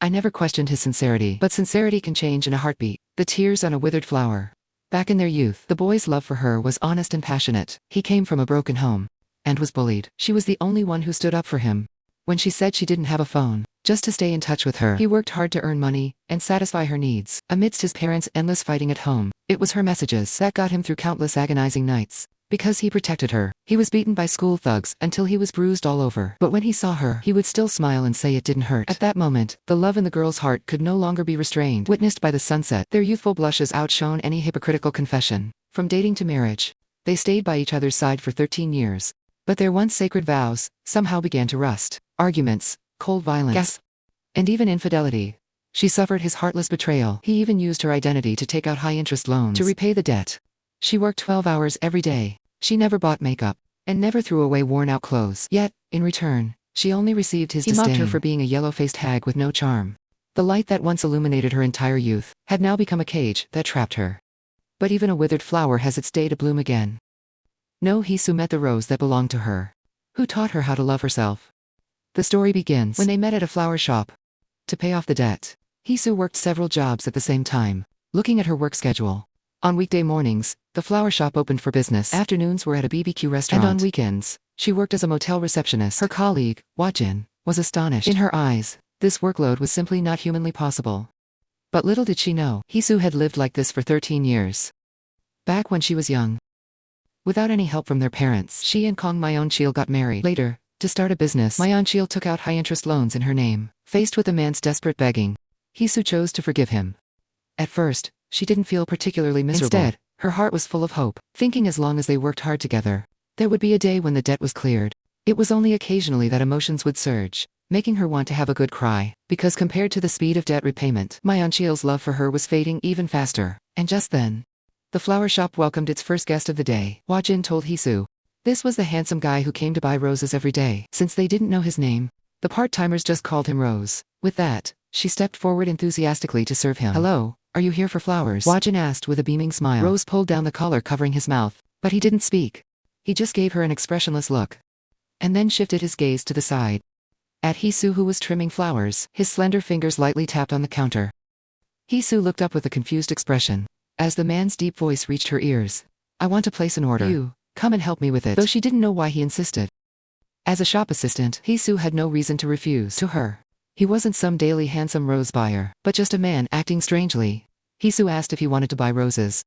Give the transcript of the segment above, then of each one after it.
I never questioned his sincerity. But sincerity can change in a heartbeat. The tears on a withered flower. Back in their youth, the boy's love for her was honest and passionate. He came from a broken home and was bullied. She was the only one who stood up for him. When she said she didn't have a phone, just to stay in touch with her, he worked hard to earn money and satisfy her needs. Amidst his parents' endless fighting at home, it was her messages that got him through countless agonizing nights. Because he protected her, he was beaten by school thugs until he was bruised all over. But when he saw her, he would still smile and say it didn't hurt. At that moment, the love in the girl's heart could no longer be restrained. Witnessed by the sunset, their youthful blushes outshone any hypocritical confession. From dating to marriage, they stayed by each other's side for 13 years. But their once sacred vows somehow began to rust. Arguments, cold violence, and even infidelity. She suffered his heartless betrayal. He even used her identity to take out high-interest loans to repay the debt. She worked 12 hours every day. She never bought makeup and never threw away worn-out clothes. Yet, in return, she only received his disdain. He mocked her for being a yellow-faced hag with no charm. The light that once illuminated her entire youth had now become a cage that trapped her. But even a withered flower has its day to bloom again. No, Haixiu met the rose that belonged to her. Who taught her how to love herself? The story begins when they met at a flower shop. To pay off the debt, Haixiu worked several jobs at the same time. Looking at her work schedule, on weekday mornings, the flower shop opened for business. Afternoons were at a BBQ restaurant. And on weekends, she worked as a motel receptionist. Her colleague, Withered, was astonished. In her eyes, this workload was simply not humanly possible. But little did she know, Haixiu had lived like this for 13 years. Back when she was young, without any help from their parents, she and Kong Manhwa got married. Later, to start a business, Manhwa took out high-interest loans in her name. Faced with the man's desperate begging, Haixiu chose to forgive him. At first, she didn't feel particularly miserable. Instead, her heart was full of hope, thinking as long as they worked hard together, there would be a day when the debt was cleared. It was only occasionally that emotions would surge, making her want to have a good cry, because compared to the speed of debt repayment, Manhwa's love for her was fading even faster. And just then, the flower shop welcomed its first guest of the day. Withered told Haixiu. This was the handsome guy who came to buy roses every day. Since they didn't know his name, the part-timers just called him Rose. With that, she stepped forward enthusiastically to serve him. Hello, are you here for flowers? Withered asked with a beaming smile. Rose pulled down the collar covering his mouth, but he didn't speak. He just gave her an expressionless look, and then shifted his gaze to the side. At Haixiu, who was trimming flowers, his slender fingers lightly tapped on the counter. Haixiu looked up with a confused expression. As the man's deep voice reached her ears, I want to place an order. You, come and help me with it. Though she didn't know why he insisted. As a shop assistant, Haixiu had no reason to refuse. To her, he wasn't some daily handsome rose buyer, but just a man acting strangely. Haixiu asked if he wanted to buy roses.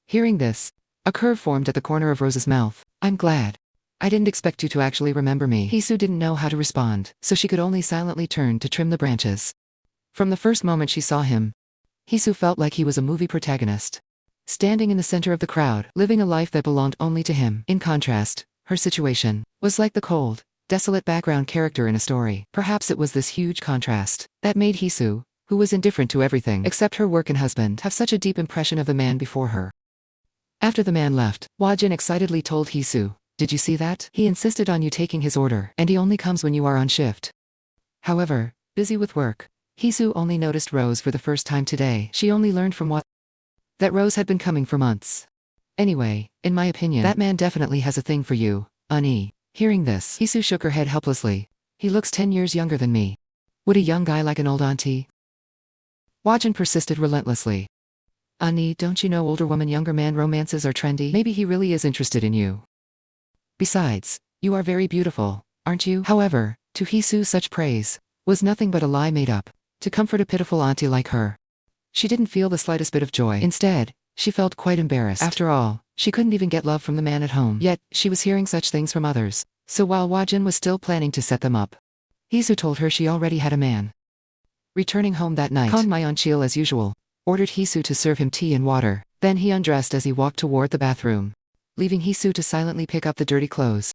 Hearing this, a curve formed at the corner of Rose's mouth. I'm glad. I didn't expect you to actually remember me. Haixiu didn't know how to respond, so she could only silently turn to trim the branches. From the first moment she saw him, Haixiu felt like he was a movie protagonist, standing in the center of the crowd, living a life that belonged only to him. In contrast, her situation was like the cold, desolate background character in a story. Perhaps it was this huge contrast that made Haixiu, who was indifferent to everything except her work and husband, have such a deep impression of the man before her. After the man left, Withered excitedly told Haixiu, did you see that? He insisted on you taking his order, and he only comes when you are on shift. However, busy with work, Haixiu only noticed Rose for the first time today. She only learned from that Rose had been coming for months. Anyway, in my opinion, that man definitely has a thing for you, Ani. Hearing this, Haixiu shook her head helplessly. He looks 10 years younger than me. Would a young guy like an old auntie? Withered persisted relentlessly. Ani, don't you know older woman younger man romances are trendy? Maybe he really is interested in you. Besides, you are very beautiful, aren't you? However, to Haixiu such praise was nothing but a lie made up to comfort a pitiful auntie like her. She didn't feel the slightest bit of joy. Instead, she felt quite embarrassed. After all, she couldn't even get love from the man at home. Yet, she was hearing such things from others. So while Withered was still planning to set them up, Haixiu told her she already had a man. Returning home that night, Kong Manhwa, as usual, ordered Haixiu to serve him tea and water. Then he undressed as he walked toward the bathroom, leaving Haixiu to silently pick up the dirty clothes.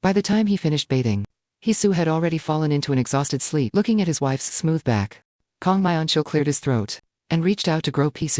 By the time he finished bathing, Haixiu had already fallen into an exhausted sleep. Looking at his wife's smooth back, Kong Manhwa cleared his throat and reached out to grope Haixiu.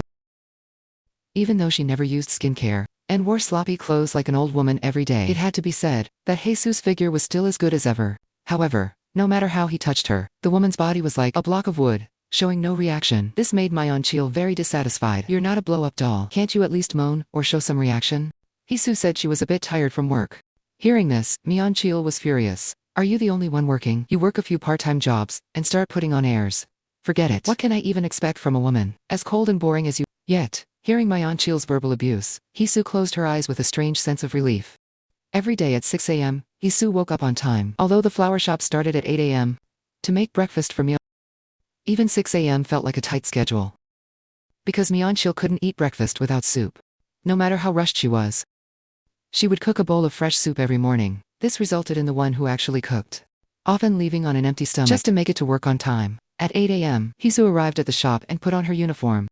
Even though she never used skincare and wore sloppy clothes like an old woman every day, it had to be said that Haixiu's figure was still as good as ever. However, no matter how he touched her, the woman's body was like a block of wood, showing no reaction. This made Manhwa very dissatisfied. You're not a blow-up doll. Can't you at least moan or show some reaction? Haixiu said she was a bit tired from work. Hearing this, Manhwa was furious. Are you the only one working? You work a few part-time jobs and start putting on airs. Forget it. What can I even expect from a woman? As cold and boring as you. Yet, hearing Manhwa's verbal abuse, Haixiu closed her eyes with a strange sense of relief. Every day at 6 a.m., Haixiu woke up on time, although the flower shop started at 8 a.m. to make breakfast for Manhwa. Even 6 a.m. felt like a tight schedule. Because Manhwa couldn't eat breakfast without soup. No matter how rushed she was. She would cook a bowl of fresh soup every morning. This resulted in the one who actually cooked, often leaving on an empty stomach just to make it to work on time. At 8 a.m., Haixiu arrived at the shop and put on her uniform.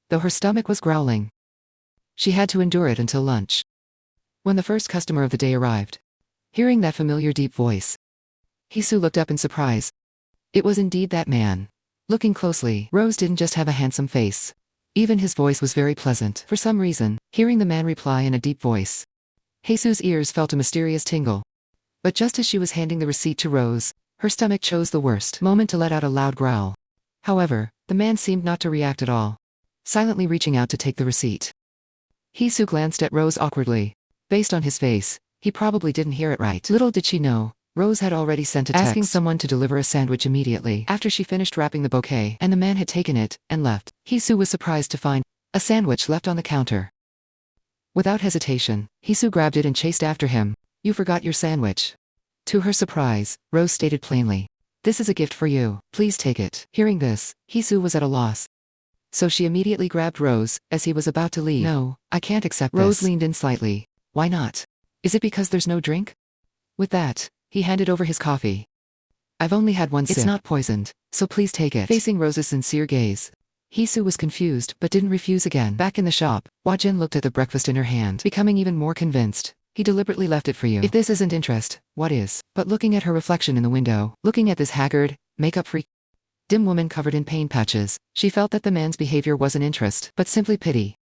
Though her stomach was growling, she had to endure it until lunch. When the first customer of the day arrived, hearing that familiar deep voice, Haixiu looked up in surprise. It was indeed that man. Looking closely, Rose didn't just have a handsome face. Even his voice was very pleasant. For some reason, hearing the man reply in a deep voice, Haixiu's ears felt a mysterious tingle. But just as she was handing the receipt to Rose, her stomach chose the worst moment to let out a loud growl. However, the man seemed not to react at all, silently reaching out to take the receipt. Haixiu glanced at Rose awkwardly. Based on his face, he probably didn't hear it right. Little did she know, Rose had already sent a text asking someone to deliver a sandwich immediately after she finished wrapping the bouquet, and the man had taken it and left. Haixiu was surprised to find a sandwich left on the counter. Without hesitation, Haixiu grabbed it and chased after him. You forgot your sandwich. To her surprise, Rose stated plainly, "This is a gift for you, please take it." Hearing this, Haixiu was at a loss. So she immediately grabbed Rose, as he was about to leave. "No, I can't accept this." Rose leaned in slightly. "Why not? Is it because there's no drink?" With that, he handed over his coffee. "I've only had one sip. It's not poisoned, so please take it." Facing Rose's sincere gaze, Haixiu was confused but didn't refuse again. Back in the shop, Wajin looked at the breakfast in her hand, becoming even more convinced. "He deliberately left it for you. If this isn't interest, what is?" But looking at her reflection in the window, looking at this haggard, makeup-free, dim woman covered in pain patches, she felt that the man's behavior wasn't interest, but simply pity.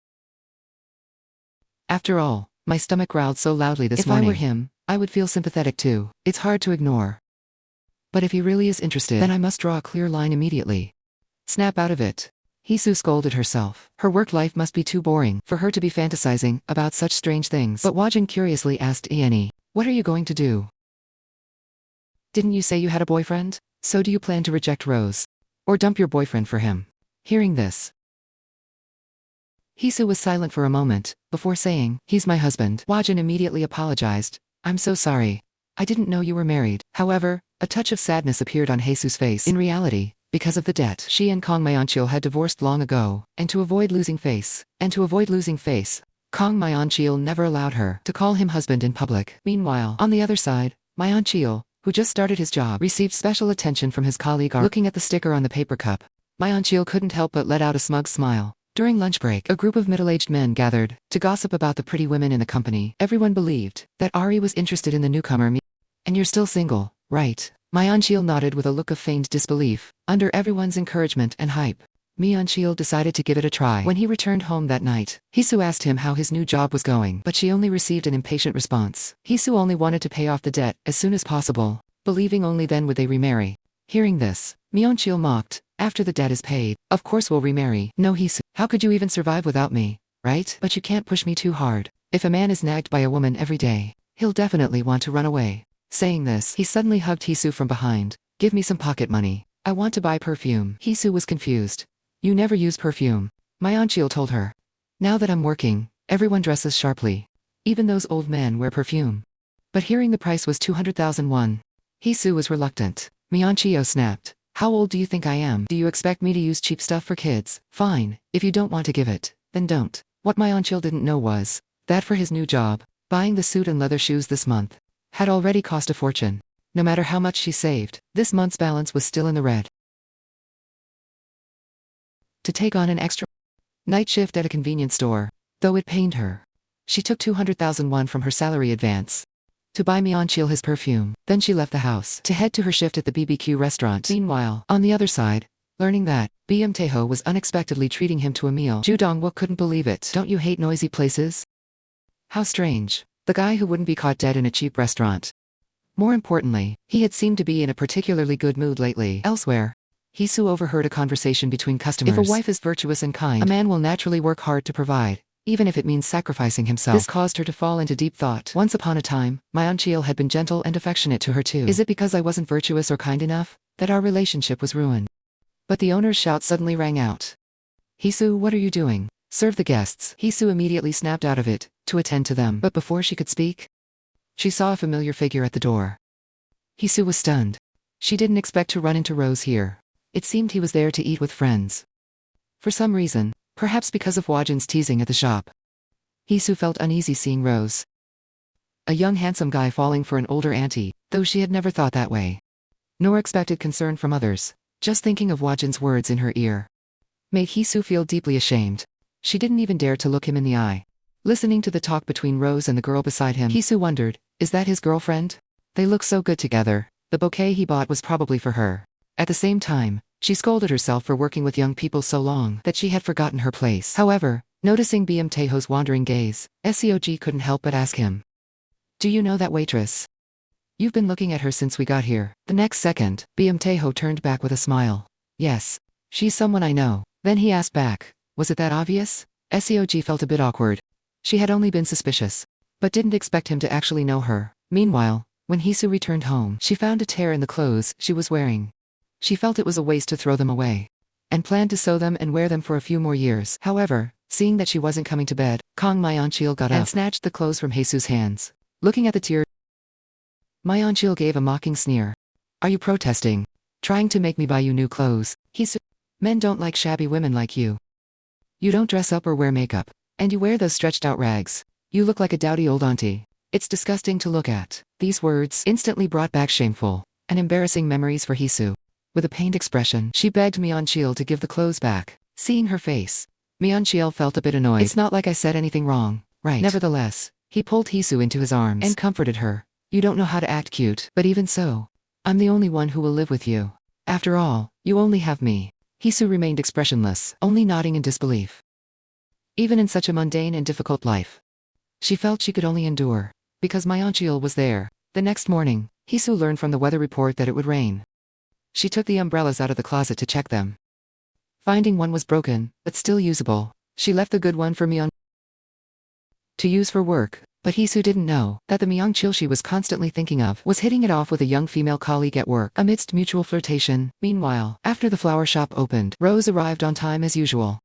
"After all, my stomach growled so loudly this morning. If I were him, I would feel sympathetic too. It's hard to ignore. But if he really is interested, then I must draw a clear line immediately. Snap out of it." Haixiu scolded herself. Her work life must be too boring for her to be fantasizing about such strange things. But Wajin curiously asked Ieni, "What are you going to do? Didn't you say you had a boyfriend? So do you plan to reject Rose? Or dump your boyfriend for him?" Hearing this, Haixiu was silent for a moment, before saying, "He's my husband." Wajin immediately apologized. "I'm so sorry. I didn't know you were married." However, a touch of sadness appeared on Haixiu's face. In reality, because of the debt, she and Kong Manhwa had divorced long ago, and to avoid losing face, Kong Manhwa never allowed her to call him husband in public. Meanwhile, on the other side, Manhwa, who just started his job, received special attention from his colleague. Looking at the sticker on the paper cup, Manhwa couldn't help but let out a smug smile. During lunch break, a group of middle-aged men gathered to gossip about the pretty women in the company. Everyone believed that Ari was interested in the newcomer. "And you're still single, right?" Manhwa nodded with a look of feigned disbelief. Under everyone's encouragement and hype, Manhwa decided to give it a try. When he returned home that night, Haixiu asked him how his new job was going, but she only received an impatient response. Haixiu only wanted to pay off the debt as soon as possible, believing only then would they remarry. Hearing this, Manhwa mocked, "After the debt is paid, of course we'll remarry." "No, Haixiu, how could you even survive without me, right? But you can't push me too hard. If a man is nagged by a woman every day, he'll definitely want to run away." Saying this, he suddenly hugged Haixiu from behind. "Give me some pocket money. I want to buy perfume." Haixiu was confused. "You never use perfume," Manhwa told her. "Now that I'm working, everyone dresses sharply. Even those old men wear perfume." But hearing the price was 200,000 won, Haixiu was reluctant. Manhwa snapped, "How old do you think I am? Do you expect me to use cheap stuff for kids? Fine, if you don't want to give it, then don't." What Manhwa didn't know was that for his new job, buying the suit and leather shoes this month had already cost a fortune. No matter how much she saved, this month's balance was still in the red. To take on an extra night shift at a convenience store, though it pained her, she took 200,000 won from her salary advance to buy Manhwa his perfume. Then she left the house to head to her shift at the BBQ restaurant. Meanwhile, on the other side, learning that Taihe was unexpectedly treating him to a meal, Ju Dongwook couldn't believe it. "Don't you hate noisy places? How strange. The guy who wouldn't be caught dead in a cheap restaurant." More importantly, he had seemed to be in a particularly good mood lately. Elsewhere, Haixiu overheard a conversation between customers. If a wife is virtuous and kind, a man will naturally work hard to provide, even if it means sacrificing himself. This caused her to fall into deep thought. Once upon a time, Manhwa had been gentle and affectionate to her too. Is it because I wasn't virtuous or kind enough that our relationship was ruined? But the owner's shout suddenly rang out. Haixiu, what are you doing? Serve the guests. Haixiu immediately snapped out of it, to attend to them. But before she could speak, she saw a familiar figure at the door. Haixiu was stunned. She didn't expect to run into Rose here. It seemed he was there to eat with friends. For some reason, perhaps because of Wajin's teasing at the shop, Haixiu felt uneasy seeing Rose. A young handsome guy falling for an older auntie, though she had never thought that way. Nor expected concern from others. Just thinking of Wajin's words in her ear made Haixiu feel deeply ashamed. She didn't even dare to look him in the eye. Listening to the talk between Rose and the girl beside him, Haixiu wondered, is that his girlfriend? They look so good together. The bouquet he bought was probably for her. At the same time, she scolded herself for working with young people so long that she had forgotten her place. However, noticing Taihe's wandering gaze, Seog couldn't help but ask him, do you know that waitress? You've been looking at her since we got here. The next second, Taihe turned back with a smile. Yes. She's someone I know. Then he asked back, was it that obvious? Seog felt a bit awkward. She had only been suspicious, but didn't expect him to actually know her. Meanwhile, when Haixiu returned home, she found a tear in the clothes she was wearing. She felt it was a waste to throw them away, and planned to sew them and wear them for a few more years. However, seeing that she wasn't coming to bed, Kong Myeonchil got up and snatched the clothes from Haisu's hands. Looking at the tear, Myeonchil gave a mocking sneer. Are you protesting? Trying to make me buy you new clothes? Haixiu, men don't like shabby women like you. You don't dress up or wear makeup, and you wear those stretched out rags. You look like a dowdy old auntie. It's disgusting to look at. These words instantly brought back shameful and embarrassing memories for Haixiu. With a pained expression, she begged Myeonchil to give the clothes back. Seeing her face, Myeonchil felt a bit annoyed. It's not like I said anything wrong, right? Nevertheless, he pulled Haixiu into his arms and comforted her. You don't know how to act cute, but even so, I'm the only one who will live with you. After all, you only have me. Haixiu remained expressionless, only nodding in disbelief. Even in such a mundane and difficult life, she felt she could only endure, because Myeonchil was there. The next morning, Haixiu learned from the weather report that it would rain. She took the umbrellas out of the closet to check them. Finding one was broken, but still usable, she left the good one for Myeon to use for work. But Haixiu didn't know that the Myeonchil she was constantly thinking of was hitting it off with a young female colleague at work amidst mutual flirtation. Meanwhile, after the flower shop opened, Rose arrived on time as usual.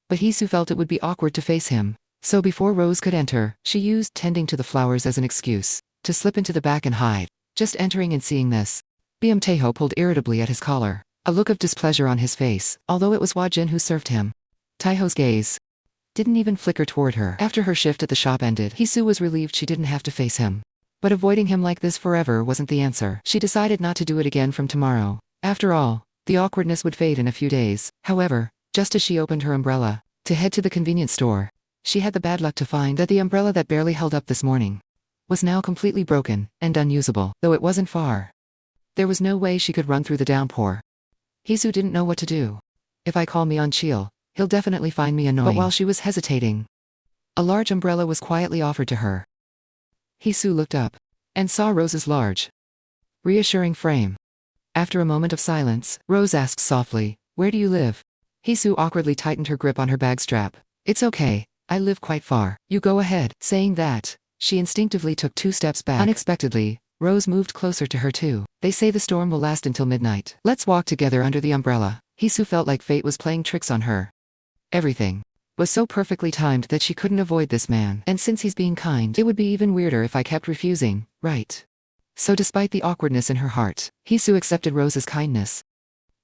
But Haixiu felt it would be awkward to face him, so before Rose could enter, she used tending to the flowers as an excuse to slip into the back and hide. Just entering and seeing this, Taihe pulled irritably at his collar, a look of displeasure on his face, although it was Wajin who served him. Taihe's gaze didn't even flicker toward her. After her shift at the shop ended, Haixiu was relieved she didn't have to face him. But avoiding him like this forever wasn't the answer. She decided not to do it again from tomorrow. After all, the awkwardness would fade in a few days. However, just as she opened her umbrella to head to the convenience store, she had the bad luck to find that the umbrella that barely held up this morning was now completely broken and unusable. Though it wasn't far, there was no way she could run through the downpour. Haixiu didn't know what to do. If I call Myeonchil, he'll definitely find me annoying. But while she was hesitating, a large umbrella was quietly offered to her. Haixiu looked up and saw Rose's large, reassuring frame. After a moment of silence, Rose asked softly, where do you live? Haixiu awkwardly tightened her grip on her bag strap. It's okay, I live quite far. You go ahead. Saying that, she instinctively took 2 steps back. Unexpectedly, Rose moved closer to her too. They say the storm will last until midnight. Let's walk together under the umbrella. Haixiu felt like fate was playing tricks on her. Everything was so perfectly timed that she couldn't avoid this man. And since he's being kind, it would be even weirder if I kept refusing, right? So despite the awkwardness in her heart, Haixiu accepted Rose's kindness.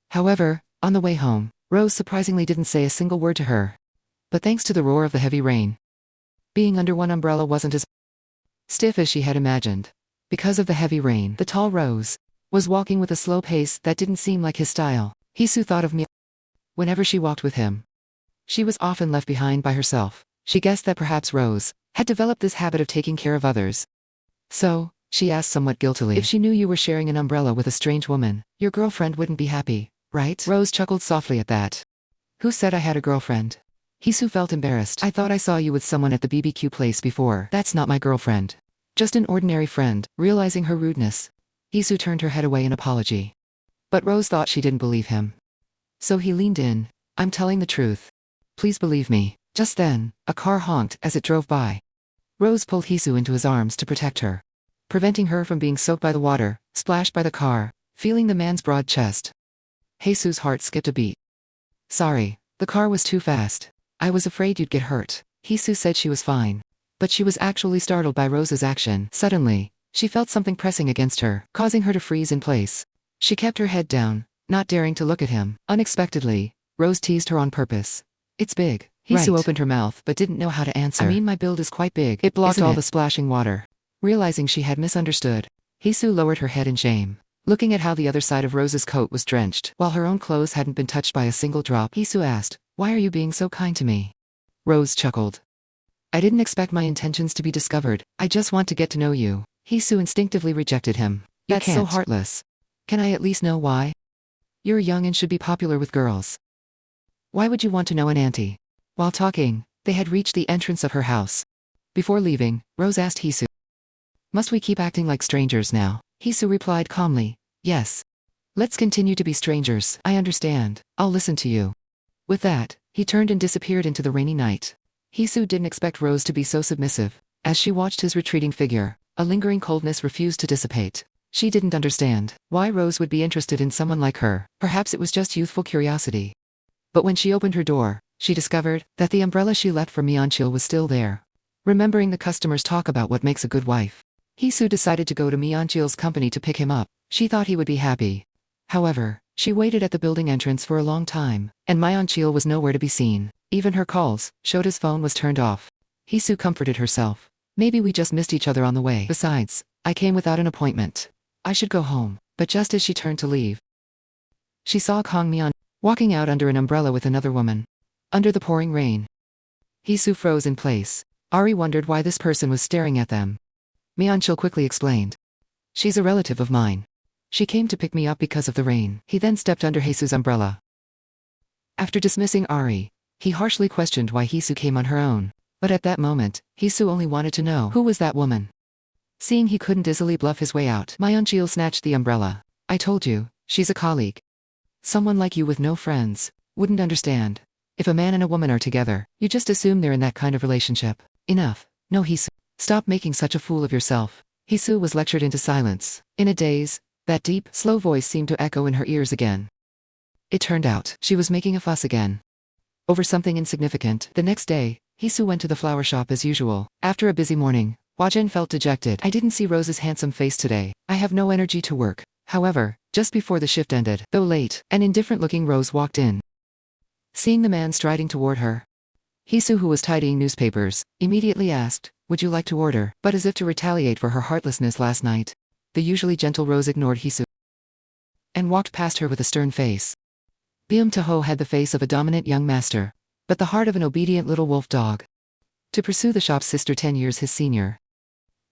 However, on the way home, Rose surprisingly didn't say a single word to her. But thanks to the roar of the heavy rain, being under one umbrella wasn't as stiff as she had imagined. Because of the heavy rain, the tall Rose was walking with a slow pace that didn't seem like his style. Haixiu thought of me whenever she walked with him. She was often left behind by herself. She guessed that perhaps Rose had developed this habit of taking care of others. So, she asked somewhat guiltily, if she knew you were sharing an umbrella with a strange woman, your girlfriend wouldn't be happy, right? Rose chuckled softly at that. Who said I had a girlfriend? Haixiu felt embarrassed. I thought I saw you with someone at the BBQ place before. That's not my girlfriend. Just an ordinary friend. Realizing her rudeness, Haixiu turned her head away in apology. But Rose thought she didn't believe him. So he leaned in. I'm telling the truth. Please believe me. Just then, a car honked as it drove by. Rose pulled Haixiu into his arms to protect her, preventing her from being soaked by the water, splashed by the car. Feeling the man's broad chest, Haixiu's heart skipped a beat. Sorry, the car was too fast. I was afraid you'd get hurt. Haixiu said she was fine. But she was actually startled by Rose's action. Suddenly, she felt something pressing against her, causing her to freeze in place. She kept her head down, not daring to look at him. Unexpectedly, Rose teased her on purpose. It's big. Haixiu opened her mouth but didn't know how to answer. I mean, my build is quite big. It blocked all the splashing water. Realizing she had misunderstood, Haixiu lowered her head in shame. Looking at how the other side of Rose's coat was drenched, while her own clothes hadn't been touched by a single drop, Haixiu asked, "Why are you being so kind to me?" Rose chuckled. I didn't expect my intentions to be discovered. I just want to get to know you. Haixiu instinctively rejected him. That's so heartless. Can I at least know why? You're young and should be popular with girls. Why would you want to know an auntie? While talking, they had reached the entrance of her house. Before leaving, Rose asked Haixiu, "Must we keep acting like strangers now?" Haixiu replied calmly, "Yes. Let's continue to be strangers. I understand. I'll listen to you." With that, he turned and disappeared into the rainy night. Haixiu didn't expect Rose to be so submissive. As she watched his retreating figure, a lingering coldness refused to dissipate. She didn't understand why Rose would be interested in someone like her. Perhaps it was just youthful curiosity. But when she opened her door, she discovered that the umbrella she left for Manhwa was still there. Remembering the customers' talk about what makes a good wife, Haixiu decided to go to Manhwa's company to pick him up. She thought he would be happy. However, she waited at the building entrance for a long time, and Manhwa was nowhere to be seen. Even her calls showed his phone was turned off. Haixiu comforted herself. Maybe we just missed each other on the way. Besides, I came without an appointment. I should go home. But just as she turned to leave, she saw Kong Mian walking out under an umbrella with another woman. Under the pouring rain, Haixiu froze in place. Ari wondered why this person was staring at them. Manhwa quickly explained. She's a relative of mine. She came to pick me up because of the rain. He then stepped under Haixiu's umbrella. After dismissing Ari, he harshly questioned why Haixiu came on her own. But at that moment, Haixiu only wanted to know who was that woman. Seeing he couldn't easily bluff his way out, Manhwa snatched the umbrella. I told you, she's a colleague. Someone like you with no friends wouldn't understand. If a man and a woman are together, you just assume they're in that kind of relationship. Enough. No, Haixiu. Stop making such a fool of yourself. Haixiu was lectured into silence. In a daze, that deep, slow voice seemed to echo in her ears again. It turned out, she was making a fuss again. Over something insignificant. The next day, Haixiu went to the flower shop as usual. After a busy morning, Huajin felt dejected. I didn't see Rose's handsome face today. I have no energy to work. However, just before the shift ended, though late, an indifferent-looking Rose walked in. Seeing the man striding toward her, Haixiu, who was tidying newspapers, immediately asked, "Would you like to order?" But as if to retaliate for her heartlessness last night, the usually gentle Rose ignored Haixiu and walked past her with a stern face. Byum Taho had the face of a dominant young master, but the heart of an obedient little wolf dog. To pursue the shop's sister 10 years his senior,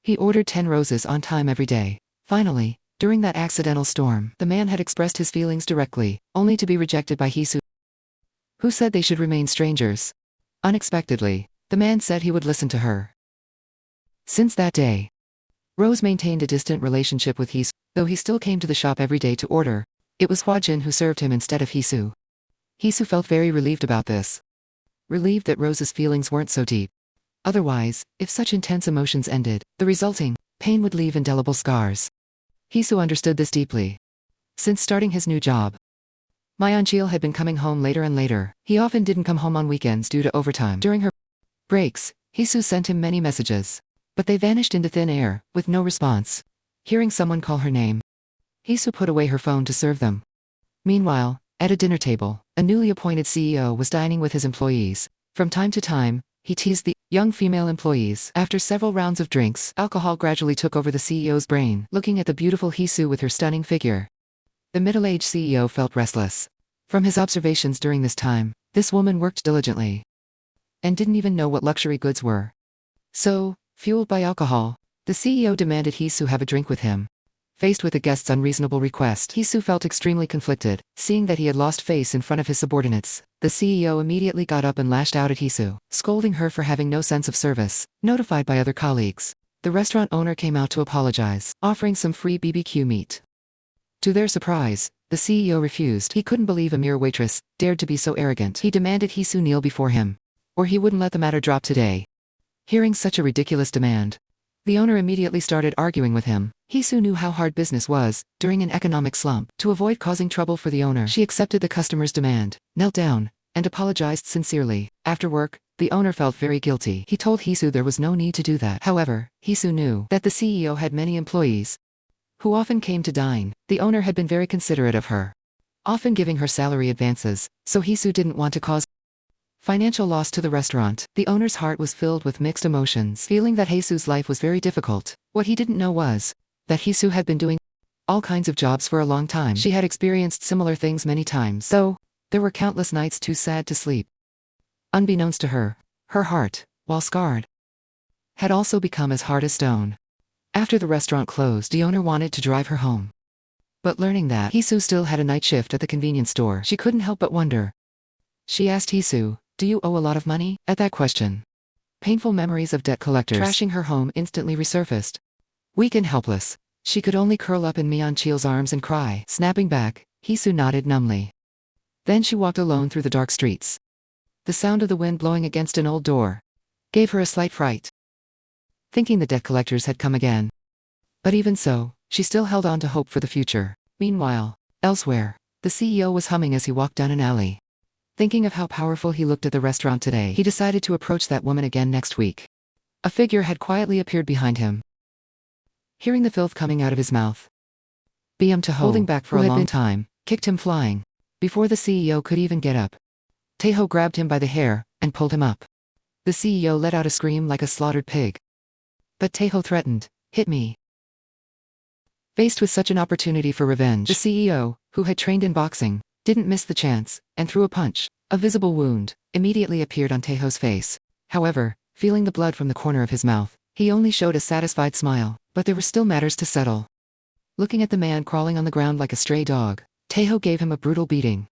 he ordered 10 roses on time every day. Finally, during that accidental storm, the man had expressed his feelings directly, only to be rejected by Haixiu, who said they should remain strangers. Unexpectedly, the man said he would listen to her. Since that day, Rose maintained a distant relationship with Haixiu, though he still came to the shop every day to order. It was Huajin who served him instead of Haixiu. Haixiu felt very relieved about this. Relieved that Rose's feelings weren't so deep. Otherwise, if such intense emotions ended, the resulting pain would leave indelible scars. Haixiu understood this deeply. Since starting his new job, Manhwa had been coming home later and later. He often didn't come home on weekends due to overtime. During her breaks, Haixiu sent him many messages, but they vanished into thin air, with no response. Hearing someone call her name, Haixiu put away her phone to serve them. Meanwhile, at a dinner table, a newly appointed CEO was dining with his employees. From time to time, he teased the young female employees. After several rounds of drinks, alcohol gradually took over the CEO's brain. Looking at the beautiful Haixiu with her stunning figure, the middle-aged CEO felt restless. From his observations during this time, this woman worked diligently and didn't even know what luxury goods were. So, fueled by alcohol, the CEO demanded Haixiu have a drink with him. Faced with the guest's unreasonable request, Haixiu felt extremely conflicted. Seeing that he had lost face in front of his subordinates, the CEO immediately got up and lashed out at Haixiu, scolding her for having no sense of service. Notified by other colleagues, the restaurant owner came out to apologize, offering some free BBQ meat. To their surprise, the CEO refused. He couldn't believe a mere waitress dared to be so arrogant. He demanded Haixiu kneel before him, or he wouldn't let the matter drop today. Hearing such a ridiculous demand, The owner immediately started arguing with him. Haixiu knew how hard business was during an economic slump. To avoid causing trouble for the owner, she accepted the customer's demand, knelt down, and apologized sincerely. After work, the owner felt very guilty. He told Haixiu there was no need to do that. However, Haixiu knew that the CEO had many employees who often came to dine. The owner had been very considerate of her, often giving her salary advances, so Haixiu didn't want to cause financial loss to the restaurant. The owner's heart was filled with mixed emotions, feeling that Haixiu's life was very difficult. What he didn't know was that Haixiu had been doing all kinds of jobs for a long time. She had experienced similar things many times, though there were countless nights too sad to sleep. Unbeknownst to her, her heart, while scarred, had also become as hard as stone. After the restaurant closed, the owner wanted to drive her home. But learning that Haixiu still had a night shift at the convenience store, she couldn't help but wonder. She asked Haixiu, "Do you owe a lot of money?" At that question, painful memories of debt collectors trashing her home instantly resurfaced. Weak and helpless, she could only curl up in Manhwa's arms and cry. Snapping back, Haixiu nodded numbly. Then she walked alone through the dark streets. The sound of the wind blowing against an old door gave her a slight fright, thinking the debt collectors had come again. But even so, she still held on to hope for the future. Meanwhile, elsewhere, the CEO was humming as he walked down an alley. Thinking of how powerful he looked at the restaurant today, he decided to approach that woman again next week. A figure had quietly appeared behind him. Hearing the filth coming out of his mouth, Taihe, holding back for a long time, kicked him flying. Before the CEO could even get up, Taihe grabbed him by the hair and pulled him up. The CEO let out a scream like a slaughtered pig. But Taihe threatened, "Hit me." Faced with such an opportunity for revenge, the CEO, who had trained in boxing, didn't miss the chance, and threw a punch. A visible wound immediately appeared on Taihe's face. However, feeling the blood from the corner of his mouth, he only showed a satisfied smile. But there were still matters to settle. Looking at the man crawling on the ground like a stray dog, Taihe gave him a brutal beating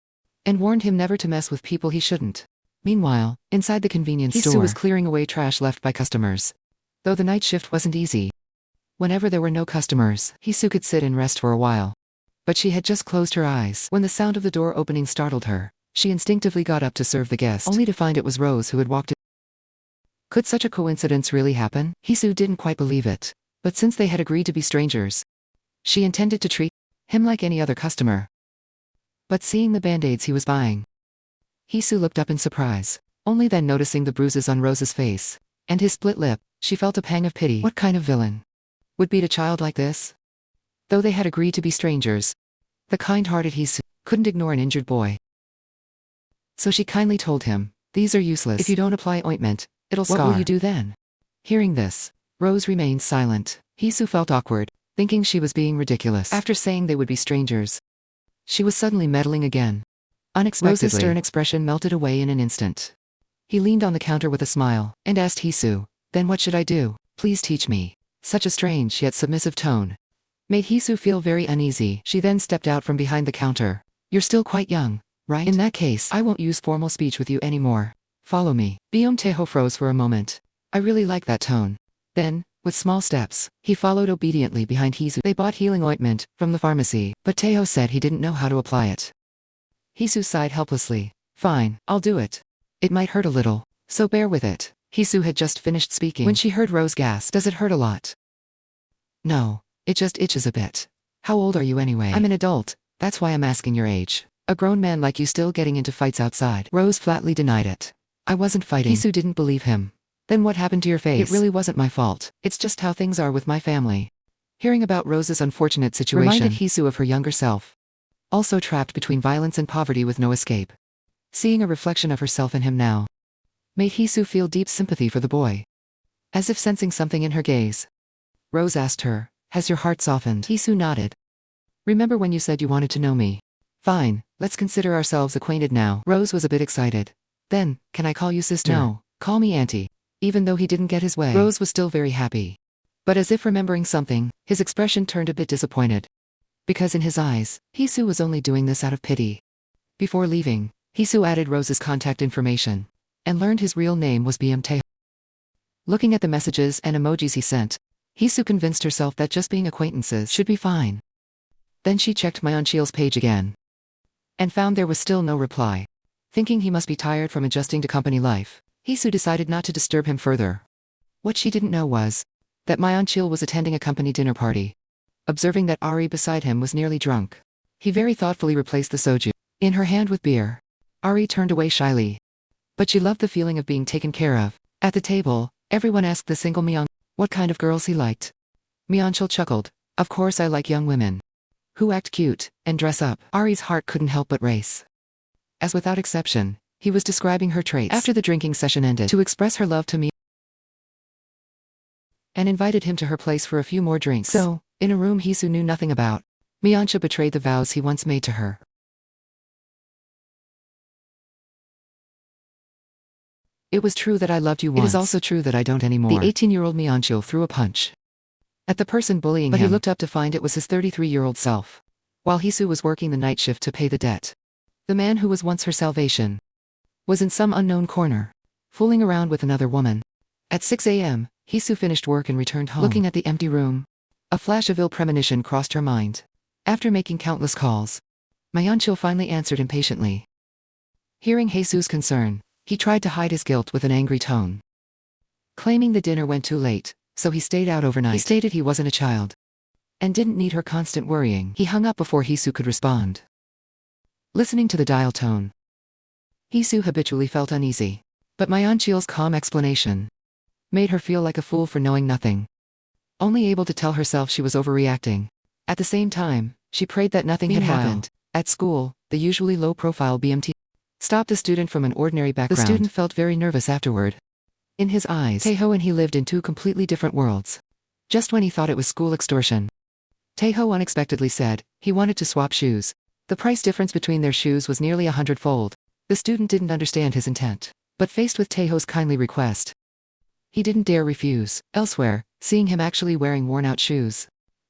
and warned him never to mess with people he shouldn't. Meanwhile, inside the convenience store, Haixiu was clearing away trash left by customers. Though the night shift wasn't easy, whenever there were no customers, Haixiu could sit and rest for a while. But she had just closed her eyes when the sound of the door opening startled her. She instinctively got up to serve the guest, only to find it was Rose who had walked in. Could such a coincidence really happen? Haixiu didn't quite believe it. But since they had agreed to be strangers, she intended to treat him like any other customer. But seeing the band-aids he was buying, Haixiu looked up in surprise. Only then noticing the bruises on Rose's face and his split lip, she felt a pang of pity. What kind of villain would beat a child like this? Though they had agreed to be strangers, the kind-hearted Haixiu couldn't ignore an injured boy. So she kindly told him, "These are useless. If you don't apply ointment, it'll scar." "What will you do then?" Hearing this, Rose remained silent. Haixiu felt awkward, thinking she was being ridiculous. After saying they would be strangers, she was suddenly meddling again. Unexpectedly, Rose's stern expression melted away in an instant. He leaned on the counter with a smile and asked Haixiu, "Then what should I do? Please teach me." Such a strange yet submissive tone made Haixiu feel very uneasy. She then stepped out from behind the counter. "You're still quite young, right? In that case, I won't use formal speech with you anymore. Follow me." Taihe froze for a moment. "I really like that tone." Then, with small steps, he followed obediently behind Haixiu. They bought healing ointment from the pharmacy, but Taihe said he didn't know how to apply it. Haixiu sighed helplessly. "Fine, I'll do it. It might hurt a little, so bear with it." Haixiu had just finished speaking when she heard Rose gasp, "Does it hurt a lot?" "No, it just itches a bit." "How old are you anyway?" "I'm an adult, that's why I'm asking your age. A grown man like you still getting into fights outside." Rose flatly denied it. "I wasn't fighting." Haixiu didn't believe him. "Then what happened to your face?" "It really wasn't my fault. It's just how things are with my family." Hearing about Rose's unfortunate situation reminded Haixiu of her younger self, also trapped between violence and poverty with no escape. Seeing a reflection of herself in him now made Haixiu feel deep sympathy for the boy. As if sensing something in her gaze, Rose asked her, "Has your heart softened?" Haixiu nodded. "Remember when you said you wanted to know me? Fine, let's consider ourselves acquainted now." Rose was a bit excited. "Then, can I call you sister?" "No, call me auntie." Even though he didn't get his way, Rose was still very happy. But as if remembering something, his expression turned a bit disappointed. Because in his eyes, Haixiu was only doing this out of pity. Before leaving, Haixiu added Rose's contact information and learned his real name was Taihe. Looking at the messages and emojis he sent, Haixiu convinced herself that just being acquaintances should be fine. Then she checked Manhwa's page again and found there was still no reply. Thinking he must be tired from adjusting to company life, Haixiu decided not to disturb him further. What she didn't know was that Manhwa was attending a company dinner party. Observing that Ari beside him was nearly drunk, he very thoughtfully replaced the soju in her hand with beer. Ari turned away shyly, but she loved the feeling of being taken care of. At the table, everyone asked the single Myung what kind of girls he liked. Manhwa chuckled. Of course I like young women who act cute and dress up. Ari's heart couldn't help but race, as without exception, he was describing her traits. After the drinking session ended, to express her love to me and invited him to her place for a few more drinks. So, in a room Haixiu knew nothing about, Manhwa betrayed the vows he once made to her. It was true that I loved you once. It is also true that I don't anymore. The 18-year-old Manhwa threw a punch at the person bullying him, but he looked up to find it was his 33-year-old self, while Haixiu was working the night shift to pay the debt. The man who was once her salvation was in some unknown corner, fooling around with another woman. At 6 a.m., Haixiu finished work and returned home. Looking at the empty room, a flash of ill premonition crossed her mind. After making countless calls, Manhwa finally answered impatiently. Hearing Haixiu's concern, he tried to hide his guilt with an angry tone, claiming the dinner went too late, so he stayed out overnight. He stated he wasn't a child and didn't need her constant worrying. He hung up before Haixiu could respond. Listening to the dial tone, Haixiu habitually felt uneasy, but Manhwa's calm explanation made her feel like a fool for knowing nothing, only able to tell herself she was overreacting. At the same time, she prayed that nothing had happened. At school, the usually low-profile BMT stopped a student from an ordinary background. The student felt very nervous afterward. In his eyes, Taihe and he lived in two completely different worlds. Just when he thought it was school extortion, Taihe unexpectedly said he wanted to swap shoes. The price difference between their shoes was nearly 100-fold. The student didn't understand his intent, but faced with Taihe's kindly request, he didn't dare refuse. Elsewhere, seeing him actually wearing worn-out shoes,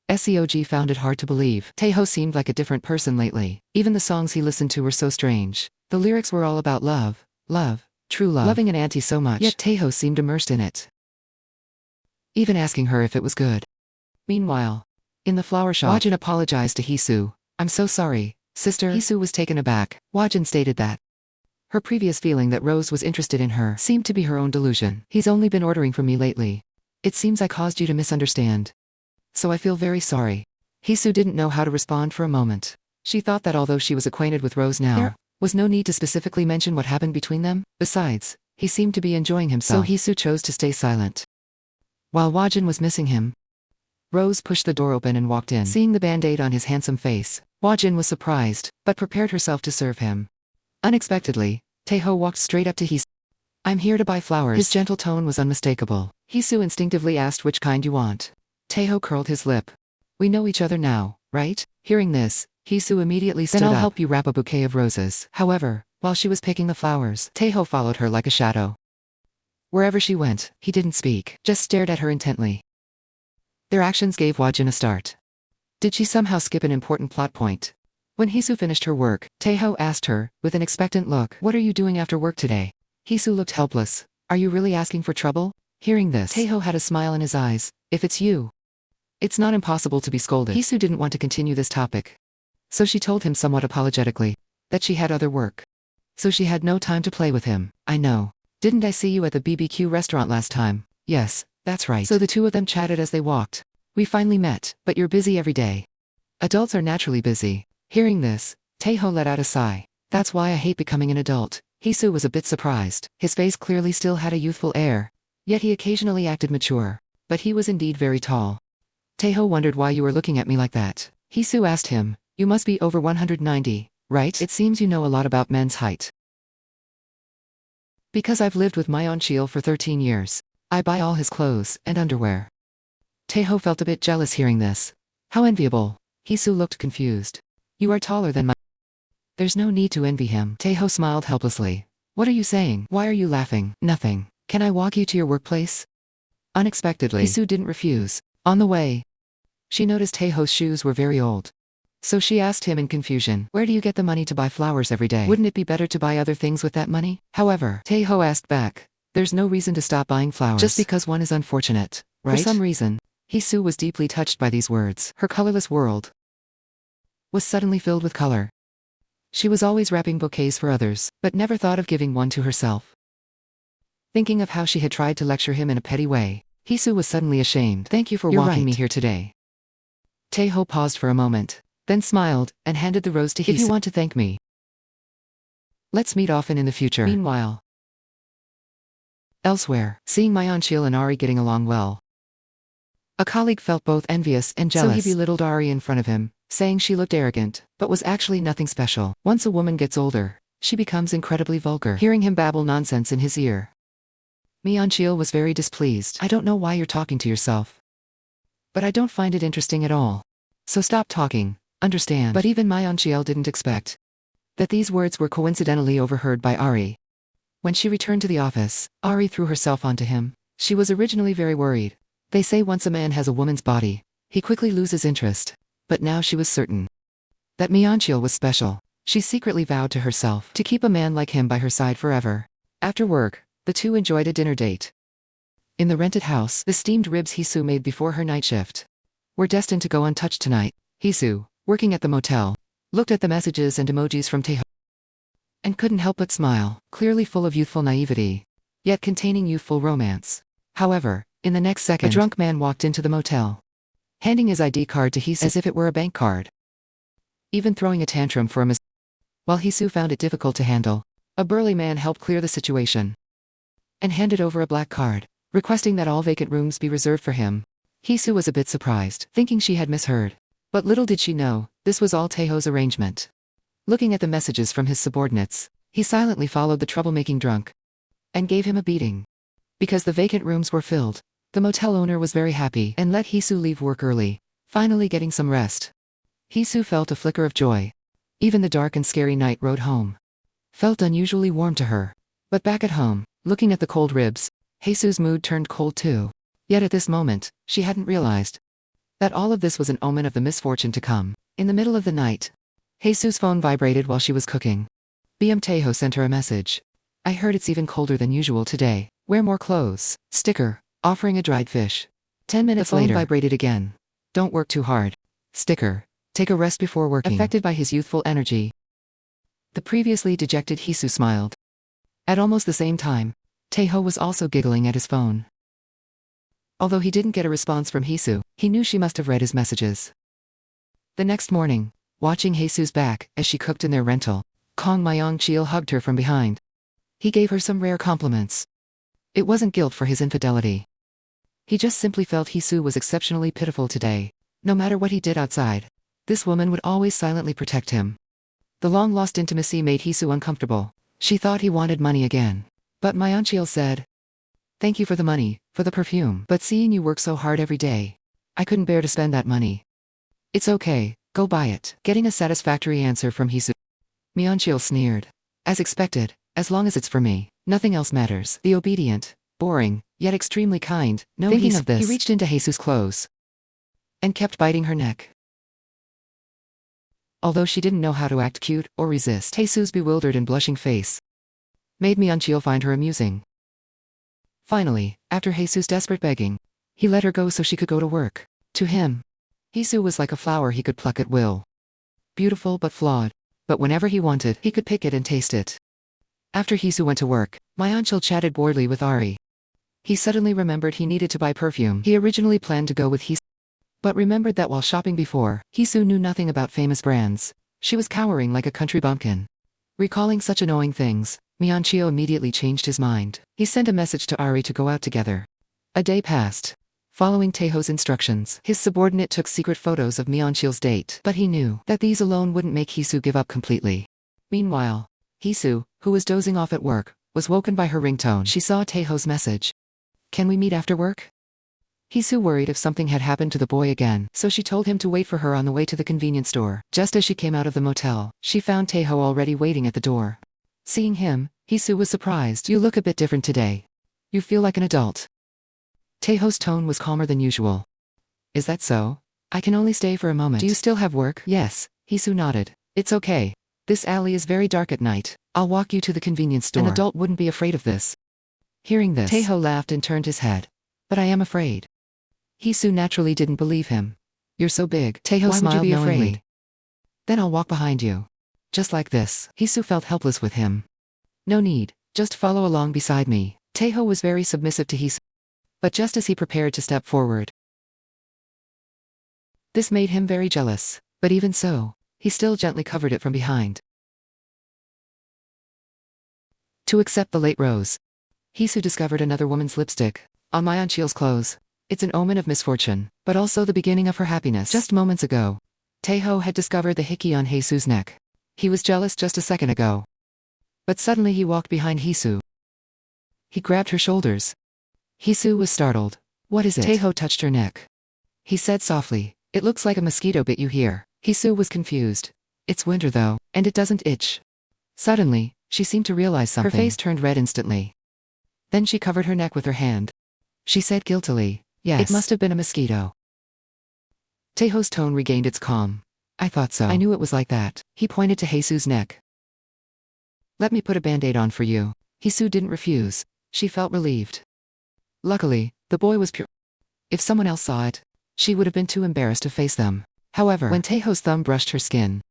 Seog found it hard to believe. Taihe seemed like a different person lately. Even the songs he listened to were so strange. The lyrics were all about love, true love, loving an auntie so much, yet Taihe seemed immersed in it, even asking her if it was good. Meanwhile, in the flower shop, Wajin apologized to Haixiu. I'm so sorry, sister. Haixiu was taken aback. Wajin stated that her previous feeling that Rose was interested in her seemed to be her own delusion. He's only been ordering from me lately. It seems I caused you to misunderstand, so I feel very sorry. Haixiu didn't know how to respond for a moment. She thought that although she was acquainted with Rose now, there was no need to specifically mention what happened between them. Besides, he seemed to be enjoying himself, so Haixiu chose to stay silent. While Wajin was missing him, Rose pushed the door open and walked in. Seeing the band-aid on his handsome face, Wajin was surprised, but prepared herself to serve him. Unexpectedly, Taihe walked straight up to Haixiu. I'm here to buy flowers. His gentle tone was unmistakable. Haixiu instinctively asked which kind you want. Taihe curled his lip. We know each other now, right? Hearing this, Haixiu immediately stood up. Then I'll help you wrap a bouquet of roses. However, while she was picking the flowers, Taihe followed her like a shadow. Wherever she went, he didn't speak, just stared at her intently. Their actions gave Wajin a start. Did she somehow skip an important plot point? When Haixiu finished her work, Taihe asked her, with an expectant look, what are you doing after work today? Haixiu looked helpless. Are you really asking for trouble? Hearing this, Taihe had a smile in his eyes. If it's you, it's not impossible to be scolded. Haixiu didn't want to continue this topic, so she told him somewhat apologetically that she had other work, so she had no time to play with him. I know. Didn't I see you at the BBQ restaurant last time? Yes, that's right. So the two of them chatted as they walked. We finally met, but you're busy every day. Adults are naturally busy. Hearing this, Taihe let out a sigh. That's why I hate becoming an adult. Haixiu was a bit surprised. His face clearly still had a youthful air, yet he occasionally acted mature. But he was indeed very tall. Taihe wondered why you were looking at me like that. Haixiu asked him, you must be over 190, right? It seems you know a lot about men's height. Because I've lived with Manhwa for 13 years. I buy all his clothes and underwear. Taihe felt a bit jealous hearing this. How enviable. Haixiu looked confused. You are taller than my... There's no need to envy him. Taihe smiled helplessly. What are you saying? Why are you laughing? Nothing. Can I walk you to your workplace? Unexpectedly, Haixiu didn't refuse. On the way, she noticed Taihe's shoes were very old. So she asked him in confusion, where do you get the money to buy flowers every day? Wouldn't it be better to buy other things with that money? However, Taihe asked back, there's no reason to stop buying flowers just because one is unfortunate, right? For some reason, Haixiu was deeply touched by these words. Her colorless world was suddenly filled with color. She was always wrapping bouquets for others, but never thought of giving one to herself. Thinking of how she had tried to lecture him in a petty way, Haixiu was suddenly ashamed. Thank you for walking me here today. Taihe paused for a moment, then smiled, and handed the rose to Haixiu. If you want to thank me, let's meet often in the future. Meanwhile, elsewhere, seeing Manhwa and Ari getting along well, a colleague felt both envious and jealous. So he belittled Ari in front of him, saying she looked arrogant, but was actually nothing special. Once a woman gets older, she becomes incredibly vulgar. Hearing him babble nonsense in his ear, Manhwa was very displeased. I don't know why you're talking to yourself, but I don't find it interesting at all. So stop talking, understand? But even Manhwa didn't expect that these words were coincidentally overheard by Ari. When she returned to the office, Ari threw herself onto him. She was originally very worried. They say once a man has a woman's body, he quickly loses interest. But now she was certain that Manhwa was special. She secretly vowed to herself to keep a man like him by her side forever. After work, the two enjoyed a dinner date. In the rented house, the steamed ribs Haixiu made before her night shift were destined to go untouched tonight. Haixiu, working at the motel, looked at the messages and emojis from Taihe and couldn't help but smile, clearly full of youthful naivety, yet containing youthful romance. However, in the next second, a drunk man walked into the motel, handing his ID card to Haixiu as if it were a bank card, even throwing a tantrum for a mistake. While Haixiu found it difficult to handle, a burly man helped clear the situation and handed over a black card, requesting that all vacant rooms be reserved for him. Haixiu was a bit surprised, thinking she had misheard. But little did she know, this was all Taihe's arrangement. Looking at the messages from his subordinates, he silently followed the troublemaking drunk and gave him a beating. Because the vacant rooms were filled, the motel owner was very happy and let Haixiu leave work early, finally getting some rest. Haixiu felt a flicker of joy. Even the dark and scary night road home felt unusually warm to her. But back at home, looking at the cold ribs, Haixiu's mood turned cold too. Yet at this moment, she hadn't realized that all of this was an omen of the misfortune to come. In the middle of the night, Haixiu's phone vibrated while she was cooking. Taihe sent her a message. I heard it's even colder than usual today. Wear more clothes. Sticker, offering a dried fish. 10 minutes later, the phone vibrated again. Don't work too hard. Sticker, take a rest before working. Affected by his youthful energy, the previously dejected Haixiu smiled. At almost the same time, Taihe was also giggling at his phone. Although he didn't get a response from Haixiu, he knew she must have read his messages. The next morning, watching Haixiu's back as she cooked in their rental, Kong Manhwa hugged her from behind. He gave her some rare compliments. It wasn't guilt for his infidelity. He just simply felt Haixiu was exceptionally pitiful today. No matter what he did outside, this woman would always silently protect him. The long-lost intimacy made Haixiu uncomfortable. She thought he wanted money again. But Manhwa said, thank you for the money, for the perfume. But seeing you work so hard every day, I couldn't bear to spend that money. It's okay, go buy it. Getting a satisfactory answer from Haixiu, Manhwa sneered. As expected, as long as it's for me, nothing else matters. The obedient, boring, yet extremely kind. No, thinking of this, he reached into Haixiu's clothes and kept biting her neck. Although she didn't know how to act cute or resist, Haixiu's bewildered and blushing face made Manhwa find her amusing. Finally, after Haixiu's desperate begging, he let her go so she could go to work. To him, Haixiu was like a flower he could pluck at will. Beautiful but flawed. But whenever he wanted, he could pick it and taste it. After Haixiu went to work, Manhwa chatted boredly with Ari. He suddenly remembered he needed to buy perfume. He originally planned to go with Haixiu, but remembered that while shopping before, Haixiu knew nothing about famous brands. She was cowering like a country bumpkin. Recalling such annoying things, Manhwa immediately changed his mind. He sent a message to Ari to go out together. A day passed. Following Taihe's instructions, his subordinate took secret photos of Manhwa's date, but he knew that these alone wouldn't make Haixiu give up completely. Meanwhile, Haixiu, who was dozing off at work, was woken by her ringtone. She saw Taihe's message. Can we meet after work? Haixiu worried if something had happened to the boy again, so she told him to wait for her on the way to the convenience store. Just as she came out of the motel, she found Taihe already waiting at the door. Seeing him, Haixiu was surprised. You look a bit different today. You feel like an adult. Taihe's tone was calmer than usual. Is that so? I can only stay for a moment. Do you still have work? Yes, Haixiu nodded. It's okay. This alley is very dark at night. I'll walk you to the convenience store. An adult wouldn't be afraid of this. Hearing this, Taihe laughed and turned his head. But I am afraid. Haixiu naturally didn't believe him. You're so big. Taihe smiled knowingly. Why would you be afraid? Then I'll walk behind you. Just like this. Haixiu felt helpless with him. No need. Just follow along beside me. Taihe was very submissive to Haixiu. But just as he prepared to step forward, this made him very jealous, but even so, he still gently covered it from behind. To accept the late rose, Haixiu discovered another woman's lipstick on Manhwa's clothes. It's an omen of misfortune, but also the beginning of her happiness. Just moments ago, Taihe had discovered the Haixiu on Haixiu's neck. He was jealous just a second ago. But suddenly he walked behind Haixiu. He grabbed her shoulders. Haixiu was startled. What is it? Taihe touched her neck. He said softly, "It looks like a mosquito bit you here." Haixiu was confused. "It's winter though, and it doesn't itch." Suddenly, she seemed to realize something. Her face turned red instantly. Then she covered her neck with her hand. She said guiltily, "Yes, it must have been a mosquito." Taihe's tone regained its calm. "I thought so. I knew it was like that." He pointed to Haixiu's neck. "Let me put a band-aid on for you." Haixiu didn't refuse. She felt relieved. Luckily, the boy was pure. If someone else saw it, she would have been too embarrassed to face them. However, when Taihe's thumb brushed her skin,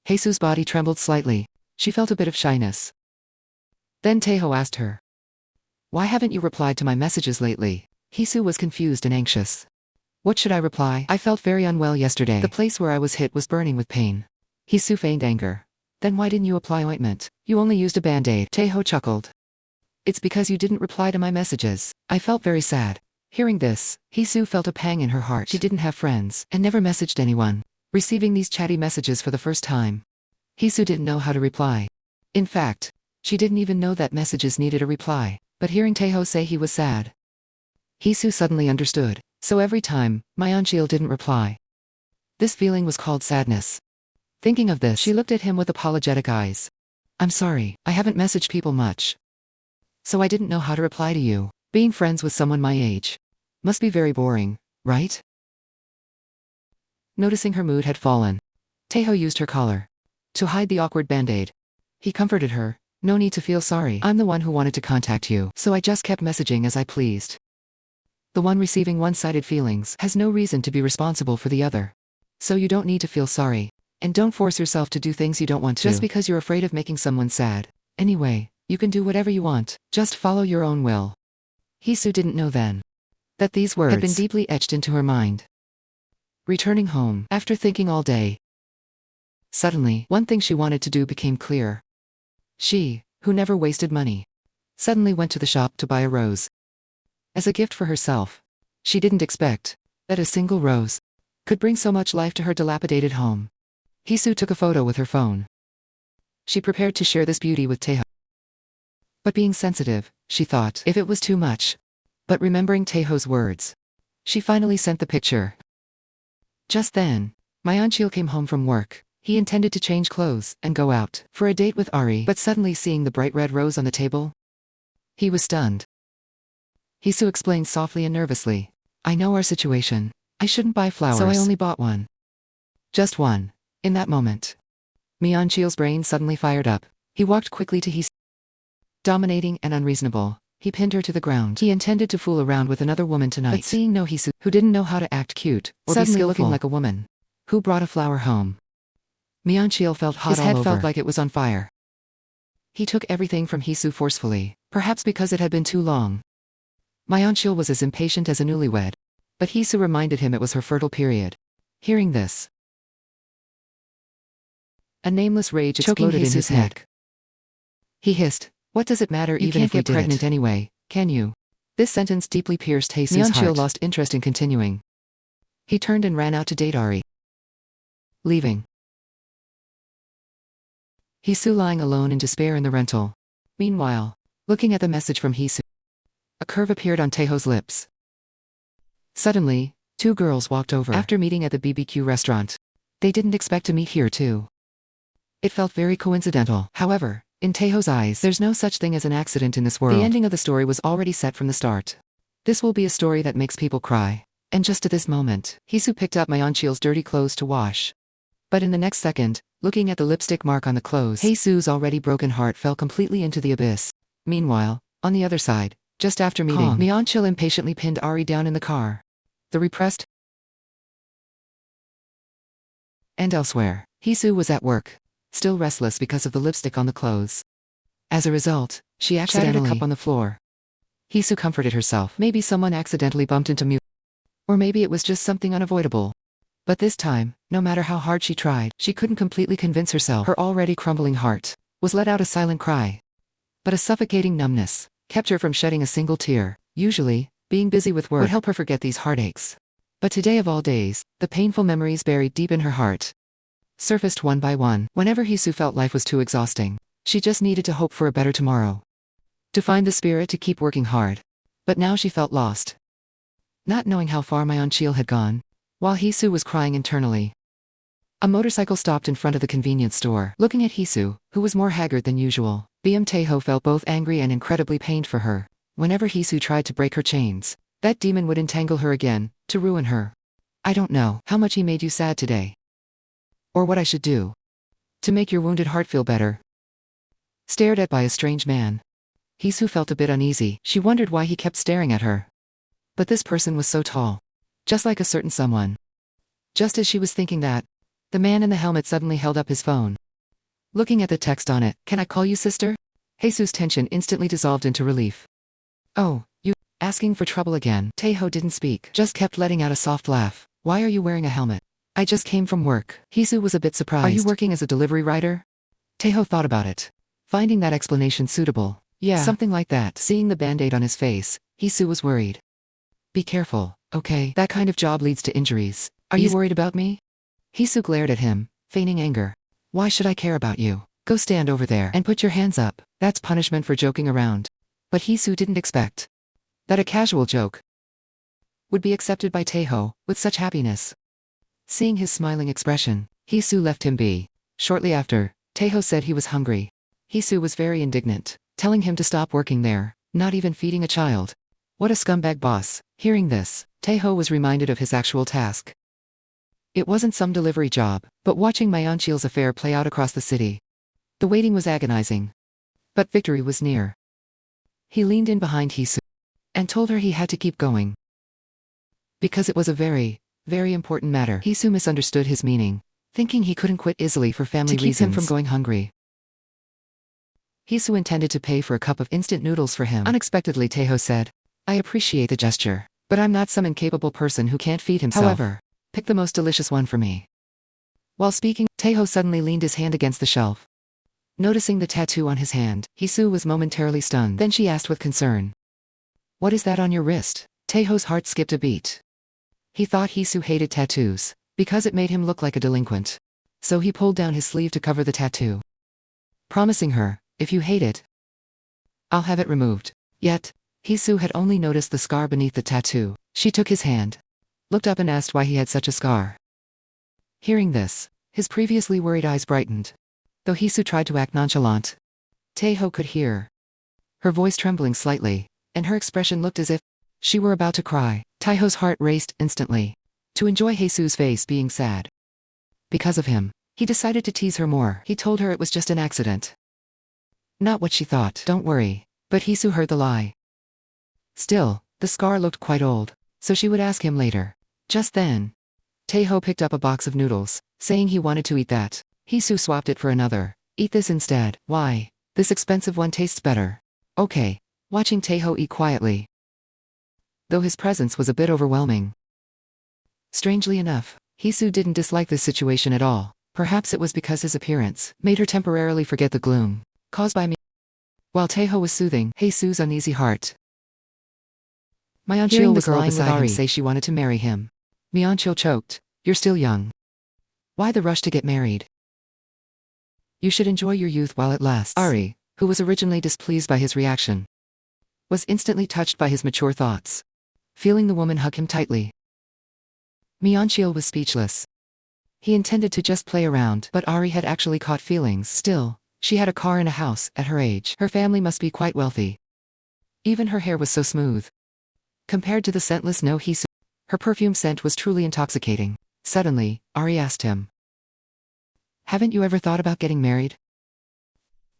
Haixiu's body trembled slightly. She felt a bit of shyness. Then Taihe asked her, "Why haven't you replied to my messages lately?" Haixiu was confused and anxious. "What should I reply? I felt very unwell yesterday. The place where I was hit was burning with pain." Haixiu feigned anger. "Then why didn't you apply ointment? You only used a band-aid." Taihe chuckled. "It's because you didn't reply to my messages." I felt very sad. Hearing this, Haixiu felt a pang in her heart. She didn't have friends and never messaged anyone. Receiving these chatty messages for the first time, Haixiu didn't know how to reply. In fact, she didn't even know that messages needed a reply. But hearing Taihe say he was sad, Haixiu suddenly understood. So every time, Manhwa didn't reply, this feeling was called sadness. Thinking of this, she looked at him with apologetic eyes. "I'm sorry, I haven't messaged people much. So I didn't know how to reply to you. Being friends with someone my age must be very boring, right?" Noticing her mood had fallen, Taihe used her collar to hide the awkward band-aid. He comforted her. "No need to feel sorry. I'm the one who wanted to contact you, so I just kept messaging as I pleased. The one receiving one-sided feelings has no reason to be responsible for the other. So you don't need to feel sorry. And don't force yourself to do things you don't want to just because you're afraid of making someone sad. Anyway, you can do whatever you want. Just follow your own will." Haixiu didn't know then that these words had been deeply etched into her mind. Returning home, after thinking all day, suddenly, one thing she wanted to do became clear. She, who never wasted money, suddenly went to the shop to buy a rose. As a gift for herself. She didn't expect that a single rose could bring so much life to her dilapidated home. Haixiu took a photo with her phone. She prepared to share this beauty with Taihe. But being sensitive, she thought if it was too much. But remembering Taihe's words, she finally sent the picture. Just then, Manhwa came home from work. He intended to change clothes and go out for a date with Ari, but suddenly seeing the bright red rose on the table, he was stunned. Haixiu explained softly and nervously, "I know our situation. I shouldn't buy flowers, so I only bought one. Just one." In that moment, Manhwa's brain suddenly fired up. He walked quickly to Haixiu. Dominating and unreasonable, he pinned her to the ground. He intended to fool around with another woman tonight, but seeing no Haixiu, who didn't know how to act cute or suddenly be skillful, looking like a woman who brought a flower home, Manhwa felt hot all over. His head felt like it was on fire. He took everything from Haixiu forcefully, perhaps because it had been too long. Manhwa was as impatient as a newlywed, but Haixiu reminded him it was her fertile period. Hearing this, a nameless rage exploded in his neck. He hissed, "What does it matter even if we get pregnant anyway, can you?" This sentence deeply pierced Haixiu's heart. Manhwa lost interest in continuing. He turned and ran out to date Ari. Leaving Haixiu lying alone in despair in the rental. Meanwhile, looking at the message from Haixiu, a curve appeared on Taihe's lips. Suddenly, two girls walked over after meeting at the BBQ restaurant. They didn't expect to meet here too. It felt very coincidental. However, in Taihe's eyes, there's no such thing as an accident in this world. The ending of the story was already set from the start. This will be a story that makes people cry. And just at this moment, Haixiu picked up Manhwa's dirty clothes to wash. But in the next second, looking at the lipstick mark on the clothes, Haixiu's already broken heart fell completely into the abyss. Meanwhile, on the other side, just after meeting, Manhwa impatiently pinned Ari down in the car. The repressed and elsewhere, Haixiu was at work, still restless because of the lipstick on the clothes. As a result, she accidentally shattered a cup on the floor. Haixiu comforted herself. Maybe someone accidentally bumped into Mu. Or maybe it was just something unavoidable. But this time, no matter how hard she tried, she couldn't completely convince herself. Her already crumbling heart was let out a silent cry. But a suffocating numbness kept her from shedding a single tear. Usually, being busy with work would help her forget these heartaches. But today of all days, the painful memories buried deep in her heart surfaced one by one. Whenever Haixiu felt life was too exhausting, she just needed to hope for a better tomorrow. To find the spirit to keep working hard. But now she felt lost. Not knowing how far Manhwa had gone, while Haixiu was crying internally. A motorcycle stopped in front of the convenience store. Looking at Haixiu, who was more haggard than usual, Taihe felt both angry and incredibly pained for her. Whenever Haixiu tried to break her chains, that demon would entangle her again, to ruin her. I don't know how much he made you sad today. Or what I should do to make your wounded heart feel better. Stared at by a strange man. Haixiu felt a bit uneasy. She wondered why he kept staring at her. But this person was so tall. Just like a certain someone. Just as she was thinking that, the man in the helmet suddenly held up his phone. Looking at the text on it, "Can I call you sister?" Haixiu's tension instantly dissolved into relief. "Oh, you, asking for trouble again." Taihe didn't speak, just kept letting out a soft laugh. "Why are you wearing a helmet?" "I just came from work." Haixiu was a bit surprised. "Are you working as a delivery rider?" Taihe thought about it, finding that explanation suitable. "Yeah, something like that." Seeing the band-aid on his face, Haixiu was worried. "Be careful, okay? That kind of job leads to injuries. Are you worried about me?" Haixiu glared at him, feigning anger. "Why should I care about you? Go stand over there and put your hands up." That's punishment for joking around. But Haixiu didn't expect that a casual joke would be accepted by Taihe with such happiness. Seeing his smiling expression, Haixiu left him be. Shortly after, Taihe said he was hungry. Haixiu was very indignant, telling him to stop working there, not even feeding a child. What a scumbag boss. Hearing this, Taihe was reminded of his actual task. It wasn't some delivery job, but watching Manhwa's affair play out across the city. The waiting was agonizing. But victory was near. He leaned in behind Haixiu and told her he had to keep going. Because it was a very, very important matter. Haixiu misunderstood his meaning, thinking he couldn't quit easily for family reasons. To keep him from going hungry. Haixiu intended to pay for a cup of instant noodles for him. Unexpectedly, Taihe said, "I appreciate the gesture, but I'm not some incapable person who can't feed himself. However, pick the most delicious one for me." While speaking, Taihe suddenly leaned his hand against the shelf. Noticing the tattoo on his hand, Haixiu was momentarily stunned. Then she asked with concern, "What is that on your wrist?" Taihe's heart skipped a beat. He thought Haixiu hated tattoos, because it made him look like a delinquent. So he pulled down his sleeve to cover the tattoo, promising her, "If you hate it, I'll have it removed." Yet, Haixiu had only noticed the scar beneath the tattoo. She took his hand, looked up and asked why he had such a scar. Hearing this, his previously worried eyes brightened. Though Haixiu tried to act nonchalant, Taihe could hear her voice trembling slightly, and her expression looked as if she were about to cry. Taihe's heart raced instantly. To enjoy Haixiu's face being sad because of him, he decided to tease her more. He told her it was just an accident. Not what she thought. "Don't worry." But Haixiu heard the lie. Still, the scar looked quite old, so she would ask him later. Just then, Taihe picked up a box of noodles, saying he wanted to eat that. Haixiu swapped it for another. "Eat this instead." "Why? This expensive one tastes better." "Okay." Watching Taihe eat quietly, though his presence was a bit overwhelming. Strangely enough, Haixiu didn't dislike this situation at all. Perhaps it was because his appearance made her temporarily forget the gloom caused by me. While Taihe was soothing Haixiu's uneasy heart, Manhwa was lying beside him say she wanted to marry him. Manhwa choked. "You're still young. Why the rush to get married? You should enjoy your youth while it lasts." Ari, who was originally displeased by his reaction, was instantly touched by his mature thoughts. Feeling the woman hug him tightly, Manhwa was speechless. He intended to just play around, but Ari had actually caught feelings. Still, she had a car and a house at her age. Her family must be quite wealthy. Even her hair was so smooth. Compared to the scentless no Haixiu, her perfume scent was truly intoxicating. Suddenly, Ari asked him, "Haven't you ever thought about getting married?"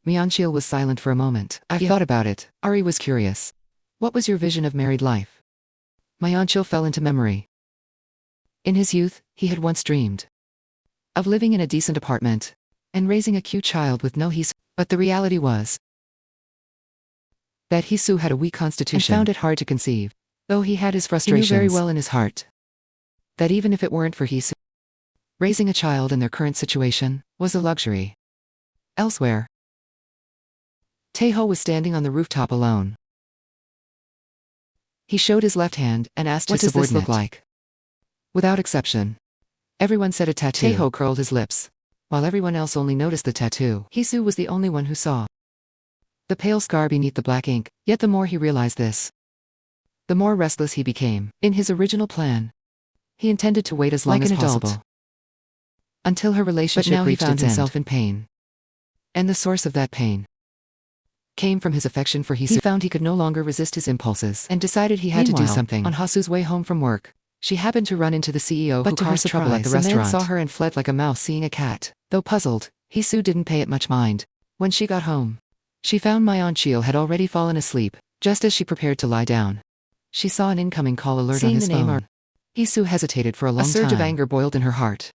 Manhwa was silent for a moment. "I've thought about it." Ari was curious. "What was your vision of married life?" Manhwa fell into memory. In his youth, he had once dreamed of living in a decent apartment and raising a cute child with no Haixiu, but the reality was that Haixiu had a weak constitution and found it hard to conceive. Though he had his frustrations, he knew very well in his heart that even if it weren't for Haixiu, raising a child in their current situation was a luxury. Elsewhere, Taihe was standing on the rooftop alone. He showed his left hand and asked his subordinate, "What does this look like?" Without exception, everyone said a tattoo. Taihe curled his lips, while everyone else only noticed the tattoo. Haixiu was the only one who saw the pale scar beneath the black ink, yet the more he realized this, the more restless he became. In his original plan, he intended to wait as long as possible until her relationship reached its end. But now he found himself in pain, and the source of that pain came from his affection for Haixiu. He found he could no longer resist his impulses and decided he had to do something. On Hasu's way home from work, she happened to run into the CEO, who caused trouble at the restaurant. The man saw her and fled like a mouse seeing a cat. Though puzzled, Haixiu didn't pay it much mind. When she got home, she found Manhwa had already fallen asleep. Just as she prepared to lie down, she saw an incoming call alert on his phone. Haixiu hesitated for a long time. A surge of anger boiled in her heart,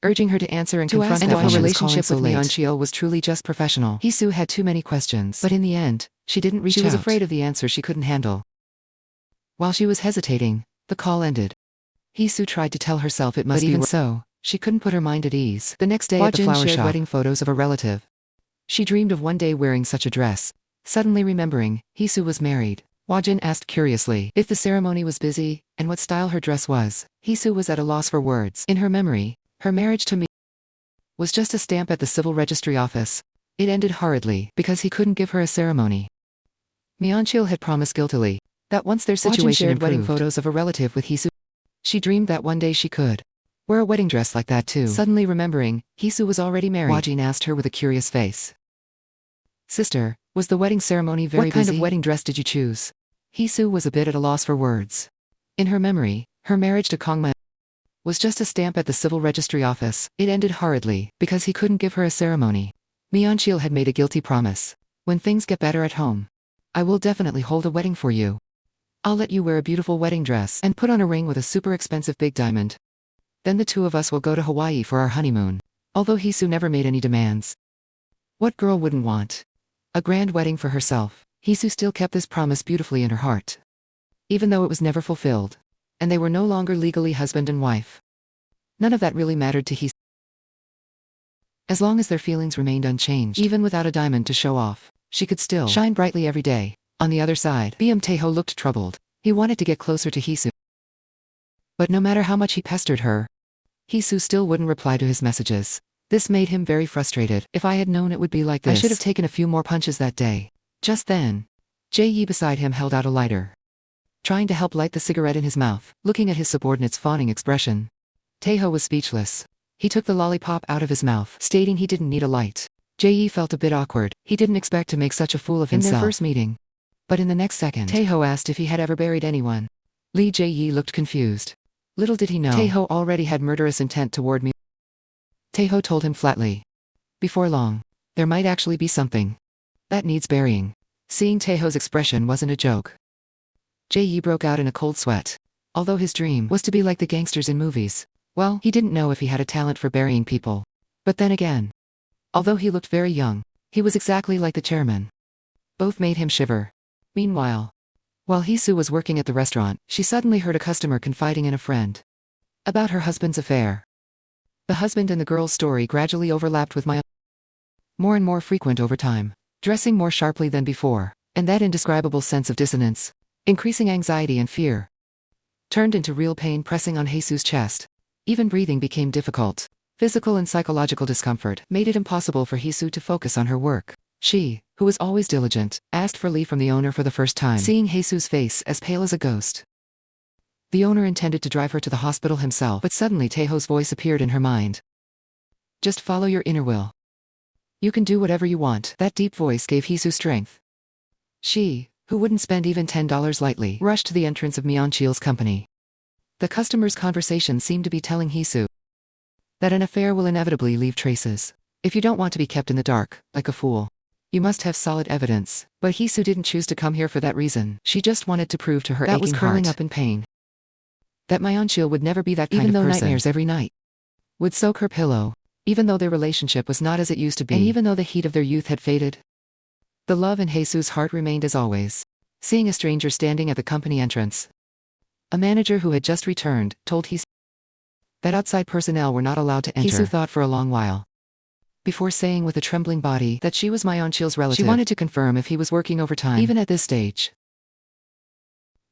urging her to answer and confront that her relationship with Manhwa was truly just professional. Haixiu had too many questions, but in the end, she didn't reach out. She was afraid of the answer she couldn't handle. While she was hesitating, the call ended. Haixiu tried to tell herself it must be, but even so, she couldn't put her mind at ease. The next day at the flower shop, wedding photos of a relative. She dreamed of one day wearing such a dress. Suddenly remembering, Haixiu was married, Wajin asked curiously if the ceremony was busy, and what style her dress was. Haixiu was at a loss for words. In her memory, her marriage to was just a stamp at the civil registry office. It ended hurriedly because he couldn't give her a ceremony. Manhwa had promised guiltily that once their situation improved, wedding photos of a relative with Haixiu. She dreamed that one day she could wear a wedding dress like that too. Suddenly remembering, Haixiu was already married, Wajin asked her with a curious face, "Sister, was the wedding ceremony very busy? What kind of wedding dress did you choose?" Haixiu was a bit at a loss for words. In her memory, her marriage to Kongma was just a stamp at the civil registry office. It ended hurriedly because he couldn't give her a ceremony. Manhwa had made a guilty promise. "When things get better at home, I will definitely hold a wedding for you. I'll let you wear a beautiful wedding dress and put on a ring with a super expensive big diamond. Then the two of us will go to Hawaii for our honeymoon." Although Haixiu never made any demands. What girl wouldn't want a grand wedding for herself? Haixiu still kept this promise beautifully in her heart, even though it was never fulfilled, and they were no longer legally husband and wife. None of that really mattered to Haixiu, as long as their feelings remained unchanged. Even without a diamond to show off, she could still shine brightly every day. On the other side, Taihe looked troubled. He wanted to get closer to Haixiu, but no matter how much he pestered her, Haixiu still wouldn't reply to his messages. This made him very frustrated. "If I had known it would be like this, I should have taken a few more punches that day." Just then, Yi beside him held out a lighter, trying to help light the cigarette in his mouth. Looking at his subordinate's fawning expression, Taihe was speechless. He took the lollipop out of his mouth, stating he didn't need a light. Yi felt a bit awkward. He didn't expect to make such a fool of himself in their first meeting. But in the next second, Taihe asked if he had ever buried anyone. Yi looked confused. Little did he know, Taihe already had murderous intent toward me. Taihe told him flatly, "Before long, there might actually be something that needs burying." Seeing Taihe's expression wasn't a joke, Yi broke out in a cold sweat. Although his dream was to be like the gangsters in movies, well, he didn't know if he had a talent for burying people. But then again, although he looked very young, he was exactly like the chairman. Both made him shiver. Meanwhile, while Haixiu was working at the restaurant, she suddenly heard a customer confiding in a friend about her husband's affair. The husband and the girl's story gradually overlapped with more and more frequent over time, dressing more sharply than before, and that indescribable sense of dissonance, increasing anxiety and fear, turned into real pain pressing on Haixiu's chest. Even breathing became difficult. Physical and psychological discomfort made it impossible for Haixiu to focus on her work. She, who was always diligent, asked for leave from the owner for the first time. Seeing Haixiu's face as pale as a ghost, the owner intended to drive her to the hospital himself, but suddenly Taihe's voice appeared in her mind. "Just follow your inner will. You can do whatever you want." That deep voice gave Haixiu strength. She, who wouldn't spend even $10 lightly, rushed to the entrance of Manhwa's company. The customer's conversation seemed to be telling Haixiu that an affair will inevitably leave traces. If you don't want to be kept in the dark, like a fool, you must have solid evidence. But Haixiu didn't choose to come here for that reason. She just wanted to prove to her aching heart that was curling up in pain that Manhwa would never be that kind of person. Even though nightmares every night would soak her pillow, even though their relationship was not as it used to be, and even though the heat of their youth had faded, The love in Haixiu's heart remained as always. Seeing a stranger standing at the company entrance, a manager who had just returned told Haixiu that outside personnel were not allowed to enter. Haixiu thought for a long while before saying with a trembling body that she was Manhwa's relative. She wanted to confirm if he was working overtime. Even at this stage,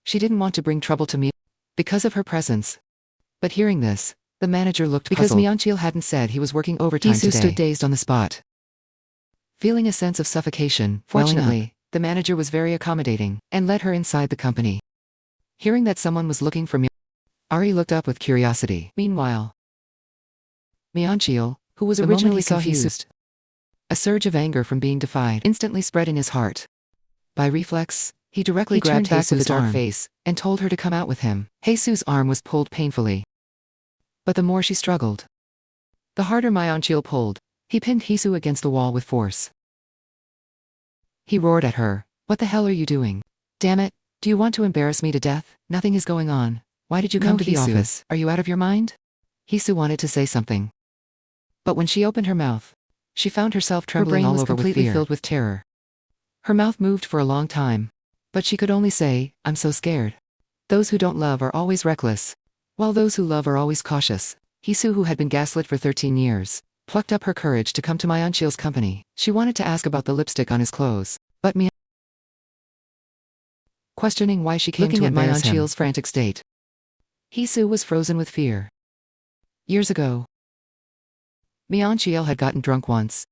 she didn't want to bring trouble to Manhwa because of her presence. But hearing this, the manager looked puzzled. Because Manhwa hadn't said he was working overtime today. Haixiu stood dazed on the spot, feeling a sense of suffocation. Fortunately, the manager was very accommodating and let her inside the company. Hearing that someone was looking for Manhwa, Ari looked up with curiosity. Meanwhile, Manhwa, who was originally confused, a surge of anger from being defied instantly spread in his heart. By reflex, he directly grabbed back with a dark face and told her to come out with him. Haixiu's arm was pulled painfully, but the more she struggled, the harder Manhwa pulled. He pinned Haixiu against the wall with force. He roared at her, "What the hell are you doing? Damn it, do you want to embarrass me to death? Nothing is going on. Why did you come to the office? Are you out of your mind?" Haixiu wanted to say something, but when she opened her mouth, she found herself trembling all over with fear. Her brain was completely filled with terror. Her mouth moved for a long time, but she could only say, "I'm so scared." Those who don't love are always reckless, while those who love are always cautious. Haixiu, who had been gaslit for 13 years, plucked up her courage to come to Manhwa's company. She wanted to ask about the lipstick on his clothes, but Manhwa, questioning why she came to embarrass him. Manhwa's frantic state, Haixiu was frozen with fear. Years ago, Manhwa had gotten drunk once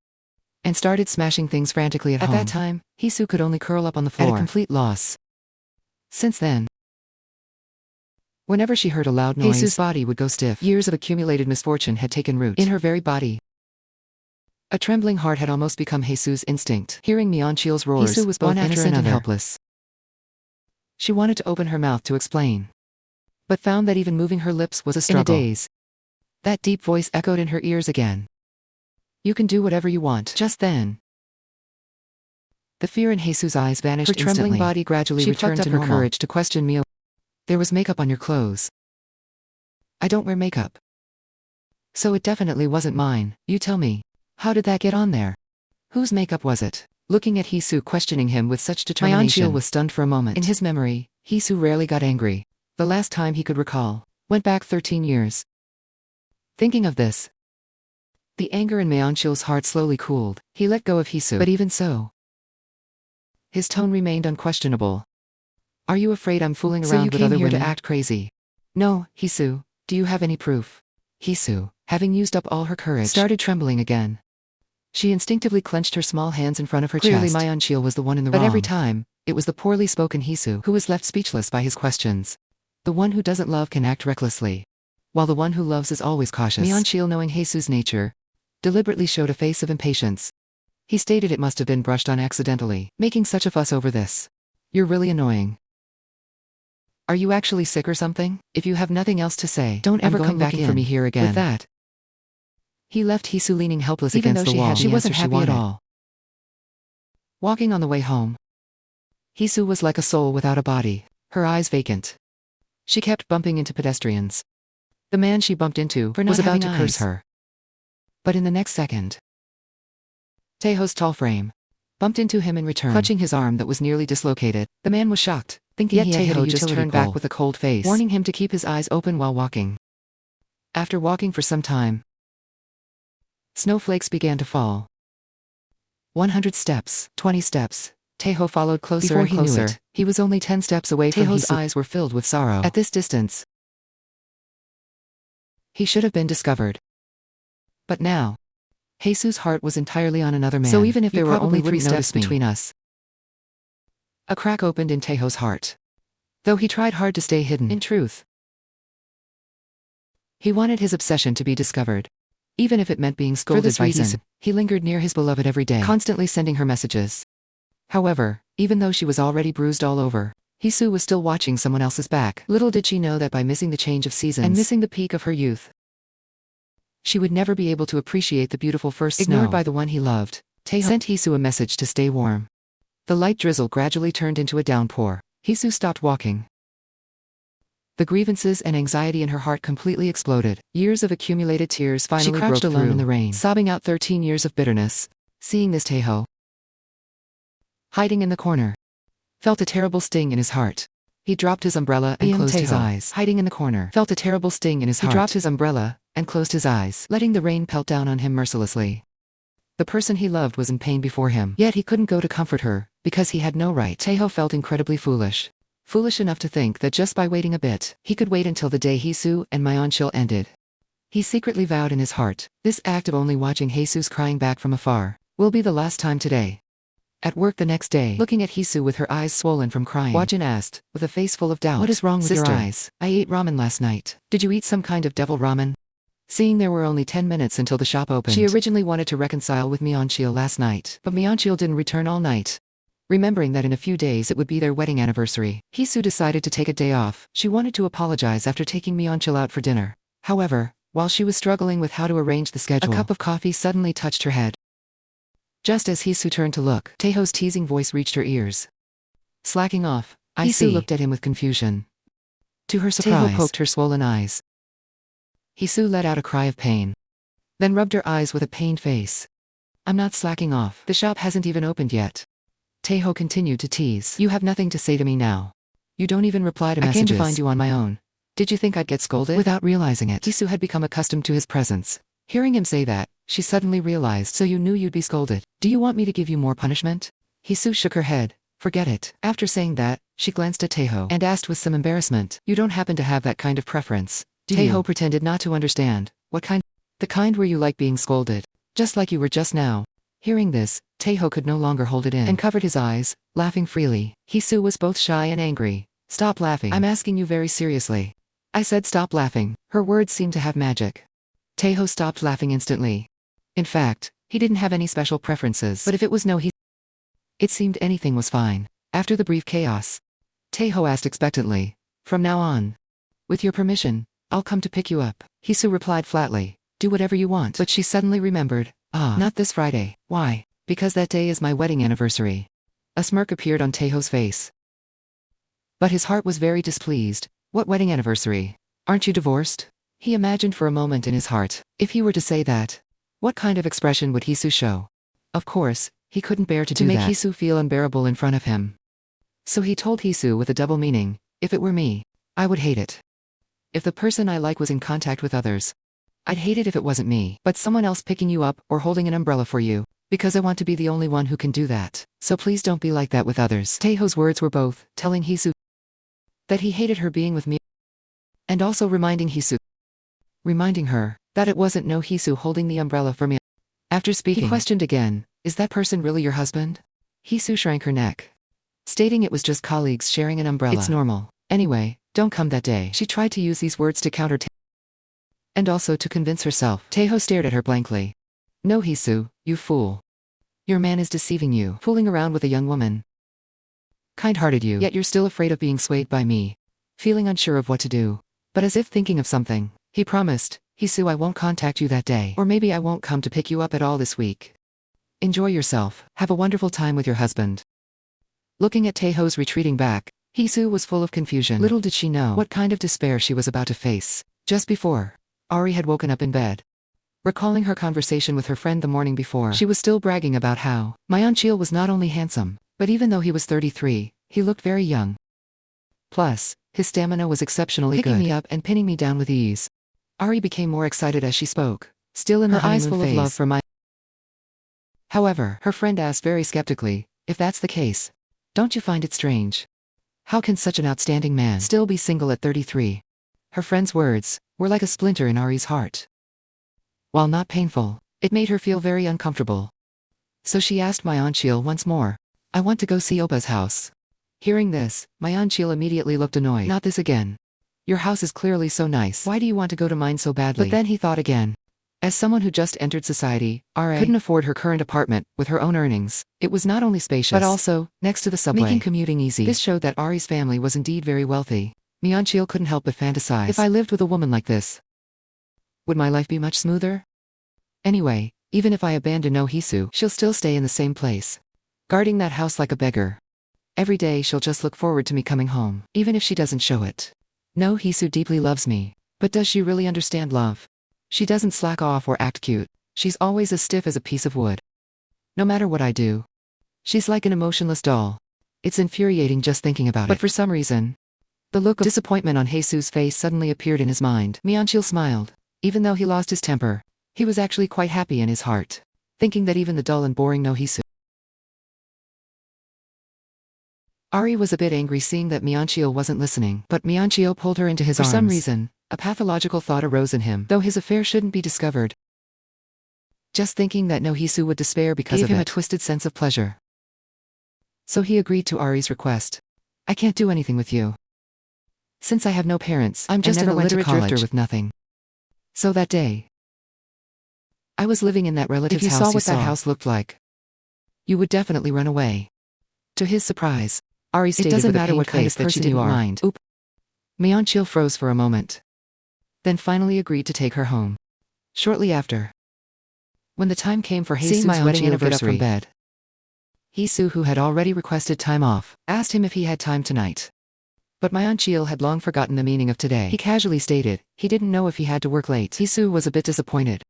and started smashing things frantically at home. At that time, Haixiu could only curl up on the floor at a complete loss. Since then, whenever she heard a loud noise, Haixiu's body would go stiff. Years of accumulated misfortune had taken root in her very body. A trembling heart had almost become Haixiu's instinct. Hearing Manhwa's roars, Haixiu was both innocent and helpless. She wanted to open her mouth to explain, but found that even moving her lips was a struggle. In a daze, that deep voice echoed in her ears again. "You can do whatever you want." Just then, the fear in Haixiu's eyes vanished instantly. Her trembling body gradually returned to normal. Her courage to question Manhwa. "There was makeup on your clothes." "I don't wear makeup, so it definitely wasn't mine. You tell me, how did that get on there? Whose makeup was it?" Looking at Haixiu, questioning him with such determination, Manhwa was stunned for a moment. In his memory, Haixiu rarely got angry. The last time he could recall went back 13 years. Thinking of this, the anger in Manhwa's heart slowly cooled. He let go of Haixiu, but even so, his tone remained unquestionable. "Are you afraid I'm fooling around with other women to act crazy?" "No, Haixiu. Do you have any proof?" Haixiu, having used up all her courage, started trembling again. She instinctively clenched her small hands in front of her chest. Clearly Manhwa was the one in the wrong. But every time, it was the poorly spoken Haixiu who was left speechless by his questions. The one who doesn't love can act recklessly, while the one who loves is always cautious. Manhwa, knowing Haixiu's nature, deliberately showed a face of impatience. He stated it must have been brushed on accidentally. "Making such a fuss over this. You're really annoying. Are you actually sick or something? If you have nothing else to say, don't ever come back for me here again." With that, he left Haixiu leaning helpless against the wall. She wasn't happy at all. Walking on the way home, Haixiu was like a soul without a body, her eyes vacant. She kept bumping into pedestrians. The man she bumped into was about to curse her. But in the next second, Taihe's tall frame bumped into him in return, clutching his arm that was nearly dislocated. The man was shocked, thinking he had hit a utility just turned back with a cold face, warning him to keep his eyes open while walking. After walking for some time, snowflakes began to fall. 100 steps, 20 steps. Taihe followed closer and closer. Before he knew it, he was only 10 steps away from Haixiu. His eyes were filled with sorrow. At this distance, he should have been discovered. But now, Haixiu's heart was entirely on another man. So even if there were only 3 steps between us, a crack opened in Taihe's heart. Though he tried hard to stay hidden, in truth, he wanted his obsession to be discovered. Even if it meant being scolded by Haixiu, he lingered near his beloved every day, constantly sending her messages. However, even though she was already bruised all over, Haixiu was still watching someone else's back. Little did she know that by missing the change of seasons and missing the peak of her youth, she would never be able to appreciate the beautiful first snow. Ignored by the one he loved, Taihe sent Haixiu a message to stay warm. The light drizzle gradually turned into a downpour. Haixiu stopped walking. The grievances and anxiety in her heart completely exploded. Years of accumulated tears finally broke through. She crouched alone in the rain, sobbing out 13 years of bitterness. Seeing this, Taihe hiding in the corner. Felt a terrible sting in his heart. He dropped his umbrella and closed his eyes. Hiding in the corner. Felt a terrible sting in his heart. He dropped his umbrella and closed his eyes, letting the rain pelt down on him mercilessly. The person he loved was in pain before him, yet he couldn't go to comfort her, because he had no right. Taihe felt incredibly foolish. Foolish enough to think that just by waiting a bit, he could wait until the day Haixiu and Manhwa ended. He secretly vowed in his heart, this act of only watching Haixiu's crying back from afar will be the last time today. At work the next day, looking at Haixiu with her eyes swollen from crying, Wajin asked, with a face full of doubt, "What is wrong with your eyes? I ate ramen last night. Did you eat some kind of devil ramen?" Seeing there were only 10 minutes until the shop opened, she originally wanted to reconcile with Manhwa last night, but Manhwa didn't return all night. Remembering that in a few days it would be their wedding anniversary, Haixiu decided to take a day off. She wanted to apologize after taking Manhwa out for dinner. However, while she was struggling with how to arrange the schedule, a cup of coffee suddenly touched her head. Just as Haixiu turned to look, Taihe's teasing voice reached her ears. Slacking off, Haixiu looked at him with confusion. To her surprise, Taihe poked her swollen eyes. Haixiu let out a cry of pain, then rubbed her eyes with a pained face. "I'm not slacking off. The shop hasn't even opened yet." Taihe continued to tease. "You have nothing to say to me now. You don't even reply to messages. I came to find you on my own. Did you think I'd get scolded?" Without realizing it, Haixiu had become accustomed to his presence. Hearing him say that, she suddenly realized, "So you knew you'd be scolded. Do you want me to give you more punishment?" Haixiu shook her head. "Forget it." After saying that, she glanced at Taihe and asked with some embarrassment, "You don't happen to have that kind of preference, do you?" Taihe pretended not to understand. "What kind?" "The kind where you like being scolded. Just like you were just now." Hearing this, Taihe could no longer hold it in and covered his eyes, laughing freely. Haixiu was both shy and angry. "Stop laughing. I'm asking you very seriously." "I said stop laughing." Her words seemed to have magic. Taihe stopped laughing instantly. In fact, he didn't have any special preferences, but if it was no it seemed anything was fine. After the brief chaos, Taihe asked expectantly, "From now on, with your permission, I'll come to pick you up." Haixiu replied flatly, "Do whatever you want." But she suddenly remembered, not this Friday." "Why?" "Because that day is my wedding anniversary." A smirk appeared on Taihe's face. But his heart was very displeased. "What wedding anniversary? Aren't you divorced?" He imagined for a moment in his heart, if he were to say that, what kind of expression would Haixiu show? Of course, he couldn't bear to make Haixiu feel unbearable in front of him. So he told Haixiu with a double meaning, "If it were me, I would hate it. If the person I like was in contact with others, I'd hate it if it wasn't me. But someone else picking you up or holding an umbrella for you, because I want to be the only one who can do that. So please don't be like that with others." Taihe's words were both telling Haixiu that he hated her being with me, and also reminding her that it wasn't no Haixiu holding the umbrella for me. After speaking, he questioned again, "Is that person really your husband?" Haixiu shrank her neck, stating it was just colleagues sharing an umbrella. "It's normal. Anyway, don't come that day." She tried to use these words to counter and also to convince herself. Taihe stared at her blankly. "No Haixiu, you fool. Your man is deceiving you, fooling around with a young woman. Kind-hearted you, yet you're still afraid of being swayed by me." Feeling unsure of what to do, but as if thinking of something, he promised, "Haixiu, I won't contact you that day, or maybe I won't come to pick you up at all this week. Enjoy yourself. Have a wonderful time with your husband." Looking at Taihe's retreating back, Haixiu was full of confusion. Little did she know what kind of despair she was about to face. Just before, Ari had woken up in bed. Recalling her conversation with her friend the morning before, she was still bragging about how Manhwa was not only handsome, but even though he was 33, he looked very young. Plus, his stamina was exceptionally good, picking me up and pinning me down with ease. Ari became more excited as she spoke, still in her eyes full of love for my. However, her friend asked very skeptically, "If that's the case, don't you find it strange? How can such an outstanding man still be single at 33? Her friend's words were like a splinter in Ari's heart. While not painful, it made her feel very uncomfortable. So she asked Manhwa once more, "I want to go see Opa's house." Hearing this, Manhwa immediately looked annoyed. "Not this again. Your house is clearly so nice. Why do you want to go to mine so badly?" But then he thought again. As someone who just entered society, Ra couldn't afford her current apartment with her own earnings. It was not only spacious, but also next to the subway, making commuting easy. This showed that Ari's family was indeed very wealthy. Manhwa couldn't help but fantasize, if I lived with a woman like this, would my life be much smoother? Anyway, even if I abandon no Haixiu, she'll still stay in the same place, guarding that house like a beggar. Every day she'll just look forward to me coming home, even if she doesn't show it. No Haixiu deeply loves me, but does she really understand love? She doesn't slack off or act cute. She's always as stiff as a piece of wood. No matter what I do, She's like an emotionless doll. It's infuriating just thinking about it. But for some reason, the look of disappointment on Haixu's face suddenly appeared in his mind. Mianqiu smiled. Even though he lost his temper, he was actually quite happy in his heart, thinking that even the dull and boring no Haixiu. Ari was a bit angry seeing that Mianqiu wasn't listening, but Mianqiu pulled her into his arms. For some reason, a pathological thought arose in him, though his affair shouldn't be discovered. Just thinking that no Haixiu would despair because of it gave him a twisted sense of pleasure. So he agreed to Ari's request. I can't do anything with you. Since I have no parents, I'm just an illiterate drifter with nothing. So that day, I was living in that relative's house. If you saw what that house looked like, you would definitely run away. To his surprise, Ari stated with a pained face, it doesn't matter what kind of person you are. Oop. Mianqiu froze for a moment, then finally agreed to take her home. Shortly after, when the time came for Haixu's wedding anniversary, get up from bed, Haixiu, who had already requested time off, asked him if he had time tonight. But Mianqiu had long forgotten the meaning of today. He casually stated he didn't know if he had to work late. Haixiu was a bit disappointed,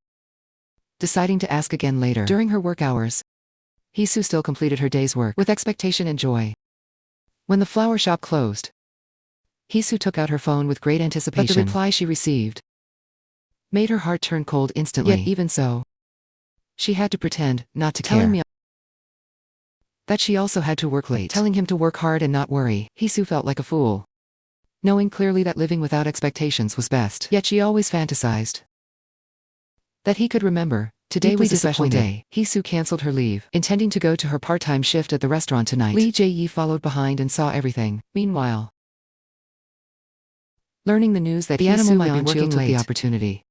deciding to ask again later. During her work hours, Haixiu still completed her day's work with expectation and joy. When the flower shop closed, Haixiu took out her phone with great anticipation. But the reply she received made her heart turn cold instantly. Yet even so, she had to pretend not to care. Telling me that she also had to work late. Telling him to work hard and not worry. Haixiu felt like a fool, knowing clearly that living without expectations was best. Yet she always fantasized that he could remember. Today was a special day. Haixiu cancelled her leave, intending to go to her part-time shift at the restaurant tonight. Li Jieyi followed behind and saw everything. Meanwhile, learning the news that the animal might be working late, took the opportunity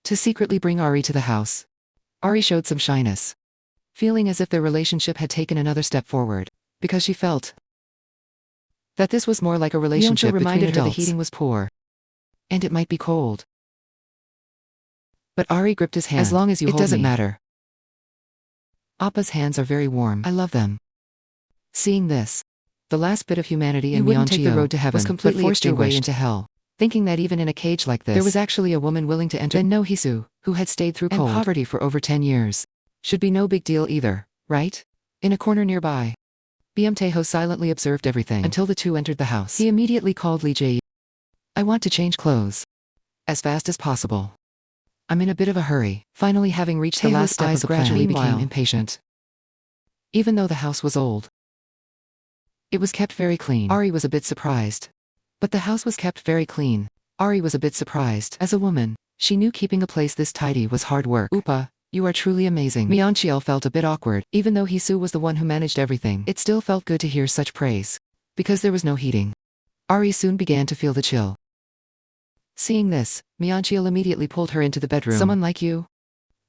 to secretly bring Ari to the house. Ari showed some shyness, feeling as if their relationship had taken another step forward, because she felt that this was more like a relationship between adults. Her the heating was poor, and it might be cold. But Ari gripped his hand. As long as you hold me, it doesn't matter. Appa's hands are very warm. I love them. Seeing this, the last bit of humanity in Mianqiu take the road to heaven, was completely forced your way into hell, thinking that even in a cage like this, there was actually a woman willing to enter. Then no Haixiu, who had stayed through cold and poverty for over 10 years, should be no big deal either, right? In a corner nearby, Taihe silently observed everything until the two entered the house. He immediately called Li Jieyi. I want to change clothes as fast as possible. I'm in a bit of a hurry. Finally, having reached the last step of the plan, gradually became impatient. Even though the house was old, it was kept very clean. Ari was a bit surprised. But the house was kept very clean. Ari was a bit surprised. As a woman, she knew keeping a place this tidy was hard work. Appa, you are truly amazing. Mianqiu felt a bit awkward. Even though Haixiu was the one who managed everything, it still felt good to hear such praise. Because there was no heating, Ari soon began to feel the chill. Seeing this, Mianqiu immediately pulled her into the bedroom. Someone like you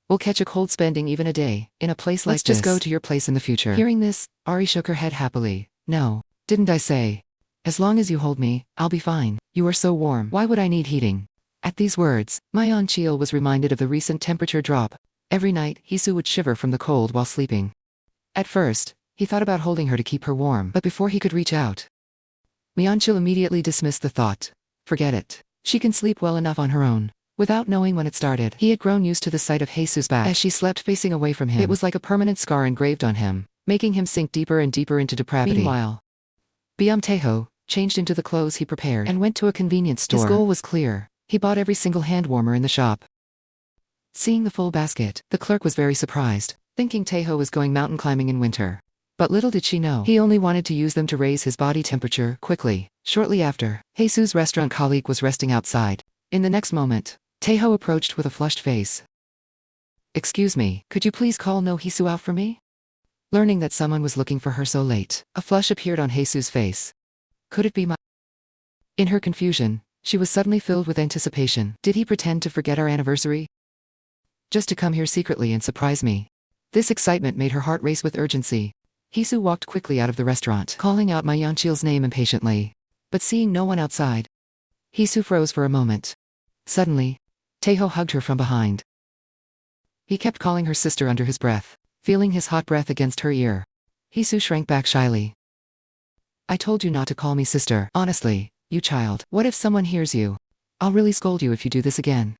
will catch a cold spending even a day in a place like this. Let's just go to your place in the future. Hearing this, Ari shook her head happily. No, didn't I say? As long as you hold me, I'll be fine. You are so warm. Why would I need heating? At these words, Mianqiu was reminded of the recent temperature drop. Every night, Haixiu would shiver from the cold while sleeping. At first, he thought about holding her to keep her warm, but before he could reach out, Mianqiu immediately dismissed the thought. Forget it. She can sleep well enough on her own. Without knowing when it started, he had grown used to the sight of Haixu's back as she slept facing away from him. It was like a permanent scar engraved on him, making him sink deeper and deeper into depravity. Meanwhile, Taihe changed into the clothes he prepared and went to a convenience store. His goal was clear. He bought every single hand warmer in the shop. Seeing the full basket, the clerk was very surprised, thinking Taihe was going mountain climbing in winter. But little did she know, he only wanted to use them to raise his body temperature quickly. Shortly after, Haixu's restaurant colleague was resting outside. In the next moment, Taihe approached with a flushed face. Excuse me, could you please call no Haixiu out for me? Learning that someone was looking for her so late, a flush appeared on Haixu's face. Could it be my... In her confusion, she was suddenly filled with anticipation. Did he pretend to forget our anniversary? Just to come here secretly and surprise me? This excitement made her heart race with urgency. Haixiu walked quickly out of the restaurant, calling out Mianqiu's name impatiently. But seeing no one outside, Haixiu froze for a moment. Suddenly, Taihe hugged her from behind. He kept calling her sister under his breath, feeling his hot breath against her ear. Haixiu shrank back shyly. I told you not to call me sister. Honestly, you child. What if someone hears you? I'll really scold you if you do this again.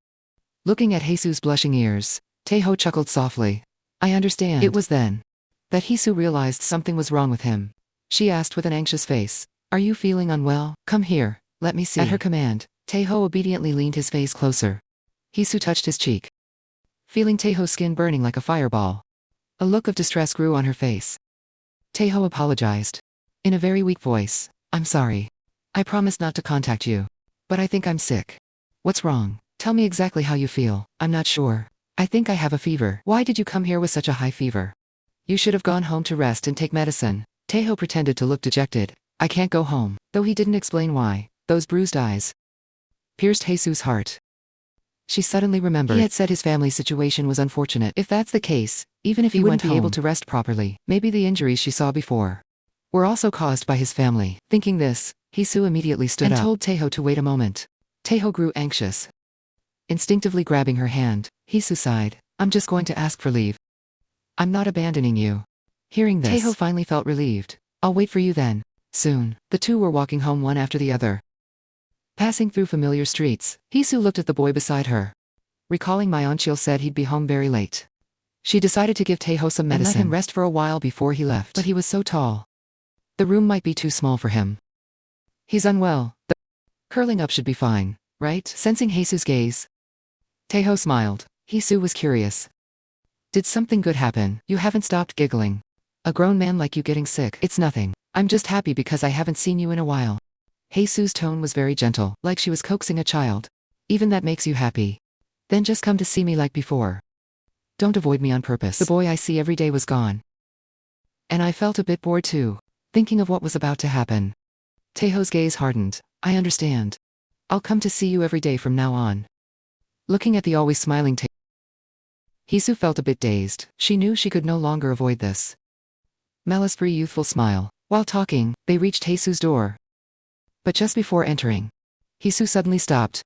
Looking at Haixu's blushing ears, Taihe chuckled softly. I understand. It was then that Haixiu realized something was wrong with him. She asked with an anxious face, "Are you feeling unwell? Come here, let me see." At her command, Taihe obediently leaned his face closer. Haixiu touched his cheek, feeling Taihe's skin burning like a fireball. A look of distress grew on her face. Taihe apologized. In a very weak voice, "I'm sorry. I promised not to contact you. But I think I'm sick." "What's wrong? Tell me exactly how you feel." "I'm not sure. I think I have a fever." "Why did you come here with such a high fever? You should have gone home to rest and take medicine." Taihe pretended to look dejected. "I can't go home." Though he didn't explain why, those bruised eyes pierced Haixiu's heart. She suddenly remembered he had said his family situation was unfortunate. If that's the case, even if he wouldn't be able to rest properly, maybe the injuries she saw before were also caused by his family. Thinking this, Haixiu immediately stood up and told Taihe to wait a moment. Taihe grew anxious. Instinctively grabbing her hand, Haixiu sighed, "I'm just going to ask for leave. I'm not abandoning you." Hearing this, Taihe finally felt relieved. "I'll wait for you then." Soon, the two were walking home one after the other. Passing through familiar streets, Haixiu looked at the boy beside her. Recalling Manhwa said he'd be home very late. She decided to give Taihe some medicine and let him rest for a while before he left. But he was so tall. The room might be too small for him. He's unwell. Curling up should be fine, right? Sensing Haixiu's gaze, Taihe smiled. Haixiu was curious. "Did something good happen? You haven't stopped giggling. A grown man like you getting sick." "It's nothing. I'm just happy because I haven't seen you in a while." Haixiu's tone was very gentle, like she was coaxing a child. "Even that makes you happy? Then just come to see me like before. Don't avoid me on purpose." The boy I see every day was gone. And I felt a bit bored too, thinking of what was about to happen. Taihe's gaze hardened. "I understand. I'll come to see you every day from now on." Looking at the always smiling Taihe, Haixiu felt a bit dazed. She knew she could no longer avoid this malice-free youthful smile. While talking, they reached Haixiu's door. But just before entering, Haixiu suddenly stopped.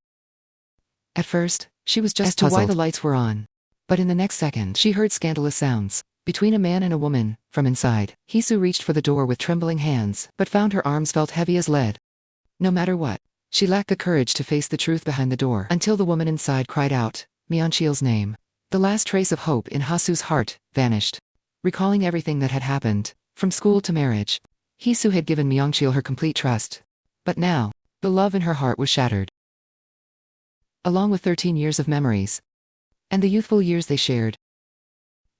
At first, she was just puzzled as to why the lights were on. But in the next second, she heard scandalous sounds between a man and a woman from inside. Haixiu reached for the door with trembling hands, but found her arms felt heavy as lead. No matter what, she lacked the courage to face the truth behind the door until the woman inside cried out Manhwa's name. The last trace of hope in Haixiu's heart vanished. Recalling everything that had happened, from school to marriage, Haixiu had given Manhwa her complete trust. But now, the love in her heart was shattered. Along with 13 years of memories, and the youthful years they shared,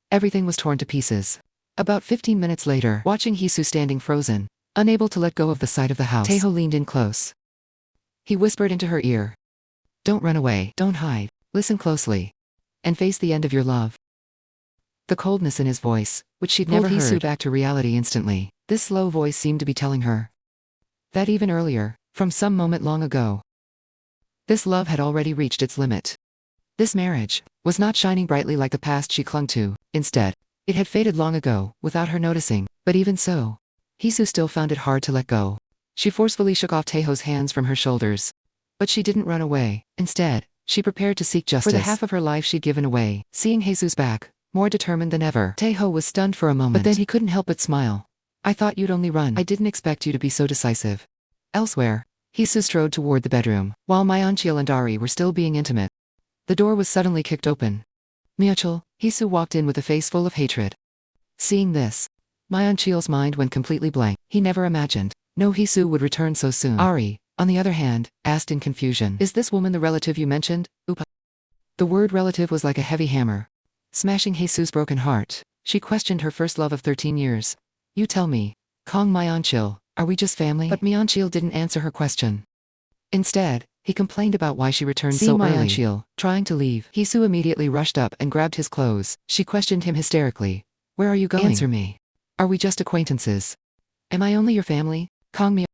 everything was torn to pieces. About 15 minutes later, watching Haixiu standing frozen, unable to let go of the sight of the house, Taihe leaned in close. He whispered into her ear, "Don't run away, don't hide, listen closely, and face the end of your love." The coldness in his voice, which she'd never heard, pulled Haixiu back to reality instantly. This slow voice seemed to be telling her that even earlier, from some moment long ago, this love had already reached its limit. This marriage was not shining brightly like the past she clung to. Instead, it had faded long ago, without her noticing. But even so, Haixiu still found it hard to let go. She forcefully shook off Taihe's hands from her shoulders. But she didn't run away. Instead, she prepared to seek justice for the half of her life she'd given away. Seeing Haixiu's back, more determined than ever, Taihe was stunned for a moment. But then he couldn't help but smile. "I thought you'd only run. I didn't expect you to be so decisive." Elsewhere, Haixiu strode toward the bedroom, while Manhwa and Ari were still being intimate. The door was suddenly kicked open. "Manhwa," Haixiu walked in with a face full of hatred. Seeing this, Manhwa's mind went completely blank. He never imagined Haixiu would return so soon. Ari, on the other hand, asked in confusion, "Is this woman the relative you mentioned, Upa?" The word relative was like a heavy hammer, smashing Haixiu's broken heart. She questioned her first love of 13 years. "You tell me, Kong Manhwa, are we just family?" But Manhwa didn't answer her question. Instead, he complained about why she returned so early. Manhwa, trying to leave, Haixiu immediately rushed up and grabbed his clothes. She questioned him hysterically. "Where are you going? Answer me. Are we just acquaintances? Am I only your family, Kong Manhwa?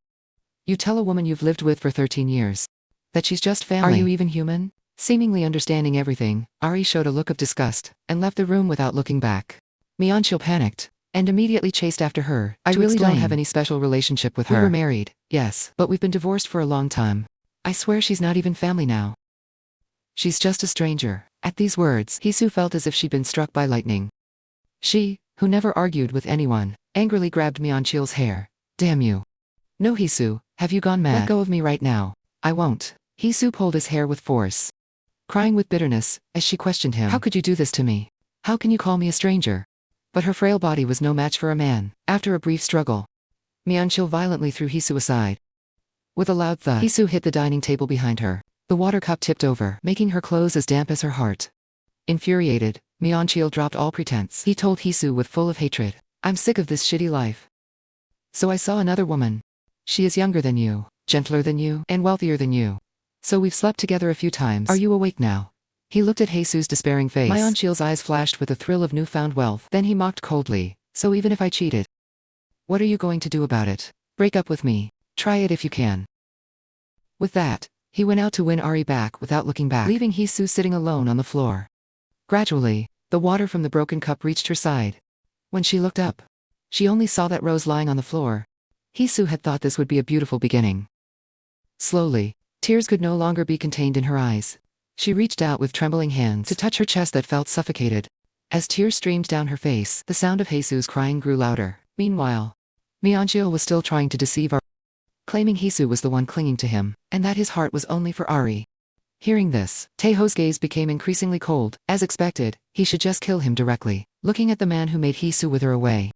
You tell a woman you've lived with for 13 years that she's just family. Are you even human?" Seemingly understanding everything, Ari showed a look of disgust and left the room without looking back. Manhwa panicked and immediately chased after her. "I really don't have any special relationship with her. We were married, yes, but we've been divorced for a long time. I swear she's not even family now. She's just a stranger." At these words, Haixiu felt as if she'd been struck by lightning. She, who never argued with anyone, angrily grabbed Manhwa's hair. "Damn you. No, Haixiu, have you gone mad? Let go of me right now." "I won't." Haixiu pulled his hair with force, crying with bitterness, as she questioned him. "How could you do this to me? How can you call me a stranger? But her frail body was no match for a man. After a brief struggle, Manhwa violently threw Haixiu aside. With a loud thud, Haixiu hit the dining table behind her. The water cup tipped over, making her clothes as damp as her heart. Infuriated, Manhwa dropped all pretense. He told Haixiu with full of hatred, "I'm sick of this shitty life. So I saw another woman. She is younger than you, gentler than you, and wealthier than you. So we've slept together a few times. Are you awake now?" He looked at Haixiu's despairing face. Manhwa's eyes flashed with a thrill of newfound wealth. Then he mocked coldly, "So even if I cheated, what are you going to do about it? Break up with me. Try it if you can." With that, he went out to win Ari back without looking back, leaving Haixiu sitting alone on the floor. Gradually, the water from the broken cup reached her side. When she looked up, she only saw that rose lying on the floor. Haixiu had thought this would be a beautiful beginning. Slowly, tears could no longer be contained in her eyes. She reached out with trembling hands to touch her chest that felt suffocated. As tears streamed down her face, the sound of Haixiu's crying grew louder. Meanwhile, Manhwa was still trying to deceive Ari, claiming Haixiu was the one clinging to him, and that his heart was only for Ari. Hearing this, Taihe's gaze became increasingly cold. As expected, he should just kill him directly, looking at the man who made Haixiu wither away.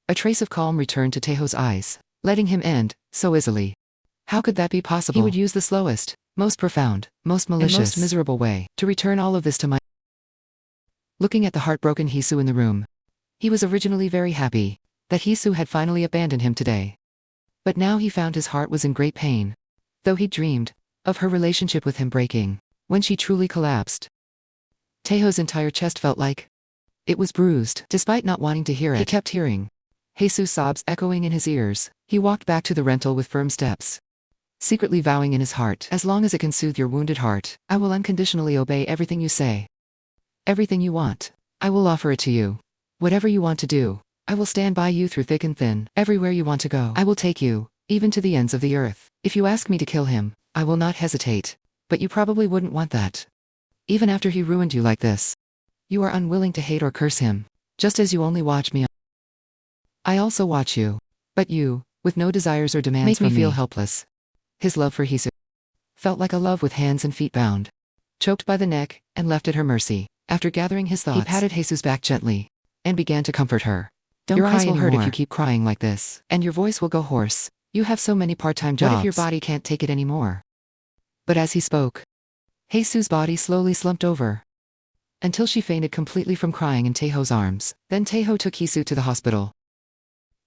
A trace of calm returned to Taihe's eyes, letting him end so easily. How could that be possible? He would use the slowest, most profound, most malicious, and most miserable way to return all of this to my... Looking at the heartbroken Haixiu in the room, he was originally very happy that Haixiu had finally abandoned him today. But now he found his heart was in great pain, though he dreamed of her relationship with him breaking when she truly collapsed. Taihe's entire chest felt like it was bruised. Despite not wanting to hear it, he kept hearing Haixiu's sobs echoing in his ears. He walked back to the rental with firm steps, secretly vowing in his heart, "As long as it can soothe your wounded heart, I will unconditionally obey everything you say. Everything you want, I will offer it to you. Whatever you want to do, I will stand by you through thick and thin. Everywhere you want to go, I will take you, even to the ends of the earth. If you ask me to kill him, I will not hesitate. But you probably wouldn't want that. Even after he ruined you like this, you are unwilling to hate or curse him, just as you only watch me. I also watch you. But you, with no desires or demands make me feel helpless." His love for Haixiu felt like a love with hands and feet bound, choked by the neck, and left at her mercy. After gathering his thoughts, he patted Haixiu's back gently and began to comfort her. "Don't cry anymore. Your eyes will hurt if you keep crying like this, and your voice will go hoarse. You have so many part-time jobs. What if your body can't take it anymore?" But as he spoke, Haixiu's body slowly slumped over, until she fainted completely from crying in Taihe's arms. Then Taihe took Haixiu to the hospital,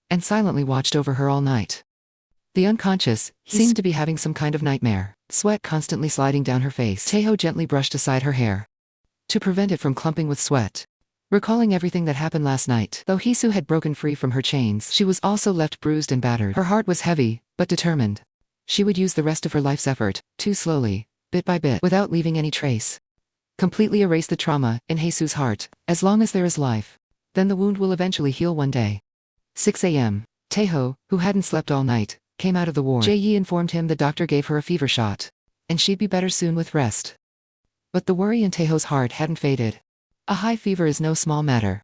and silently watched over her all night. The unconscious seemed to be having some kind of nightmare, sweat constantly sliding down her face. Taihe gently brushed aside her hair to prevent it from clumping with sweat. Recalling everything that happened last night, though Haixiu had broken free from her chains, she was also left bruised and battered. Her heart was heavy, but determined. She would use the rest of her life's effort, too slowly, bit by bit, without leaving any trace, completely erase the trauma in Haixiu's heart. As long as there is life, then the wound will eventually heal one day. 6 a.m. Taihe, who hadn't slept all night, came out of the ward. Yi informed him the doctor gave her a fever shot, and she'd be better soon with rest. But the worry in Taihe's heart hadn't faded. A high fever is no small matter,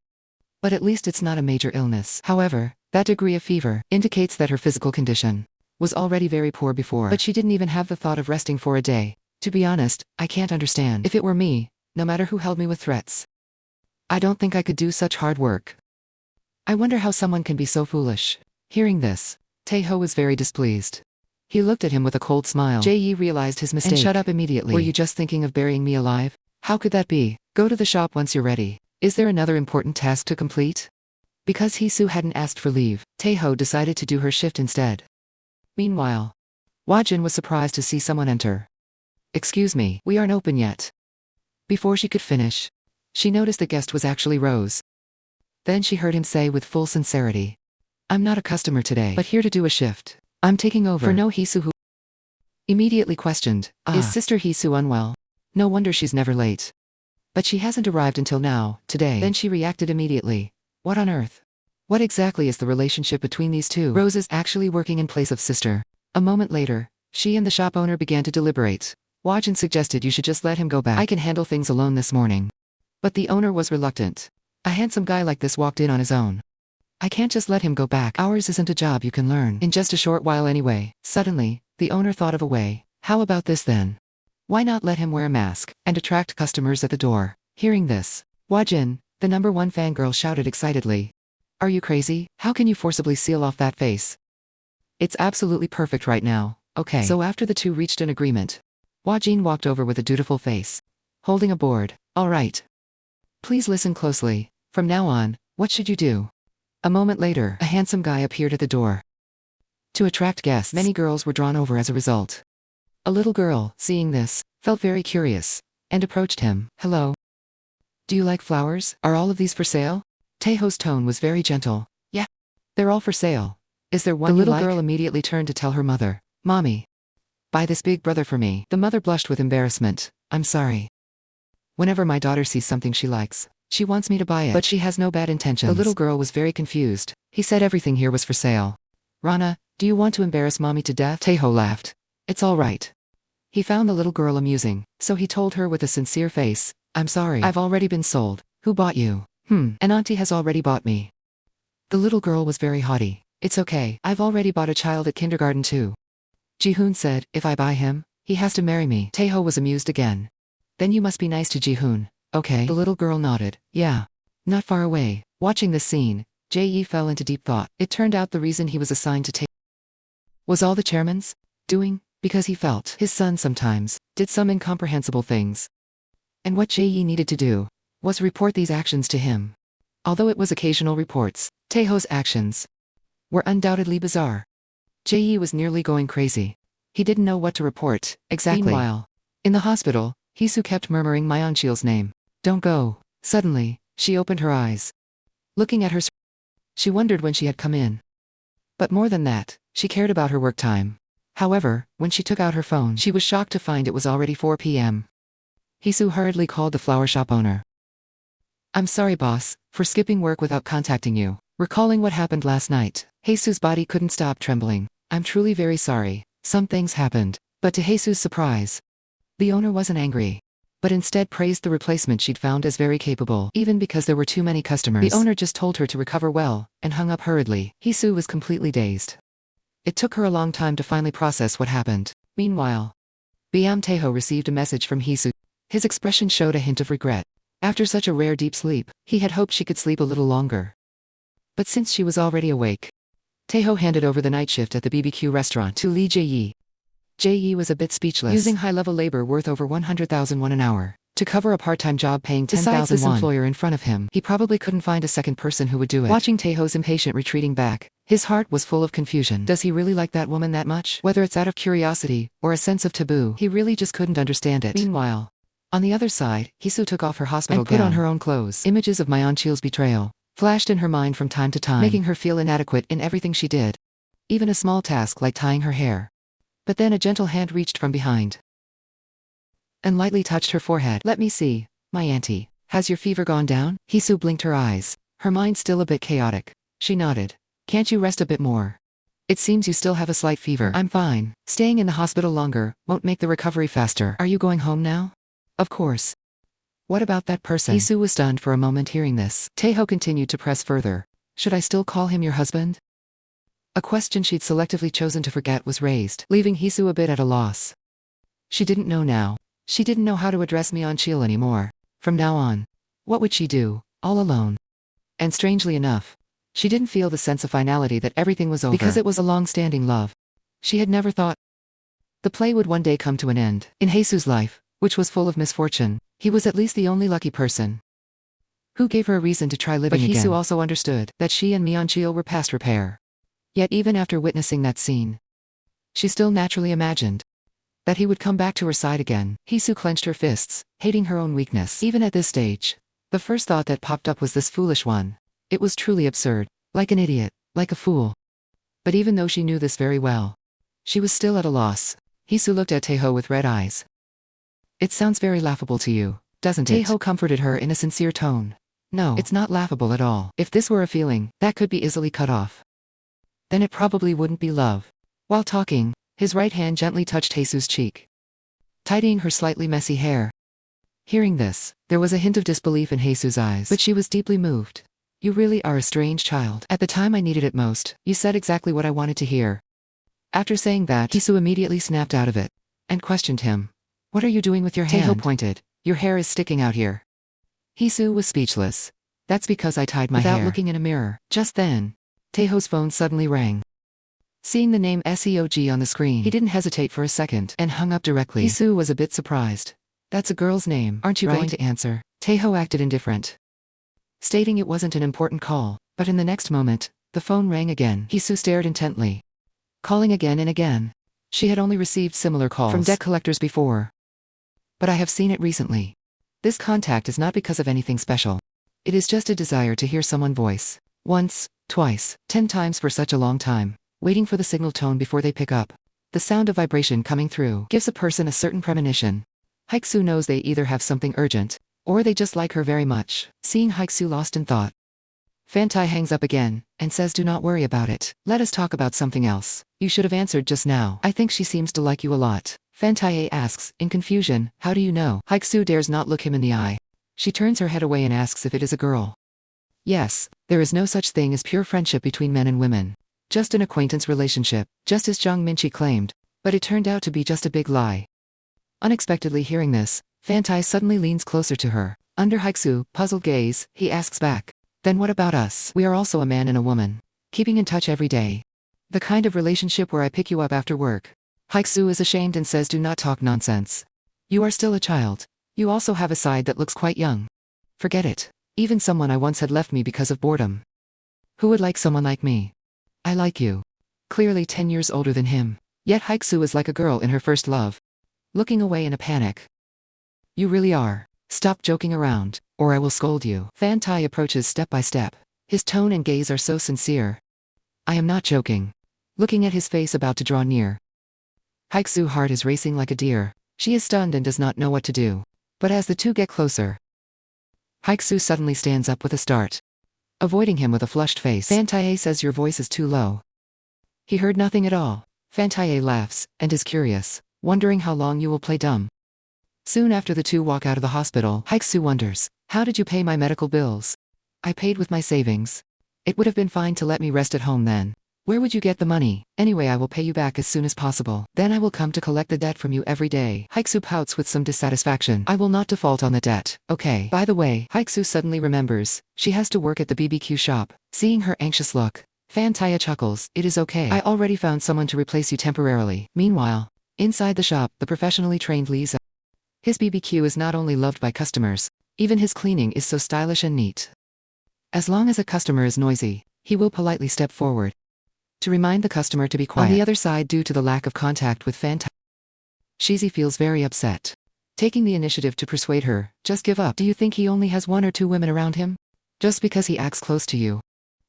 but at least it's not a major illness. However, that degree of fever indicates that her physical condition was already very poor before. But she didn't even have the thought of resting for a day. To be honest, I can't understand. If it were me, no matter who held me with threats, I don't think I could do such hard work. I wonder how someone can be so foolish. Hearing this, Taihe was very displeased. He looked at him with a cold smile. Yi realized his mistake and shut up immediately. "Were you just thinking of burying me alive? How could that be? Go to the shop once you're ready. Is there another important task to complete?" Because Haixiu hadn't asked for leave, Taihe decided to do her shift instead. Meanwhile, Wajin was surprised to see someone enter. "Excuse me, we aren't open yet." Before she could finish, she noticed the guest was actually Rose. Then she heard him say with full sincerity, "I'm not a customer today, but here to do a shift. I'm taking over for no Haixiu who..." Immediately questioned, "Is Sister Haixiu unwell? No wonder she's never late. But she hasn't arrived until now, today." Then she reacted immediately. What on earth? What exactly is the relationship between these two? Rose is actually working in place of Sister. A moment later, she and the shop owner began to deliberate. Wajin suggested, "You should just let him go back. I can handle things alone this morning." But the owner was reluctant. "A handsome guy like this walked in on his own. I can't just let him go back. Ours isn't a job you can learn in just a short while anyway." Suddenly, the owner thought of a way. "How about this then? Why not let him wear a mask and attract customers at the door?" Hearing this, Wajin, The #1 fangirl shouted excitedly. Are you crazy? How can you forcibly seal off that face? It's absolutely perfect right now, okay. So after the two reached an agreement, Hua Jin walked over with a dutiful face, holding a board. All right. Please listen closely. From now on, what should you do? A moment later, a handsome guy appeared at the door. To attract guests, many girls were drawn over as a result. A little girl, seeing this, felt very curious, and approached him. Hello. Do you like flowers? Are all of these for sale? Taihe's tone was very gentle. Yeah. They're all for sale. Is there one you like? The little girl immediately turned to tell her mother. Mommy. Buy this big brother for me. The mother blushed with embarrassment. I'm sorry. Whenever my daughter sees something she likes, she wants me to buy it. But she has no bad intentions. The little girl was very confused. He said everything here was for sale. Rana, do you want to embarrass mommy to death? Taihe laughed. It's all right. He found the little girl amusing, so he told her with a sincere face, I'm sorry. I've already been sold. Who bought you? An auntie has already bought me. The little girl was very haughty. It's okay. I've already bought a child at kindergarten too. Jihoon said, if I buy him, he has to marry me. Taihe was amused again. Then you must be nice to Jihoon. Okay. The little girl nodded. Yeah. Not far away, watching this scene, Jae fell into deep thought. It turned out the reason he was assigned to take was all the chairman's doing, because he felt his son sometimes did some incomprehensible things. And what Jae needed to do was report these actions to him. Although it was occasional reports, Taihe's actions were undoubtedly bizarre. Jae was nearly going crazy. He didn't know what to report, exactly. Meanwhile, in the hospital, Haixiu kept murmuring Myeonchil's name. Don't go. Suddenly, she opened her eyes. Looking at her, she wondered when she had come in. But more than that, she cared about her work time. However, when she took out her phone, she was shocked to find it was already 4 p.m. Haixiu hurriedly called the flower shop owner. I'm sorry, boss, for skipping work without contacting you. Recalling what happened last night, Haisu's body couldn't stop trembling. I'm truly very sorry. Some things happened. But to Haisu's surprise, the owner wasn't angry, but instead praised the replacement she'd found as very capable. Even because there were too many customers, the owner just told her to recover well, and hung up hurriedly. Haixiu was completely dazed. It took her a long time to finally process what happened. Meanwhile, Biam Taihe received a message from Haixiu. His expression showed a hint of regret. After such a rare deep sleep, he had hoped she could sleep a little longer. But since she was already awake, Taihe handed over the night shift at the BBQ restaurant to Lee Jae. Jae was a bit speechless, using high-level labor worth over 100,000 won an hour to cover a part-time job paying 10,000 won. Besides this employer in front of him, he probably couldn't find a second person who would do it. Watching Taihe's impatient retreating back, his heart was full of confusion. Does he really like that woman that much? Whether it's out of curiosity or a sense of taboo, he really just couldn't understand it. Meanwhile, on the other side, Haixiu took off her hospital gown and put on her own clothes. Images of Myeonchil's betrayal flashed in her mind from time to time, making her feel inadequate in everything she did. Even a small task like tying her hair. But then a gentle hand reached from behind and lightly touched her forehead. Let me see, my auntie. Has your fever gone down? Haixiu blinked her eyes, her mind still a bit chaotic. She nodded. Can't you rest a bit more? It seems you still have a slight fever. I'm fine. Staying in the hospital longer won't make the recovery faster. Are you going home now? Of course. What about that person? Haixiu was stunned for a moment hearing this. Taihe continued to press further. Should I still call him your husband? A question she'd selectively chosen to forget was raised, leaving Haixiu a bit at a loss. She didn't know now. She didn't know how to address Myeonchil anymore. From now on, what would she do, all alone? And strangely enough, she didn't feel the sense of finality that everything was over. Because it was a long-standing love. She had never thought the play would one day come to an end. In Haisu's life, which was full of misfortune, he was at least the only lucky person who gave her a reason to try living again. But Haixiu also understood that she and Myeonchil were past repair. Yet even after witnessing that scene, she still naturally imagined that he would come back to her side again. Haixiu clenched her fists, hating her own weakness. Even at this stage, the first thought that popped up was this foolish one. It was truly absurd, like an idiot, like a fool. But even though she knew this very well, she was still at a loss. Haixiu looked at Taihe with red eyes. It sounds very laughable to you, doesn't it? Taihe comforted her in a sincere tone. No, it's not laughable at all. If this were a feeling, that could be easily cut off. Then it probably wouldn't be love. While talking, his right hand gently touched Haisu's cheek, tidying her slightly messy hair. Hearing this, there was a hint of disbelief in Haisu's eyes, but she was deeply moved. You really are a strange child. At the time I needed it most, you said exactly what I wanted to hear. After saying that, Haixiu immediately snapped out of it and questioned him. What are you doing with your hand? Taihe pointed. Your hair is sticking out here. Haixiu was speechless. That's because I tied my hair. Without looking in a mirror. Just then, Taihe's phone suddenly rang. Seeing the name Seog on the screen, he didn't hesitate for a second and hung up directly. Haixiu was a bit surprised. That's a girl's name. Aren't you going to answer? Taihe acted indifferent, stating it wasn't an important call, but in the next moment, the phone rang again. Haixiu stared intently, calling again and again. She had only received similar calls from debt collectors before, but I have seen it recently. This contact is not because of anything special. It is just a desire to hear someone's voice. Once, twice, 10 times for such a long time, waiting for the signal tone before they pick up. The sound of vibration coming through gives a person a certain premonition. Haixiu knows they either have something urgent, or they just like her very much. Seeing Haixiu lost in thought, Taihe hangs up again, and says, do not worry about it. Let us talk about something else. You should have answered just now. I think she seems to like you a lot. Taihe asks, in confusion, how do you know? Haixiu dares not look him in the eye. She turns her head away and asks if it is a girl. Yes, there is no such thing as pure friendship between men and women. Just an acquaintance relationship, just as Jiang Minqi claimed, but it turned out to be just a big lie. Unexpectedly hearing this, Taihe suddenly leans closer to her. Under Haixiu's puzzled gaze, he asks back, then what about us? We are also a man and a woman, keeping in touch every day. The kind of relationship where I pick you up after work. Haixiu is ashamed and says, do not talk nonsense. You are still a child. You also have a side that looks quite young. Forget it. Even someone I once had left me because of boredom. Who would like someone like me? I like you. Clearly 10 years older than him. Yet Haixiu is like a girl in her first love. Looking away in a panic. You really are. Stop joking around, or I will scold you. Taihe approaches step by step. His tone and gaze are so sincere. I am not joking. Looking at his face about to draw near. Haixiu's heart is racing like a deer. She is stunned and does not know what to do. But as the two get closer, Haixiu suddenly stands up with a start, avoiding him with a flushed face. Taihe says, your voice is too low. He heard nothing at all. Taihe laughs, and is curious, wondering how long you will play dumb. Soon after the two walk out of the hospital, Haixiu wonders, how did you pay my medical bills? I paid with my savings. It would have been fine to let me rest at home then. Where would you get the money? Anyway, I will pay you back as soon as possible. Then I will come to collect the debt from you every day. Haixiu pouts with some dissatisfaction. I will not default on the debt. Okay. By the way, Haixiu suddenly remembers, she has to work at the BBQ shop. Seeing her anxious look, Taihe chuckles. It is okay. I already found someone to replace you temporarily. Meanwhile, inside the shop, the professionally trained Lisa. His BBQ is not only loved by customers, even his cleaning is so stylish and neat. As long as a customer is noisy, he will politely step forward to remind the customer to be quiet. On the other side, due to the lack of contact with Taihe, Shizi feels very upset. Taking the initiative to persuade her, just give up. Do you think he only has 1 or 2 women around him? Just because he acts close to you,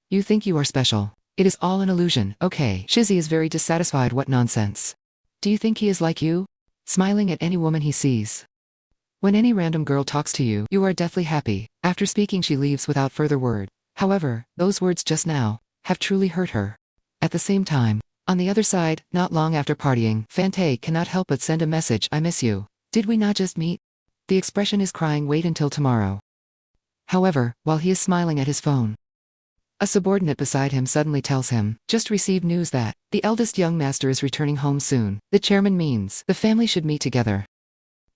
you think you are special. It is all an illusion. Okay. Shizi is very dissatisfied. What nonsense. Do you think he is like you? Smiling at any woman he sees. When any random girl talks to you, you are deathly happy. After speaking, she leaves without further word. However, those words just now have truly hurt her. At the same time, on the other side, not long after partying, Taihe cannot help but send a message, I miss you. Did we not just meet? The expression is crying, wait until tomorrow. However, while he is smiling at his phone, a subordinate beside him suddenly tells him, just received news that the eldest young master is returning home soon. The chairman means the family should meet together.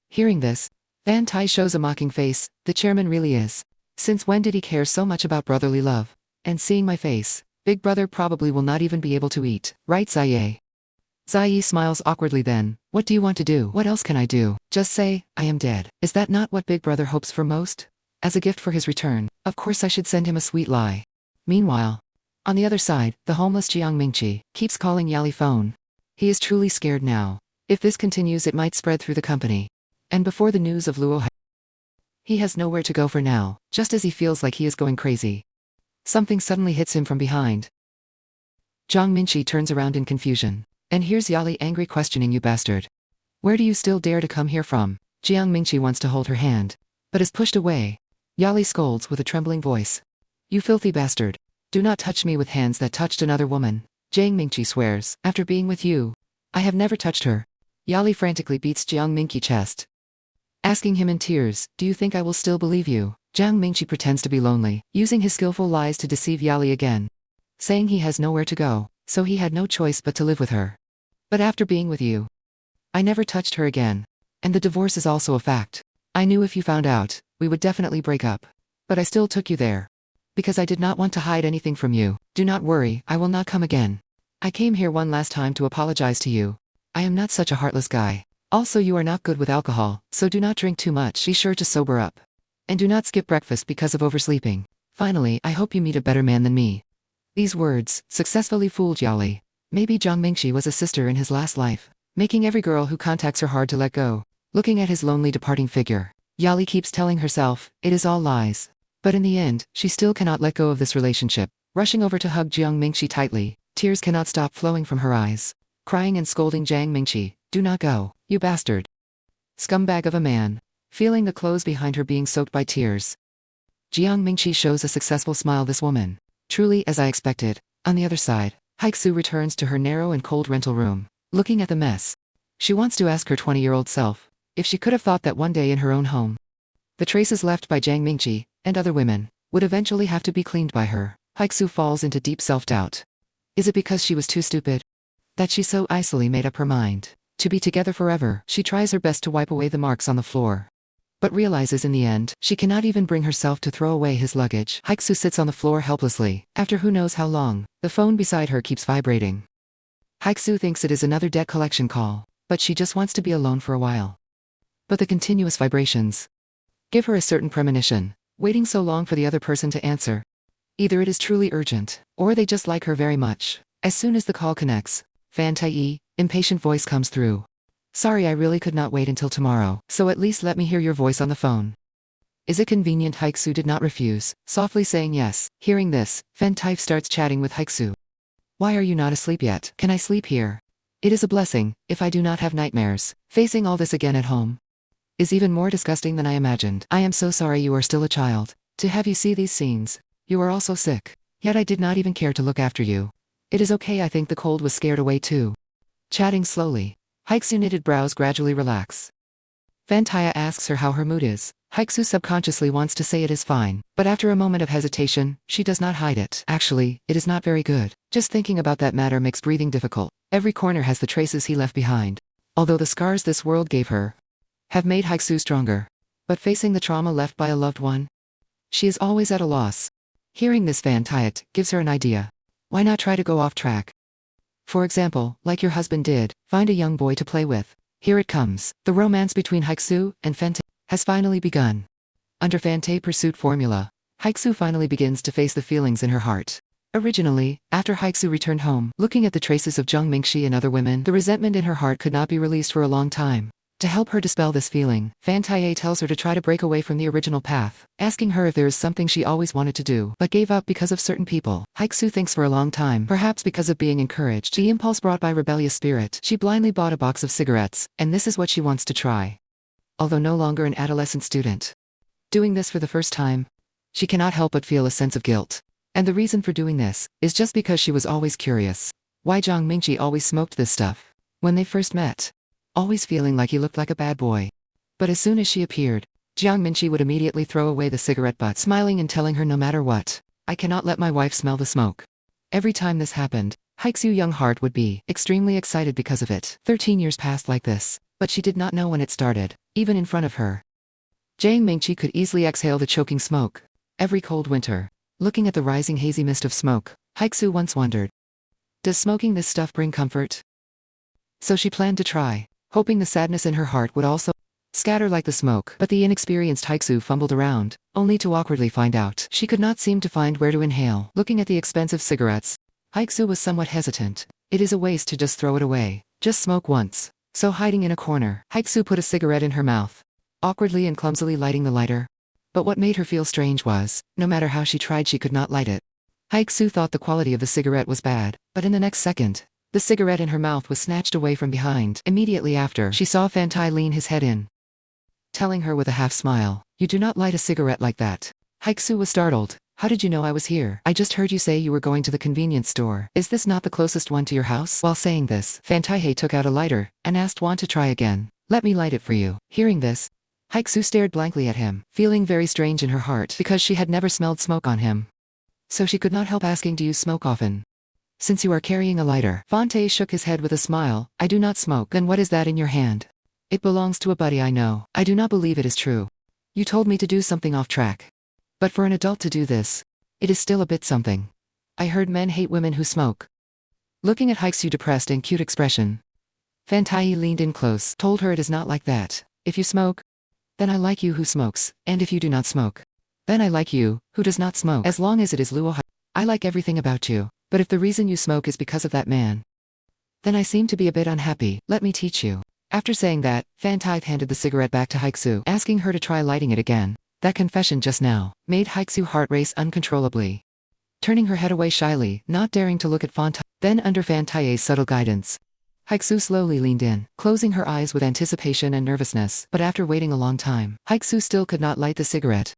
Hearing this, Taihe shows a mocking face. The chairman really is. Since when did he care so much about brotherly love? And seeing my face, big brother probably will not even be able to eat, right Taihe? Taihe smiles awkwardly. Then, what do you want to do? What else can I do? Just say, I am dead. Is that not what big brother hopes for most? As a gift for his return, of course I should send him a sweet lie. Meanwhile, on the other side, the homeless Jiang Minqi keeps calling Yali phone. He is truly scared now. If this continues, it might spread through the company. And before the news of Luo, he has nowhere to go for now. Just as he feels like he is going crazy, something suddenly hits him from behind. Jiang Minqi turns around in confusion, and hears Yali angry questioning, you bastard. Where do you still dare to come here from? Jiang Minqi wants to hold her hand, but is pushed away. Yali scolds with a trembling voice. You filthy bastard. Do not touch me with hands that touched another woman. Jiang Minqi swears, after being with you, I have never touched her. Yali frantically beats Jiang Minqi's chest, asking him in tears, do you think I will still believe you? Jiang Minqi pretends to be lonely, using his skillful lies to deceive Yali again, saying he has nowhere to go, so he had no choice but to live with her. But after being with you, I never touched her again. And the divorce is also a fact. I knew if you found out, we would definitely break up. But I still took you there. Because I did not want to hide anything from you. Do not worry, I will not come again. I came here one last time to apologize to you. I am not such a heartless guy. Also, you are not good with alcohol, so do not drink too much. Be sure to sober up. And do not skip breakfast because of oversleeping. Finally, I hope you meet a better man than me. These words successfully fooled Yali. Maybe Jiang Mingqi was a sister in his last life, making every girl who contacts her hard to let go. Looking at his lonely departing figure, Yali keeps telling herself, it is all lies. But in the end, she still cannot let go of this relationship. Rushing over to hug Jiang Mingqi tightly, tears cannot stop flowing from her eyes. Crying and scolding Jiang Mingqi, do not go, you bastard. Scumbag of a man. Feeling the clothes behind her being soaked by tears, Jiang Mingqi shows a successful smile. This woman. Truly as I expected. On the other side, Haixiu returns to her narrow and cold rental room, looking at the mess. She wants to ask her 20-year-old self if she could have thought that one day in her own home, the traces left by Jiang Mingqi and other women would eventually have to be cleaned by her. Haixiu falls into deep self-doubt. Is it because she was too stupid that she so icily made up her mind to be together forever? She tries her best to wipe away the marks on the floor, but realizes in the end she cannot even bring herself to throw away his luggage. Haixiu sits on the floor helplessly. After who knows how long, the phone beside her keeps vibrating. Haixiu thinks it is another debt collection call, but she just wants to be alone for a while. But the continuous vibrations give her a certain premonition, waiting so long for the other person to answer. Either it is truly urgent, or they just like her very much. As soon as the call connects, Fan Taihe, impatient voice comes through. Sorry, I really could not wait until tomorrow, so at least let me hear your voice on the phone. Is it convenient? Haixiu did not refuse, softly saying yes. Hearing this, Fan Taihe starts chatting with Haixiu. Why are you not asleep yet? Can I sleep here? It is a blessing, if I do not have nightmares. Facing all this again at home is even more disgusting than I imagined. I am so sorry you are still a child. To have you see these scenes. You are also sick. Yet I did not even care to look after you. It is okay, I think the cold was scared away too. Chatting slowly, Haixiu knitted brows gradually relax. Fan Taihe asks her how her mood is. Haixiu subconsciously wants to say it is fine, but after a moment of hesitation, she does not hide it. Actually, it is not very good. Just thinking about that matter makes breathing difficult. Every corner has the traces he left behind. Although the scars this world gave her have made Haixiu stronger, but facing the trauma left by a loved one, she is always at a loss. Hearing this, Fan Taihe gives her an idea. Why not try to go off track? For example, like your husband did, find a young boy to play with. Here it comes. The romance between Haixiu and Fan Taihe has finally begun. Under Fan Taihe's pursuit formula, Haixiu finally begins to face the feelings in her heart. Originally, after Haixiu returned home, looking at the traces of Jiang Mingqi and other women, the resentment in her heart could not be released for a long time. To help her dispel this feeling, Fan Taihe tells her to try to break away from the original path, asking her if there is something she always wanted to do, but gave up because of certain people. Haixiu thinks for a long time, perhaps because of being encouraged, the impulse brought by rebellious spirit, she blindly bought a box of cigarettes, and this is what she wants to try. Although no longer an adolescent student, doing this for the first time, she cannot help but feel a sense of guilt. And the reason for doing this is just because she was always curious. Why Jiang Mingqi always smoked this stuff when they first met, always feeling like he looked like a bad boy. But as soon as she appeared, Jiang Mingqi would immediately throw away the cigarette butt, smiling and telling her no matter what, I cannot let my wife smell the smoke. Every time this happened, Haixiu's young heart would be extremely excited because of it. 13 years passed like this, but she did not know when it started, even in front of her. Jiang Mingqi could easily exhale the choking smoke. Every cold winter, looking at the rising hazy mist of smoke, Haixiu once wondered, does smoking this stuff bring comfort? So she planned to try, hoping the sadness in her heart would also scatter like the smoke. But the inexperienced Haixiu fumbled around, only to awkwardly find out she could not seem to find where to inhale. Looking at the expensive cigarettes, Haixiu was somewhat hesitant. It is a waste to just throw it away. Just smoke once. So hiding in a corner, Haixiu put a cigarette in her mouth, awkwardly and clumsily lighting the lighter. But what made her feel strange was, no matter how she tried, she could not light it. Haixiu thought the quality of the cigarette was bad, but in the next second, the cigarette in her mouth was snatched away from behind. Immediately after, she saw Fan Taihe lean his head in, telling her with a half smile, you do not light a cigarette like that. Haixiu was startled. How did you know I was here? I just heard you say you were going to the convenience store. Is this not the closest one to your house? While saying this, Fan Taihe took out a lighter and asked Wan to try again. Let me light it for you. Hearing this, Haixiu stared blankly at him, feeling very strange in her heart because she had never smelled smoke on him. So she could not help asking, do you smoke often? Since you are carrying a lighter. Fan Taihe shook his head with a smile. I do not smoke. Then what is that in your hand? It belongs to a buddy I know. I do not believe it is true. You told me to do something off track. But for an adult to do this, It is still a bit something. I heard men hate women who smoke. Looking at Haixiu depressed and cute expression, Fan Taihe leaned in close, told her it is not like that. If you smoke, then I like you who smokes, and if you do not smoke, then I like you, who does not smoke. As long as it is Luo Hai, I like everything about you. But if the reason you smoke is because of that man, then I seem to be a bit unhappy. Let me teach you. After saying that, Fan Taihe handed the cigarette back to Haixiu, asking her to try lighting it again. That confession just now made Haixiu's heart race uncontrollably. Turning her head away shyly, not daring to look at Fan Taihe. Then under Fan Taihe's subtle guidance, Haixiu slowly leaned in, closing her eyes with anticipation and nervousness. But after waiting a long time, Haixiu still could not light the cigarette.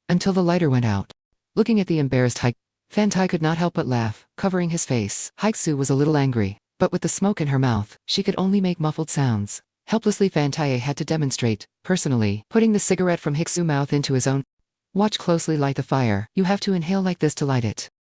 Until the lighter went out. Looking at the embarrassed Haixiu, Fan Taihe could not help but laugh, covering his face. Haixiu was a little angry, but with the smoke in her mouth, she could only make muffled sounds. Helplessly Fan Taihe had to demonstrate, personally, putting the cigarette from Haixiu's mouth into his own. Watch closely light the fire. You have to inhale like this to light it.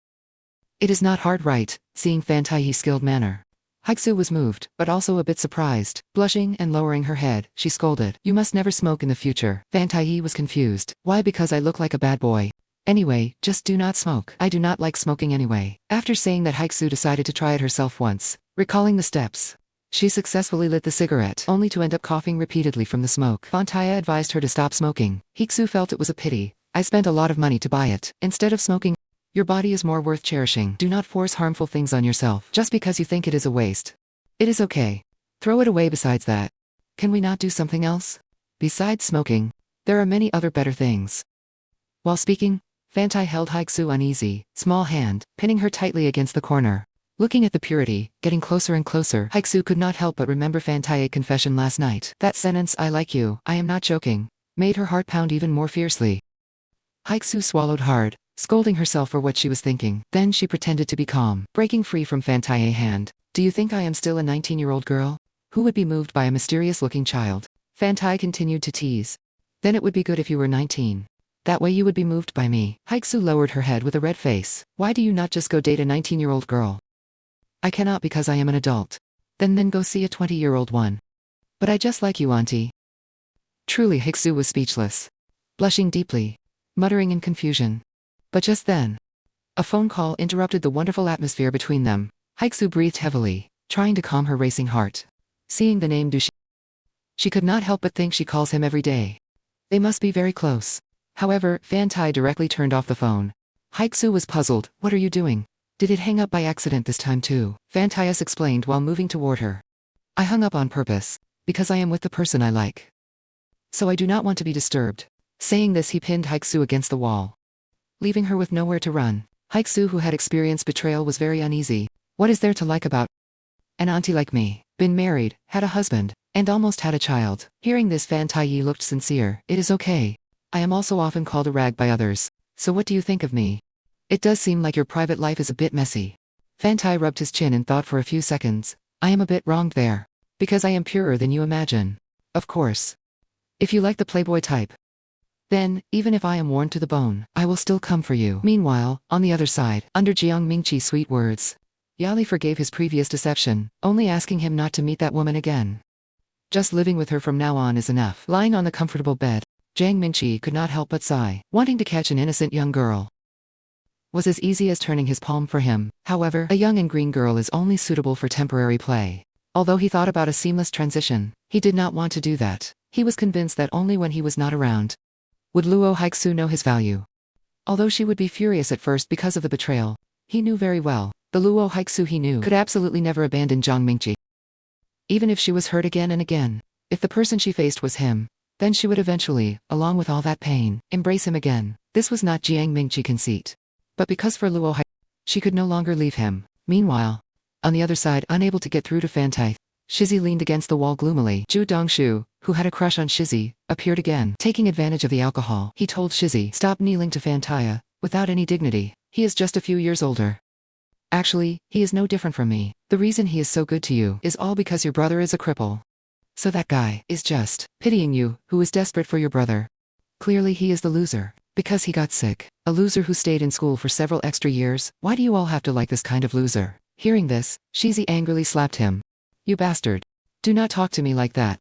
It is not hard, right? Seeing Fan Taihe's skilled manner, Haixiu was moved, but also a bit surprised. Blushing and lowering her head, she scolded, "You must never smoke in the future." Fan Taihe was confused. Why? Because I look like a bad boy. Anyway, just do not smoke. I do not like smoking anyway. After saying that, Haixiu decided to try it herself once. Recalling the steps, she successfully lit the cigarette, only to end up coughing repeatedly from the smoke. Fan Taihe advised her to stop smoking. Haixiu felt it was a pity. I spent a lot of money to buy it. Instead of smoking, your body is more worth cherishing. Do not force harmful things on yourself just because you think it is a waste. It is okay. Throw it away. Besides that, can we not do something else? Besides smoking, there are many other better things. While speaking, Fan Taihe held Haixiu uneasy, small hand, pinning her tightly against the corner. Looking at the purity, getting closer and closer, Haixiu could not help but remember Fan Taihe's confession last night. That sentence, "I like you, I am not joking," made her heart pound even more fiercely. Haixiu swallowed hard, scolding herself for what she was thinking. Then she pretended to be calm, breaking free from Fan Taihe's hand. "Do you think I am still a 19-year-old girl? Who would be moved by a mysterious-looking child?" Fan Taihe continued to tease. "Then it would be good if you were 19. That way you would be moved by me." Haixiu lowered her head with a red face. "Why do you not just go date a 19-year-old girl?" "I cannot because I am an adult." Then go see a 20-year-old one." "But I just like you, auntie." Truly, Haixiu was speechless, blushing deeply, muttering in confusion. But just then, a phone call interrupted the wonderful atmosphere between them. Haixiu breathed heavily, trying to calm her racing heart. Seeing the name Dushi, she could not help but think she calls him every day. They must be very close. However, Fan Taihe directly turned off the phone. Haixiu was puzzled. "What are you doing? Did it hang up by accident this time too?" Fan Taihe explained while moving toward her. "I hung up on purpose, because I am with the person I like. So I do not want to be disturbed." Saying this, he pinned Haixiu against the wall, leaving her with nowhere to run. Haixiu, who had experienced betrayal, was very uneasy. What is there to like about an auntie like me? Been married, had a husband, and almost had a child. Hearing this, Fan Taihe looked sincere. "It is okay. I am also often called a rag by others. So what do you think of me? It does seem like your private life is a bit messy." Fan Taihe rubbed his chin and thought for a few seconds. "I am a bit wronged there. Because I am purer than you imagine. Of course. If you like the playboy type, then, even if I am worn to the bone, I will still come for you." Meanwhile, on the other side, under Jiang Mingqi's sweet words, Yali forgave his previous deception, only asking him not to meet that woman again. Just living with her from now on is enough. Lying on the comfortable bed, Jiang Mingqi could not help but sigh. Wanting to catch an innocent young girl was as easy as turning his palm for him. However, a young and green girl is only suitable for temporary play. Although he thought about a seamless transition, he did not want to do that. He was convinced that only when he was not around would Luo Haixiu know his value. Although she would be furious at first because of the betrayal, he knew very well, the Luo Haixiu he knew could absolutely never abandon Jiang Mingqi. Even if she was hurt again and again, if the person she faced was him, then she would eventually, along with all that pain, embrace him again. This was not Jiang Mingqi conceit. But because for Luo Haixiu, she could no longer leave him. Meanwhile, on the other side, unable to get through to Fan Taihe, Shizzy leaned against the wall gloomily. Zhu Dongshu, who had a crush on Shizzy, appeared again. Taking advantage of the alcohol, he told Shizzy, "Stop kneeling to Fan Taihe, without any dignity. He is just a few years older. Actually, he is no different from me. The reason he is so good to you is all because your brother is a cripple. So that guy is just pitying you, who is desperate for your brother. Clearly he is the loser, because he got sick. A loser who stayed in school for several extra years. Why do you all have to like this kind of loser?" Hearing this, Shizzy angrily slapped him. "You bastard. Do not talk to me like that."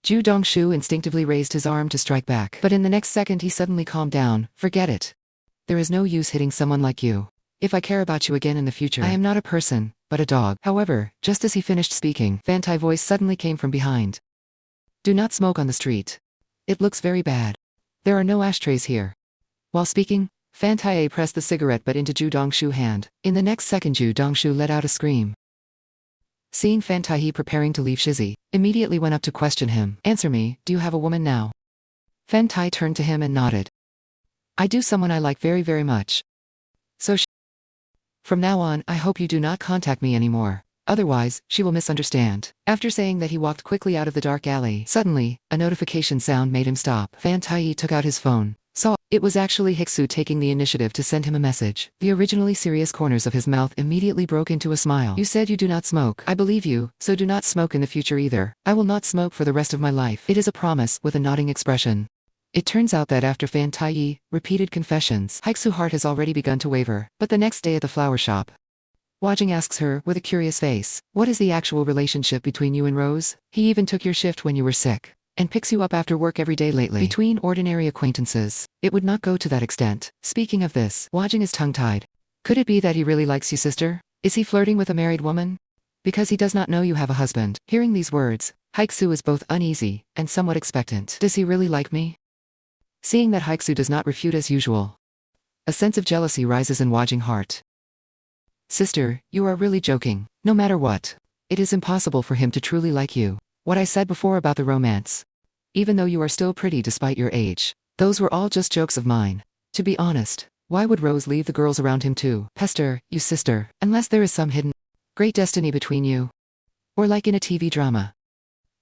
Zhu Dongshu instinctively raised his arm to strike back, but in the next second he suddenly calmed down. "Forget it. There is no use hitting someone like you. If I care about you again in the future, I am not a person, but a dog. However, just as he finished speaking, Taihe's voice suddenly came from behind. Do not smoke on the street. It looks very bad. There are no ashtrays here. While speaking, Taihe pressed the cigarette butt into Zhu Dongshu's hand. In the next second, Zhu Dongshu let out a scream. Seeing Taihe preparing to leave, Shizzy immediately went up to question him. Answer me, do you have a woman now? Taihe turned to him and nodded. I do, someone I like very, very much. So from now on, I hope you do not contact me anymore. Otherwise, she will misunderstand. After saying that, he walked quickly out of the dark alley. Suddenly, a notification sound made him stop. Taihe took out his phone. Saw it was actually Haixiu taking the initiative to send him a message. The originally serious corners of his mouth immediately broke into a smile. You said you do not smoke. I believe you, so do not smoke in the future either. I will not smoke for the rest of my life. It is a promise, with a nodding expression. It turns out that after Taihe repeated confessions, Haixiu's heart has already begun to waver. But the next day at the flower shop, Wajing asks her, with a curious face, what is the actual relationship between you and Rose? He even took your shift when you were sick, and picks you up after work every day lately. Between ordinary acquaintances, it would not go to that extent. Speaking of this, Wajing is tongue-tied. Could it be that he really likes you, sister? Is he flirting with a married woman? Because he does not know you have a husband. Hearing these words, Haixiu is both uneasy and somewhat expectant. Does he really like me? Seeing that Haixiu does not refute as usual, a sense of jealousy rises in Wajing's heart. Sister, you are really joking. No matter what, it is impossible for him to truly like you. What I said before about the romance, even though you are still pretty despite your age, those were all just jokes of mine. To be honest, why would Rose leave the girls around him to pester you, sister, unless there is some hidden great destiny between you? Or like in a TV drama,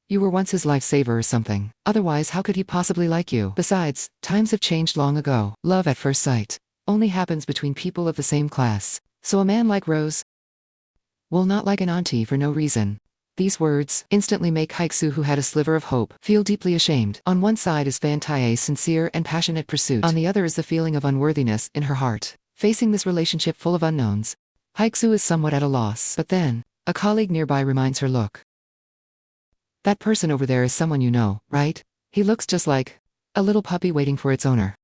you were once his lifesaver or something. Otherwise, how could he possibly like you? Besides, times have changed long ago. Love at first sight only happens between people of the same class. So a man like Rose will not like an auntie for no reason. These words instantly make Haixiu, who had a sliver of hope, feel deeply ashamed. On one side is Taihe's sincere and passionate pursuit. On the other is the feeling of unworthiness in her heart. Facing this relationship full of unknowns, Haixiu is somewhat at a loss. But then, a colleague nearby reminds her, look. That person over there is someone you know, right? He looks just like a little puppy waiting for its owner.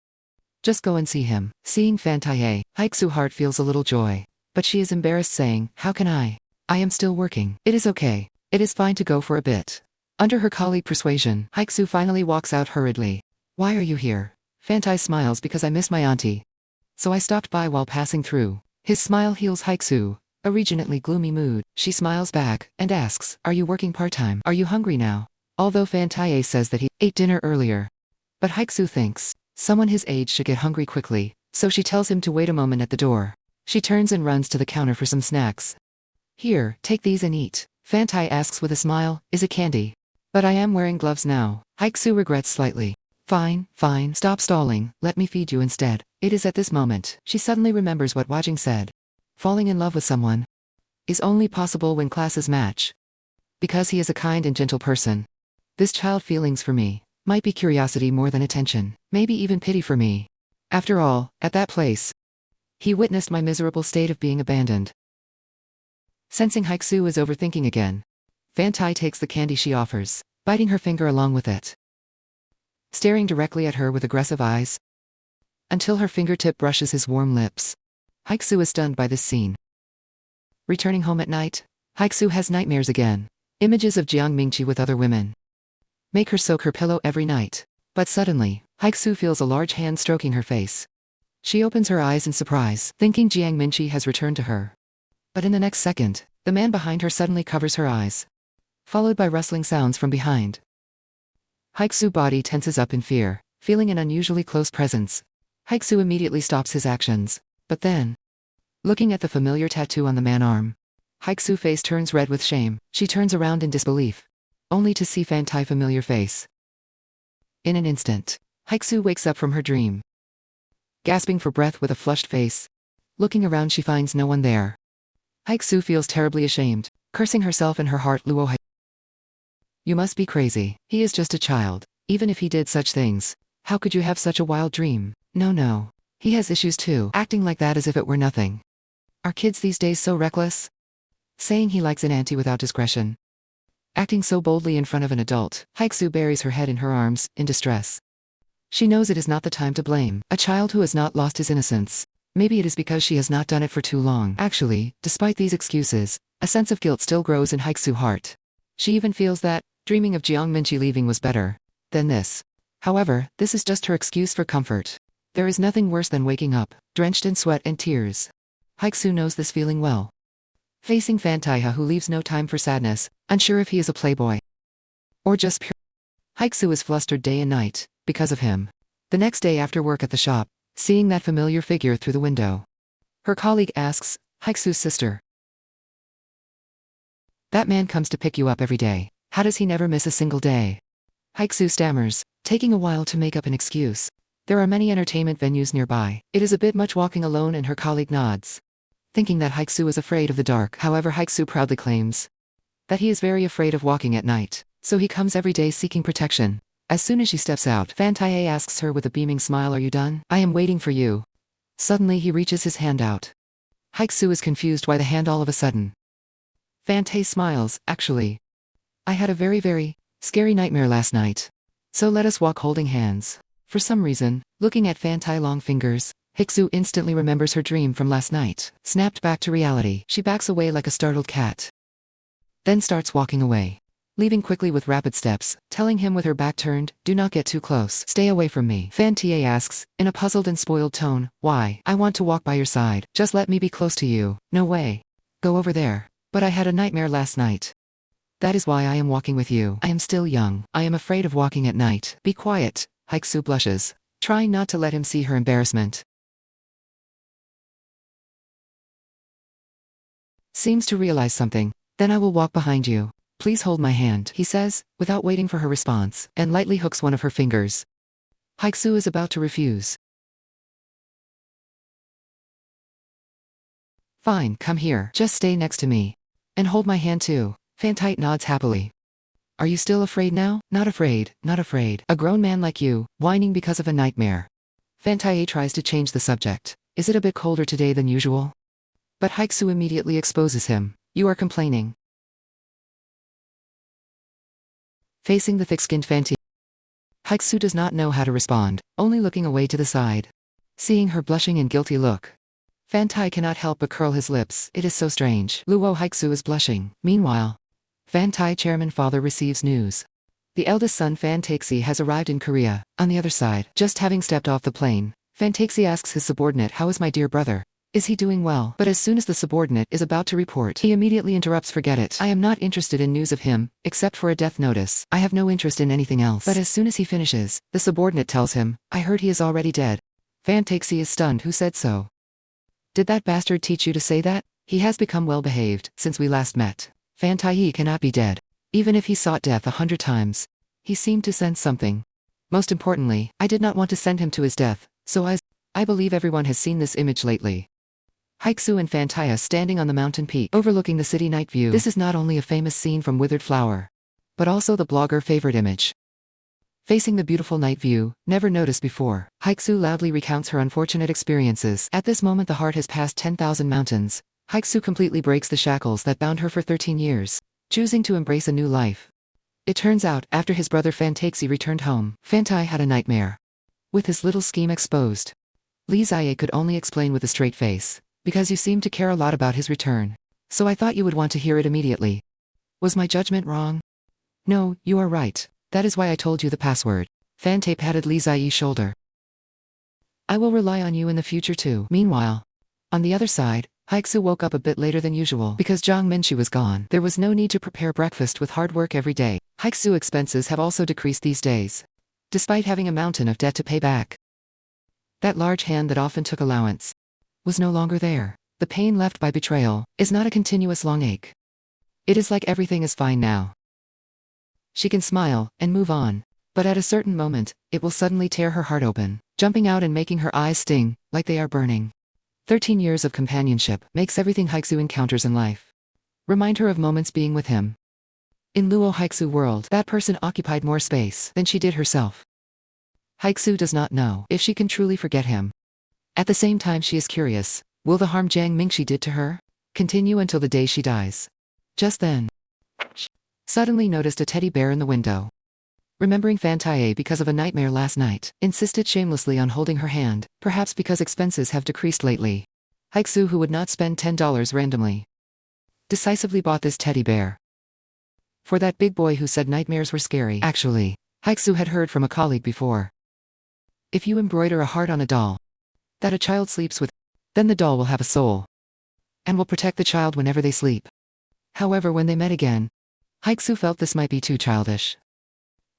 Just go and see him. Seeing Taihe, Haixiu's heart feels a little joy. But she is embarrassed, saying, how can I? I am still working. It is okay. It is fine to go for a bit. Under her colleague persuasion, Haixiu finally walks out hurriedly. Why are you here? Taihe smiles, because I miss my auntie. So I stopped by while passing through. His smile heals Haixiu, a regionally gloomy mood. She smiles back, and asks, are you working part-time? Are you hungry now? Although Taihe says that he ate dinner earlier. But Haixiu thinks, someone his age should get hungry quickly, so she tells him to wait a moment at the door. She turns and runs to the counter for some snacks. Here, take these and eat. Taihe asks with a smile, is it candy? But I am wearing gloves now. Haixiu regrets slightly. Fine, fine, stop stalling, let me feed you instead. It is at this moment, she suddenly remembers what Wajing said. Falling in love with someone is only possible when classes match. Because he is a kind and gentle person. This child feelings for me might be curiosity more than attention, maybe even pity for me. After all, at that place, he witnessed my miserable state of being abandoned. Sensing Haixiu is overthinking again, Taihe takes the candy she offers, biting her finger along with it. Staring directly at her with aggressive eyes, until her fingertip brushes his warm lips. Haixiu is stunned by this scene. Returning home at night, Haixiu has nightmares again. Images of Jiang Mingqi with other women make her soak her pillow every night. But suddenly, Haixiu feels a large hand stroking her face. She opens her eyes in surprise, thinking Jiang Mingqi has returned to her. But in the next second, the man behind her suddenly covers her eyes, followed by rustling sounds from behind. Haixiu's body tenses up in fear, feeling an unusually close presence. Haixiu immediately stops his actions. But then, looking at the familiar tattoo on the man's arm, Haixiu's face turns red with shame. She turns around in disbelief, only to see Taihe's familiar face. In an instant, Haixiu wakes up from her dream. Gasping for breath with a flushed face, looking around, she finds no one there. Haixiu feels terribly ashamed, cursing herself in her heart. Luo, you must be crazy. He is just a child. Even if he did such things, how could you have such a wild dream? No. He has issues too, acting like that as if it were nothing. Are kids these days so reckless? Saying he likes an auntie without discretion. Acting so boldly in front of an adult, Haixiu buries her head in her arms, in distress. She knows it is not the time to blame a child who has not lost his innocence. Maybe it is because she has not done it for too long. Actually, despite these excuses, a sense of guilt still grows in Haixiu's heart. She even feels that dreaming of Jiang Minqi leaving was better than this. However, this is just her excuse for comfort. There is nothing worse than waking up, drenched in sweat and tears. Haixiu knows this feeling well. Facing Fan Taihe, who leaves no time for sadness, unsure if he is a playboy or just pure. Haixiu is flustered day and night because of him. The next day after work at the shop, seeing that familiar figure through the window, her colleague asks, Haixiu's sister, "That man comes to pick you up every day. How does he never miss a single day?" Haixiu stammers, taking a while to make up an excuse. There are many entertainment venues nearby. It is a bit much walking alone, and her colleague nods, thinking that Haixiu is afraid of the dark. However, Haixiu proudly claims that he is very afraid of walking at night, so he comes every day seeking protection. As soon as she steps out, Fan Taihe asks her with a beaming smile, "Are you done? I am waiting for you." Suddenly he reaches his hand out. Haixiu is confused why the hand all of a sudden. Fan Taihe smiles, "Actually, I had a very scary nightmare last night. So let us walk holding hands." For some reason, looking at Fan Taihe's long fingers, Haixiu instantly remembers her dream from last night. Snapped back to reality, she backs away like a startled cat, then starts walking away, leaving quickly with rapid steps, telling him with her back turned, "Do not get too close. Stay away from me." Fan Taihe asks, in a puzzled and spoiled tone, "Why? I want to walk by your side. Just let me be close to you." "No way. Go over there." "But I had a nightmare last night. That is why I am walking with you. I am still young. I am afraid of walking at night." "Be quiet." Haixiu blushes, trying not to let him see her embarrassment. Seems to realize something. "Then I will walk behind you. Please hold my hand," he says, without waiting for her response, and lightly hooks one of her fingers. Haixiu is about to refuse. "Fine, come here. Just stay next to me. And hold my hand too." Fan Taihe nods happily. "Are you still afraid now?" "Not afraid, not afraid. A grown man like you, whining because of a nightmare." Fan Taihe tries to change the subject. "Is it a bit colder today than usual?" But Haixiu immediately exposes him. "You are complaining." Facing the thick-skinned Fan Taihe, Haixiu does not know how to respond, only looking away to the side. Seeing her blushing and guilty look, Fan Taihe cannot help but curl his lips. It is so strange. Luo Haixiu is blushing. Meanwhile, Fan Taihe chairman father receives news. The eldest son Fan Taixi has arrived in Korea. On the other side, just having stepped off the plane, Fan Taixi asks his subordinate, "How is my dear brother? Is he doing well?" But as soon as the subordinate is about to report, he immediately interrupts, "Forget it. I am not interested in news of him, except for a death notice. I have no interest in anything else." But as soon as he finishes, the subordinate tells him, "I heard he is already dead." Fan Taixi is stunned. "Who said so? Did that bastard teach you to say that? He has become well behaved since we last met. Fan Taihe cannot be dead. Even if he sought death 100 times. He seemed to sense something. Most importantly, I did not want to send him to his death, so I believe everyone has seen this image lately." Haixiu and Fan Taihe standing on the mountain peak overlooking the city night view. This is not only a famous scene from Withered Flower, but also the blogger favorite image. Facing the beautiful night view, never noticed before, Haixiu loudly recounts her unfortunate experiences. At this moment the heart has passed 10,000 mountains. Haixiu completely breaks the shackles that bound her for 13 years, choosing to embrace a new life. It turns out, after his brother Fan Taixi returned home, Fan Taihe had a nightmare. With his little scheme exposed, Li Ziye could only explain with a straight face, "Because you seem to care a lot about his return. So I thought you would want to hear it immediately. Was my judgment wrong?" "No, you are right. That is why I told you the password." Fan Taihe patted Li Ziye's shoulder. "I will rely on you in the future too." Meanwhile, on the other side, Haixiu woke up a bit later than usual because Jiang Minqi was gone. There was no need to prepare breakfast with hard work every day. Haixiu expenses have also decreased these days, despite having a mountain of debt to pay back. That large hand that often took allowance was no longer there. The pain left by betrayal is not a continuous long ache. It is like everything is fine now. She can smile and move on, but at a certain moment, it will suddenly tear her heart open, jumping out and making her eyes sting, like they are burning. 13 years of companionship makes everything Haixiu encounters in life remind her of moments being with him. In Luo Haixiu world, that person occupied more space than she did herself. Haixiu does not know if she can truly forget him. At the same time she is curious, will the harm Jiang Minqi did to her continue until the day she dies? Just then, she suddenly noticed a teddy bear in the window. remembering Fan Taihe because of a nightmare last night, insisted shamelessly on holding her hand, perhaps because expenses have decreased lately. Haixiu, who would not spend $10 randomly, decisively bought this teddy bear for that big boy who said nightmares were scary. Actually, Haixiu had heard from a colleague before. If you embroider a heart on a doll that a child sleeps with, then the doll will have a soul and will protect the child whenever they sleep. However, when they met again, Haixiu felt this might be too childish.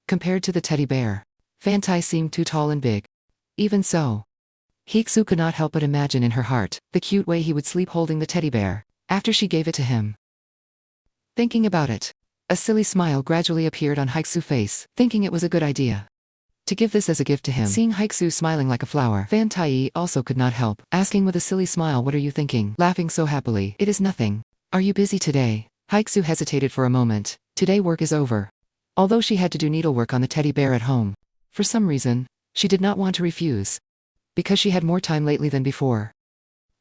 Compared to the teddy bear, Fan Tai seemed too tall and big. Even so, Haixiu could not help but imagine in her heart the cute way he would sleep holding the teddy bear after she gave it to him. Thinking about it, a silly smile gradually appeared on Haixiu's face, thinking it was a good idea to give this as a gift to him. Seeing Haixiu smiling like a flower, Fan Tai also could not help asking with a silly smile, "What are you thinking?" Laughing so happily. "It is nothing. Are you busy today?" Haixiu hesitated for a moment. Today work is over. Although she had to do needlework on the teddy bear at home, for some reason, she did not want to refuse, because she had more time lately than before.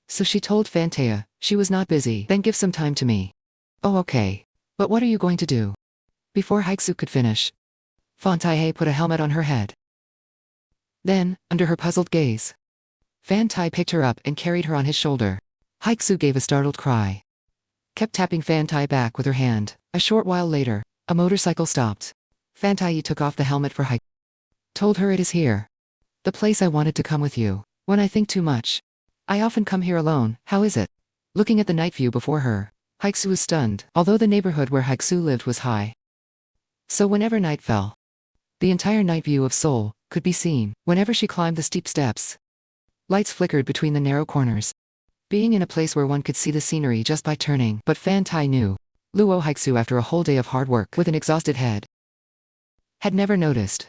So she told Fan Tai she was not busy. "Then give some time to me." "Oh, okay. But what are you going to do?" Before Haixiu could finish, Fan Tai put a helmet on her head. Then, under her puzzled gaze, Fan Tai picked her up and carried her on his shoulder. Haixiu gave a startled cry, kept tapping Fan Tai back with her hand. A short while later, a motorcycle stopped. Fan Tai took off the helmet for Haixiu, told her, "It is here. The place I wanted to come with you. When I think too much, I often come here alone. How is it?" Looking at the night view before her, Haixiu was stunned. Although the neighborhood where Haixiu lived was high, so whenever night fell, the entire night view of Seoul could be seen. Whenever she climbed the steep steps, lights flickered between the narrow corners, being in a place where one could see the scenery just by turning. But Fan Tai knew. Luo Haixiu, after a whole day of hard work with an exhausted head, had never noticed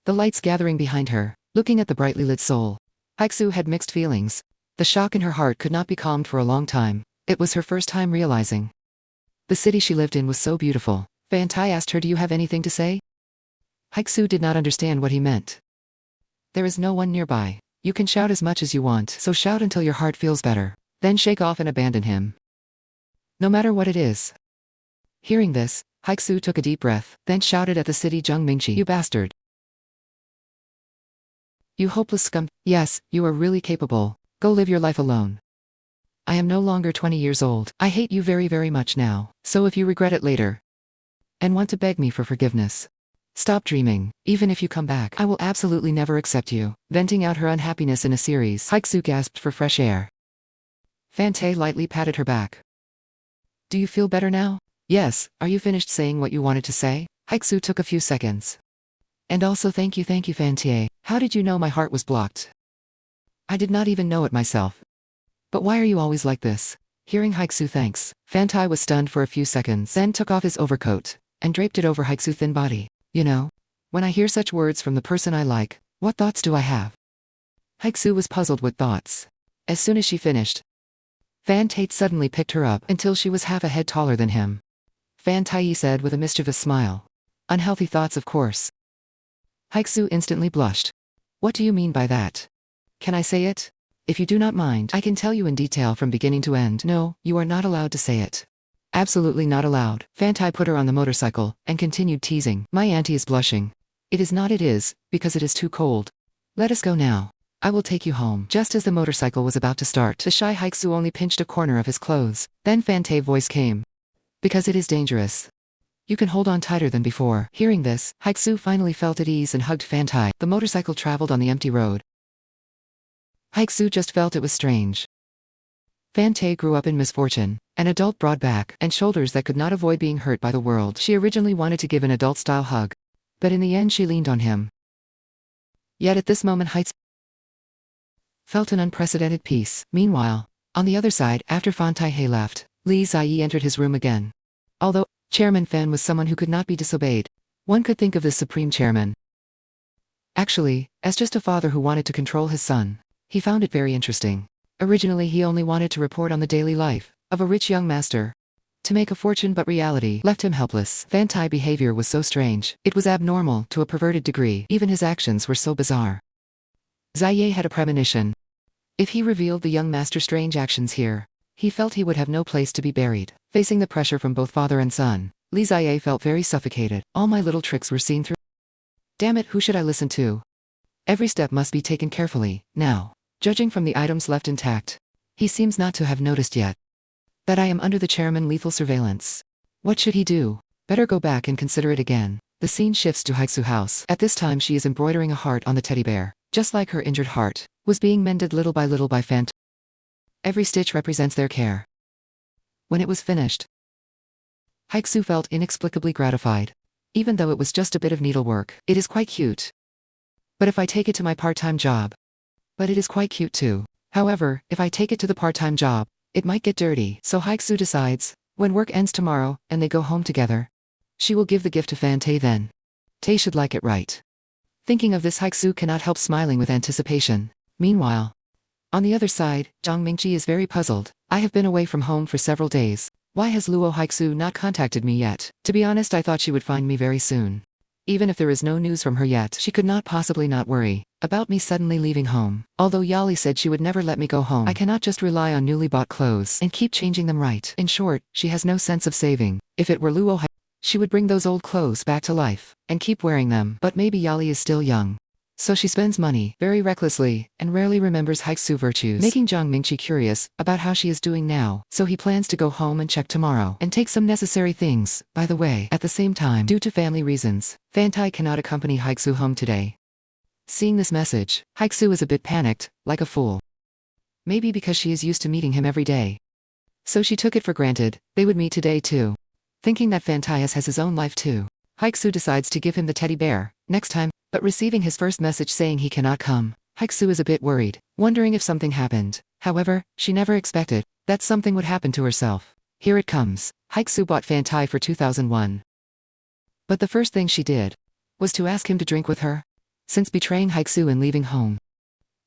the lights gathering behind her. Looking at the brightly lit Seoul, Haixiu had mixed feelings. The shock in her heart could not be calmed for a long time. It was her first time realizing the city she lived in was so beautiful. Fan Tai asked her, "Do you have anything to say?" Haixiu did not understand what he meant. "There is no one nearby. You can shout as much as you want, so shout until your heart feels better. Then shake off and abandon him, no matter what it is." Hearing this, Haixiu took a deep breath, then shouted at the city, "Zheng Mingqi, you bastard! You hopeless scum! Yes, you are really capable. Go live your life alone. I am no longer 20 years old. I hate you very, very much now. So if you regret it later and want to beg me for forgiveness, stop dreaming. Even if you come back, I will absolutely never accept you." Venting out her unhappiness in a series, Haixiu gasped for fresh air. Fan Tai lightly patted her back. "Do you feel better now?" "Yes. Are you finished saying what you wanted to say?" Haixiu took a few seconds. "And also thank you, Fan Tai. How did you know my heart was blocked?" "I did not even know it myself. But why are you always like this?" Hearing Haixiu thanks, Fan Tai was stunned for a few seconds, then took off his overcoat and draped it over Haixiu's thin body. "You know, when I hear such words from the person I like, what thoughts do I have?" Haixiu was puzzled with thoughts. As soon as she finished, Fan Tai suddenly picked her up until she was half a head taller than him. Fan Tai said with a mischievous smile, "Unhealthy thoughts, of course." Haixiu instantly blushed. "What do you mean by that? Can I say it? If you do not mind, I can tell you in detail from beginning to end." "No, you are not allowed to say it." "Absolutely not allowed." Fan Tai put her on the motorcycle and continued teasing. "My auntie is blushing. It is not, it is, because it is too cold. Let us go now. I will take you home." Just as the motorcycle was about to start, the shy Haixiu only pinched a corner of his clothes. Then Fan Tai's voice came. "Because it is dangerous. You can hold on tighter than before." Hearing this, Haixiu finally felt at ease and hugged Fan Tai. The motorcycle traveled on the empty road. Haixiu just felt it was strange. Fan Tai grew up in misfortune, an adult broad back and shoulders that could not avoid being hurt by the world. She originally wanted to give an adult-style hug, but in the end she leaned on him. Yet at this moment Haixiu felt an unprecedented peace. Meanwhile, on the other side, after Fan Taihe left, Li Ziyi entered his room again. Although Chairman Fan was someone who could not be disobeyed, one could think of the supreme chairman actually as just a father who wanted to control his son. He found it very interesting. Originally he only wanted to report on the daily life of a rich young master to make a fortune, but reality left him helpless. Fan Tai's behavior was so strange. It was abnormal to a perverted degree. Even his actions were so bizarre. Ziyi had a premonition. If he revealed the young master's strange actions here, he felt he would have no place to be buried. Facing the pressure from both father and son, Li Ziyi felt very suffocated. All my little tricks were seen through. Damn it, who should I listen to? Every step must be taken carefully, now. Judging from the items left intact, he seems not to have noticed yet that I am under the chairman lethal surveillance. What should he do? Better go back and consider it again. The scene shifts to Haixiu house. At this time she is embroidering a heart on the teddy bear, just like her injured heart was being mended little by Fant. Every stitch represents their care. When it was finished, Haixiu felt inexplicably gratified. Even though it was just a bit of needlework, it is quite cute. But if I take it to my part-time job, but it is quite cute too. However, if I take it to the part-time job, it might get dirty. So Haixiu decides, when work ends tomorrow, and they go home together, she will give the gift to Taihe then. Taihe should like it, right? Thinking of this, Haixiu cannot help smiling with anticipation. Meanwhile, on the other side, Zhang Mingqi is very puzzled. I have been away from home for several days. Why has Luo Haixiu not contacted me yet? To be honest, I thought she would find me very soon. Even if there is no news from her yet, she could not possibly not worry about me suddenly leaving home. Although Yali said she would never let me go home, I cannot just rely on newly bought clothes and keep changing them, right? In short, she has no sense of saving. If it were Luo Haixiu, she would bring those old clothes back to life and keep wearing them. But maybe Yali is still young, so she spends money very recklessly and rarely remembers Haixiu virtues, making Zhang Mingqi curious about how she is doing now. So he plans to go home and check tomorrow and take some necessary things. By the way, at the same time, due to family reasons, Taihe cannot accompany Haixiu home today. Seeing this message, Haixiu is a bit panicked, like a fool. Maybe because she is used to meeting him every day, so she took it for granted they would meet today too. Thinking that Taihe has his own life too, Haixiu decides to give him the teddy bear next time. But receiving his first message saying he cannot come, Haixiu is a bit worried, wondering if something happened. However, she never expected that something would happen to herself. Here it comes. Haixiu bought Taihe for 2001. But the first thing she did was to ask him to drink with her. Since betraying Haixiu and leaving home,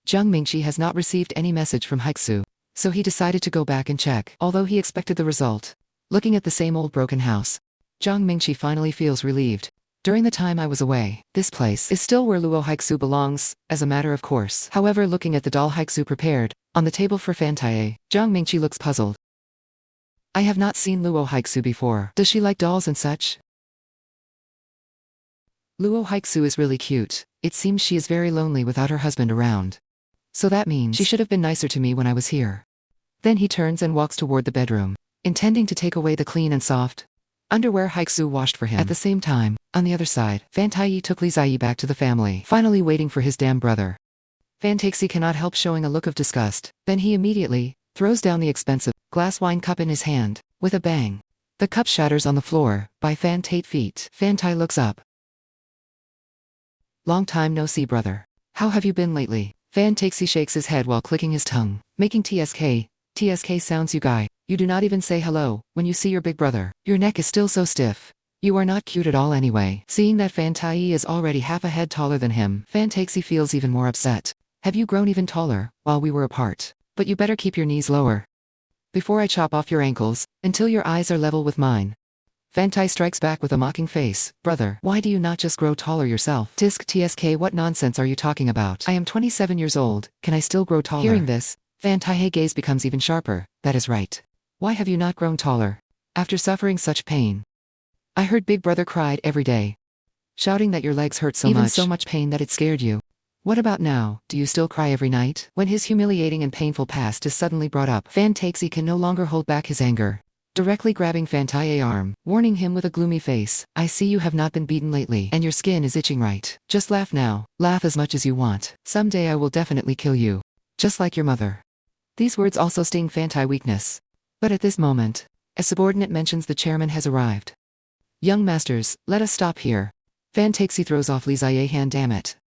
Zhang Mingqi has not received any message from Haixiu, so he decided to go back and check. Although he expected the result, looking at the same old broken house, Zhang Mingqi finally feels relieved. During the time I was away, this place is still where Luo Haixiu belongs, as a matter of course. However, looking at the doll Haixiu prepared on the table for Taihe, Zhang Mingqi looks puzzled. I have not seen Luo Haixiu before. Does she like dolls and such? Luo Haixiu is really cute. It seems she is very lonely without her husband around. So that means she should have been nicer to me when I was here. Then he turns and walks toward the bedroom, intending to take away the clean and soft underwear Haixiu washed for him. At the same time, on the other side, Taihe took Li Ziyi back to the family, finally waiting for his damn brother. Taihe cannot help showing a look of disgust. Then he immediately throws down the expensive glass wine cup in his hand, with a bang. The cup shatters on the floor by Taihe's feet. Taihe looks up. Long time no see, brother. How have you been lately? Taihe shakes his head while clicking his tongue, making TSK sounds. You guy, you do not even say hello when you see your big brother. Your neck is still so stiff. You are not cute at all anyway. Seeing that Taihe is already half a head taller than him, Taihe feels even more upset. Have you grown even taller while we were apart? But you better keep your knees lower before I chop off your ankles until your eyes are level with mine. Taihe strikes back with a mocking face. Brother, why do you not just grow taller yourself? TSK, what nonsense are you talking about? I am 27 years old. Can I still grow taller? Hearing this, Taihe's gaze becomes even sharper. That is right. Why have you not grown taller after suffering such pain? I heard big brother cried every day, shouting that your legs hurt so much pain that it scared you. What about now? Do you still cry every night? When his humiliating and painful past is suddenly brought up, Taihe can no longer hold back his anger, directly grabbing Taihe's arm, warning him with a gloomy face. I see you have not been beaten lately, and your skin is itching, right? Just laugh now. Laugh as much as you want. Someday I will definitely kill you, just like your mother. These words also sting Taihe's weakness. But at this moment, a subordinate mentions the chairman has arrived. Young masters, let us stop here. Taihe throws off Li Ziyi's hand. Damn it.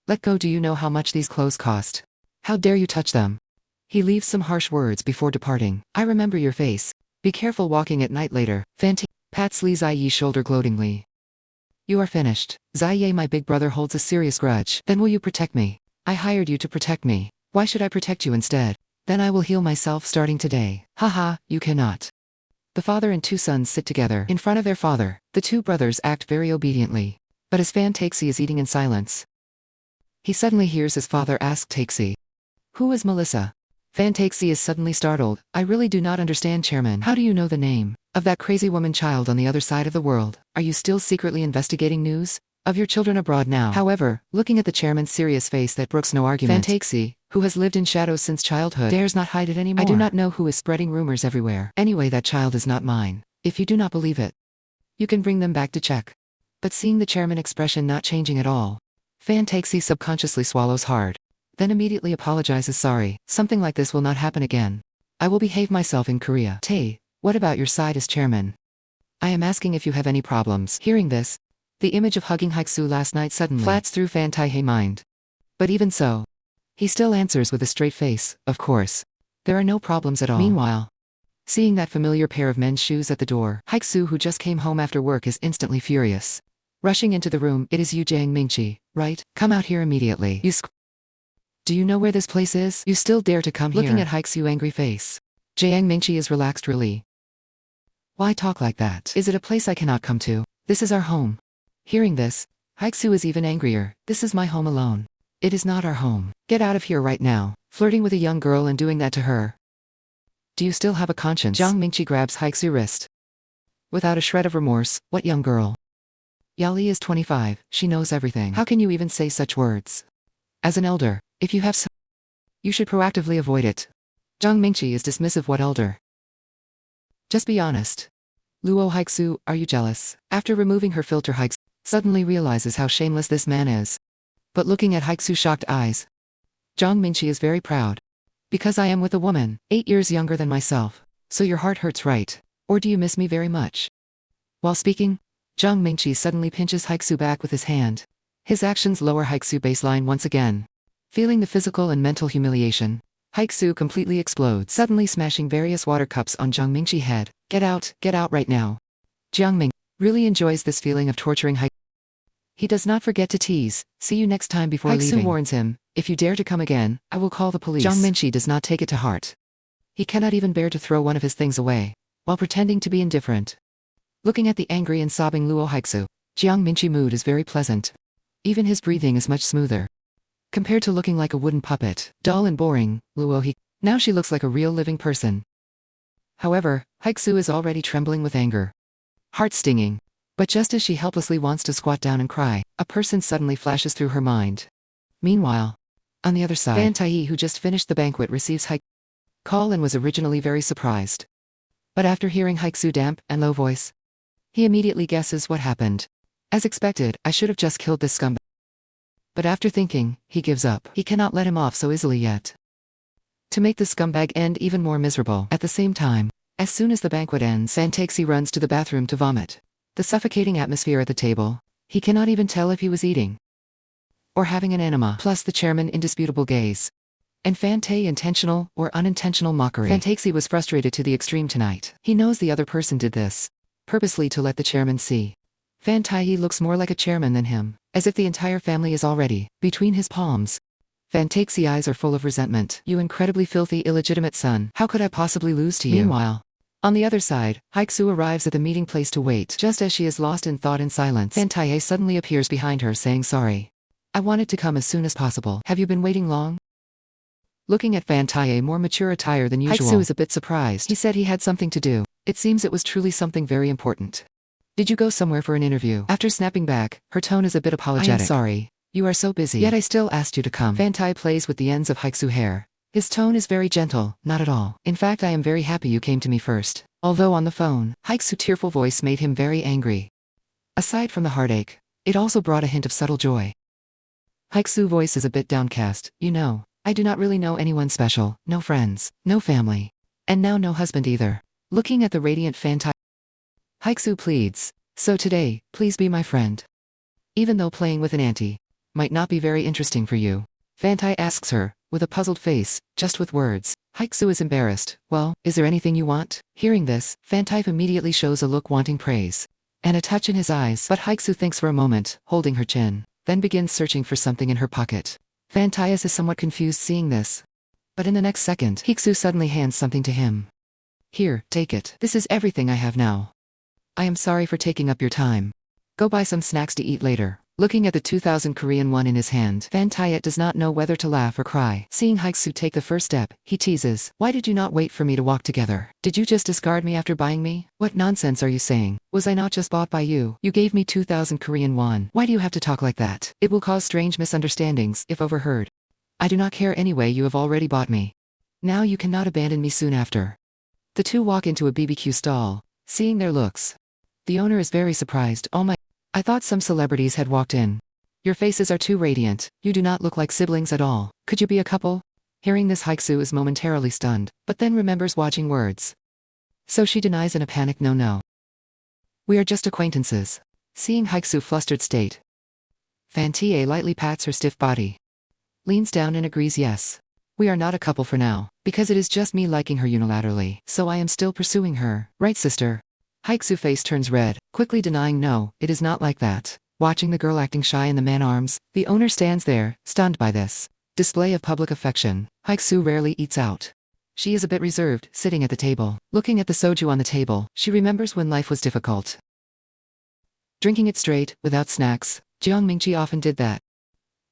Let go. Do you know how much these clothes cost? How dare you touch them? He leaves some harsh words before departing. I remember your face. Be careful walking at night later. Taihe pats Li Ziyi's shoulder gloatingly. You are finished. Ziyi, my big brother holds a serious grudge. Then will you protect me? I hired you to protect me. Why should I protect you instead? Then I will heal myself starting today. Haha, you cannot. The father and two sons sit together in front of their father. The two brothers act very obediently. But as Taihe is eating in silence, he suddenly hears his father ask Taihe, "Who is Melissa?" Taihe is suddenly startled. I really do not understand, chairman. How do you know the name of that crazy woman child on the other side of the world? Are you still secretly investigating news of your children abroad now. However, looking at the chairman's serious face that brooks no argument, Haixiu, who has lived in shadows since childhood, dares not hide it anymore. I do not know who is spreading rumors everywhere. Anyway, that child is not mine. If you do not believe it, you can bring them back to check. But seeing the chairman's expression not changing at all, Haixiu subconsciously swallows hard, then immediately apologizes. Sorry, something like this will not happen again. I will behave myself in Korea. Taihe, what about your side as chairman? I am asking if you have any problems. Hearing this, the image of hugging Haixiu last night suddenly flats through Taihe's mind. But even so, he still answers with a straight face, of course. There are no problems at all. Meanwhile, seeing that familiar pair of men's shoes at the door, Haixiu, who just came home after work, is instantly furious. Rushing into the room, it is you, Jiang Mingqi, right? Come out here immediately. Do you know where this place is? You still dare to come here? Looking at Haixiu's angry face, Jiang Mingqi is relaxed. Really? Why talk like that? Is it a place I cannot come to? This is our home. Hearing this, Haixiu is even angrier. This is my home alone. It is not our home. Get out of here right now. Flirting with a young girl and doing that to her. Do you still have a conscience? Jiang Mingqi grabs Haixiu's wrist. Without a shred of remorse, what young girl? Yali is 25, she knows everything. How can you even say such words? As an elder, if you have some, you should proactively avoid it. Jiang Mingqi is dismissive. What elder? Just be honest. Luo Haixiu, are you jealous? After removing her filter, Haixiu suddenly realizes how shameless this man is. But looking at Haixiu's shocked eyes, Jiang Mingqi is very proud. Because I am with a woman, 8 years younger than myself. So your heart hurts, right? Or do you miss me very much? While speaking, Jiang Mingqi suddenly pinches Haixiu back with his hand. His actions lower Haixiu's baseline once again. Feeling the physical and mental humiliation, Haixiu completely explodes, suddenly smashing various water cups on Jiang Mingqi's head. Get out right now. Jiang Ming really enjoys this feeling of torturing Haixiu. He does not forget to tease. See you next time before leaving. Haixiu warns him, if you dare to come again, I will call the police. Jiang Mingqi does not take it to heart. He cannot even bear to throw one of his things away, while pretending to be indifferent. Looking at the angry and sobbing Luo Haixiu, Jiang Mingqi's mood is very pleasant. Even his breathing is much smoother. Compared to looking like a wooden puppet, dull and boring, now she looks like a real living person. However, Haixiu is already trembling with anger. Heart stinging. But just as she helplessly wants to squat down and cry, a person suddenly flashes through her mind. Meanwhile, on the other side, Taihe, who just finished the banquet, receives Haixiu's call and was originally very surprised. But after hearing Haixiu's damp and low voice, he immediately guesses what happened. As expected, I should have just killed this scumbag. But after thinking, he gives up. He cannot let him off so easily yet. To make the scumbag end even more miserable. At the same time, as soon as the banquet ends, Haixiu runs to the bathroom to vomit. The suffocating atmosphere at the table, he cannot even tell if he was eating or having an enema. Plus the chairman's indisputable gaze. And Taihe's intentional or unintentional mockery. Haixiu was frustrated to the extreme tonight. He knows the other person did this purposely to let the chairman see. Taihe looks more like a chairman than him, as if the entire family is already between his palms. Haixiu's eyes are full of resentment. You incredibly filthy illegitimate son. How could I possibly lose to you? Meanwhile, on the other side, Haixiu arrives at the meeting place to wait. Just as she is lost in thought and silence, Taihe suddenly appears behind her saying sorry. I wanted to come as soon as possible. Have you been waiting long? Looking at Taihe more mature attire than usual, Haixiu is a bit surprised. He said he had something to do. It seems it was truly something very important. Did you go somewhere for an interview? After snapping back, her tone is a bit apologetic. I am sorry. You are so busy. Yet I still asked you to come. Taihe plays with the ends of Haixiu's hair. His tone is very gentle, not at all. In fact, I am very happy you came to me first. Although on the phone, Haixiu's tearful voice made him very angry. Aside from the heartache, it also brought a hint of subtle joy. Haixiu's voice is a bit downcast. You know, I do not really know anyone special. No friends, no family. And now no husband either. Looking at the radiant Taihe, Haixiu pleads, so today, please be my friend. Even though playing with an auntie might not be very interesting for you. Taihe asks her, with a puzzled face, just with words. Haixiu is embarrassed. Well, is there anything you want? Hearing this, Taihe immediately shows a look wanting praise. And a touch in his eyes. But Haixiu thinks for a moment, holding her chin, then begins searching for something in her pocket. Taihe is somewhat confused seeing this. But in the next second, Haixiu suddenly hands something to him. Here, take it. This is everything I have now. I am sorry for taking up your time. Go buy some snacks to eat later. Looking at the 2000 Korean won in his hand, Taihe does not know whether to laugh or cry. Seeing Haixiu take the first step, he teases, "Why did you not wait for me to walk together? Did you just discard me after buying me? What nonsense are you saying? Was I not just bought by you? You gave me 2000 Korean won. Why do you have to talk like that? It will cause strange misunderstandings if overheard. I do not care anyway, you have already bought me. Now you cannot abandon me soon after." The two walk into a BBQ stall. Seeing their looks, the owner is very surprised. "Oh my, I thought some celebrities had walked in. Your faces are too radiant, you do not look like siblings at all. Could you be a couple?" Hearing this, Haixiu is momentarily stunned, but then remembers watching words. So she denies in a panic, "No. We are just acquaintances." Seeing Haixiu's flustered state, Taihe lightly pats her stiff body, leans down and agrees, "Yes. We are not a couple for now, because it is just me liking her unilaterally, so I am still pursuing her. Right, sister?" Haixiu's face turns red, quickly denying, "No, it is not like that." Watching the girl acting shy in the man's arms, the owner stands there, stunned by this display of public affection. Haixiu rarely eats out. She is a bit reserved, sitting at the table. Looking at the soju on the table, she remembers when life was difficult. Drinking it straight, without snacks, Jiang Mingqi often did that.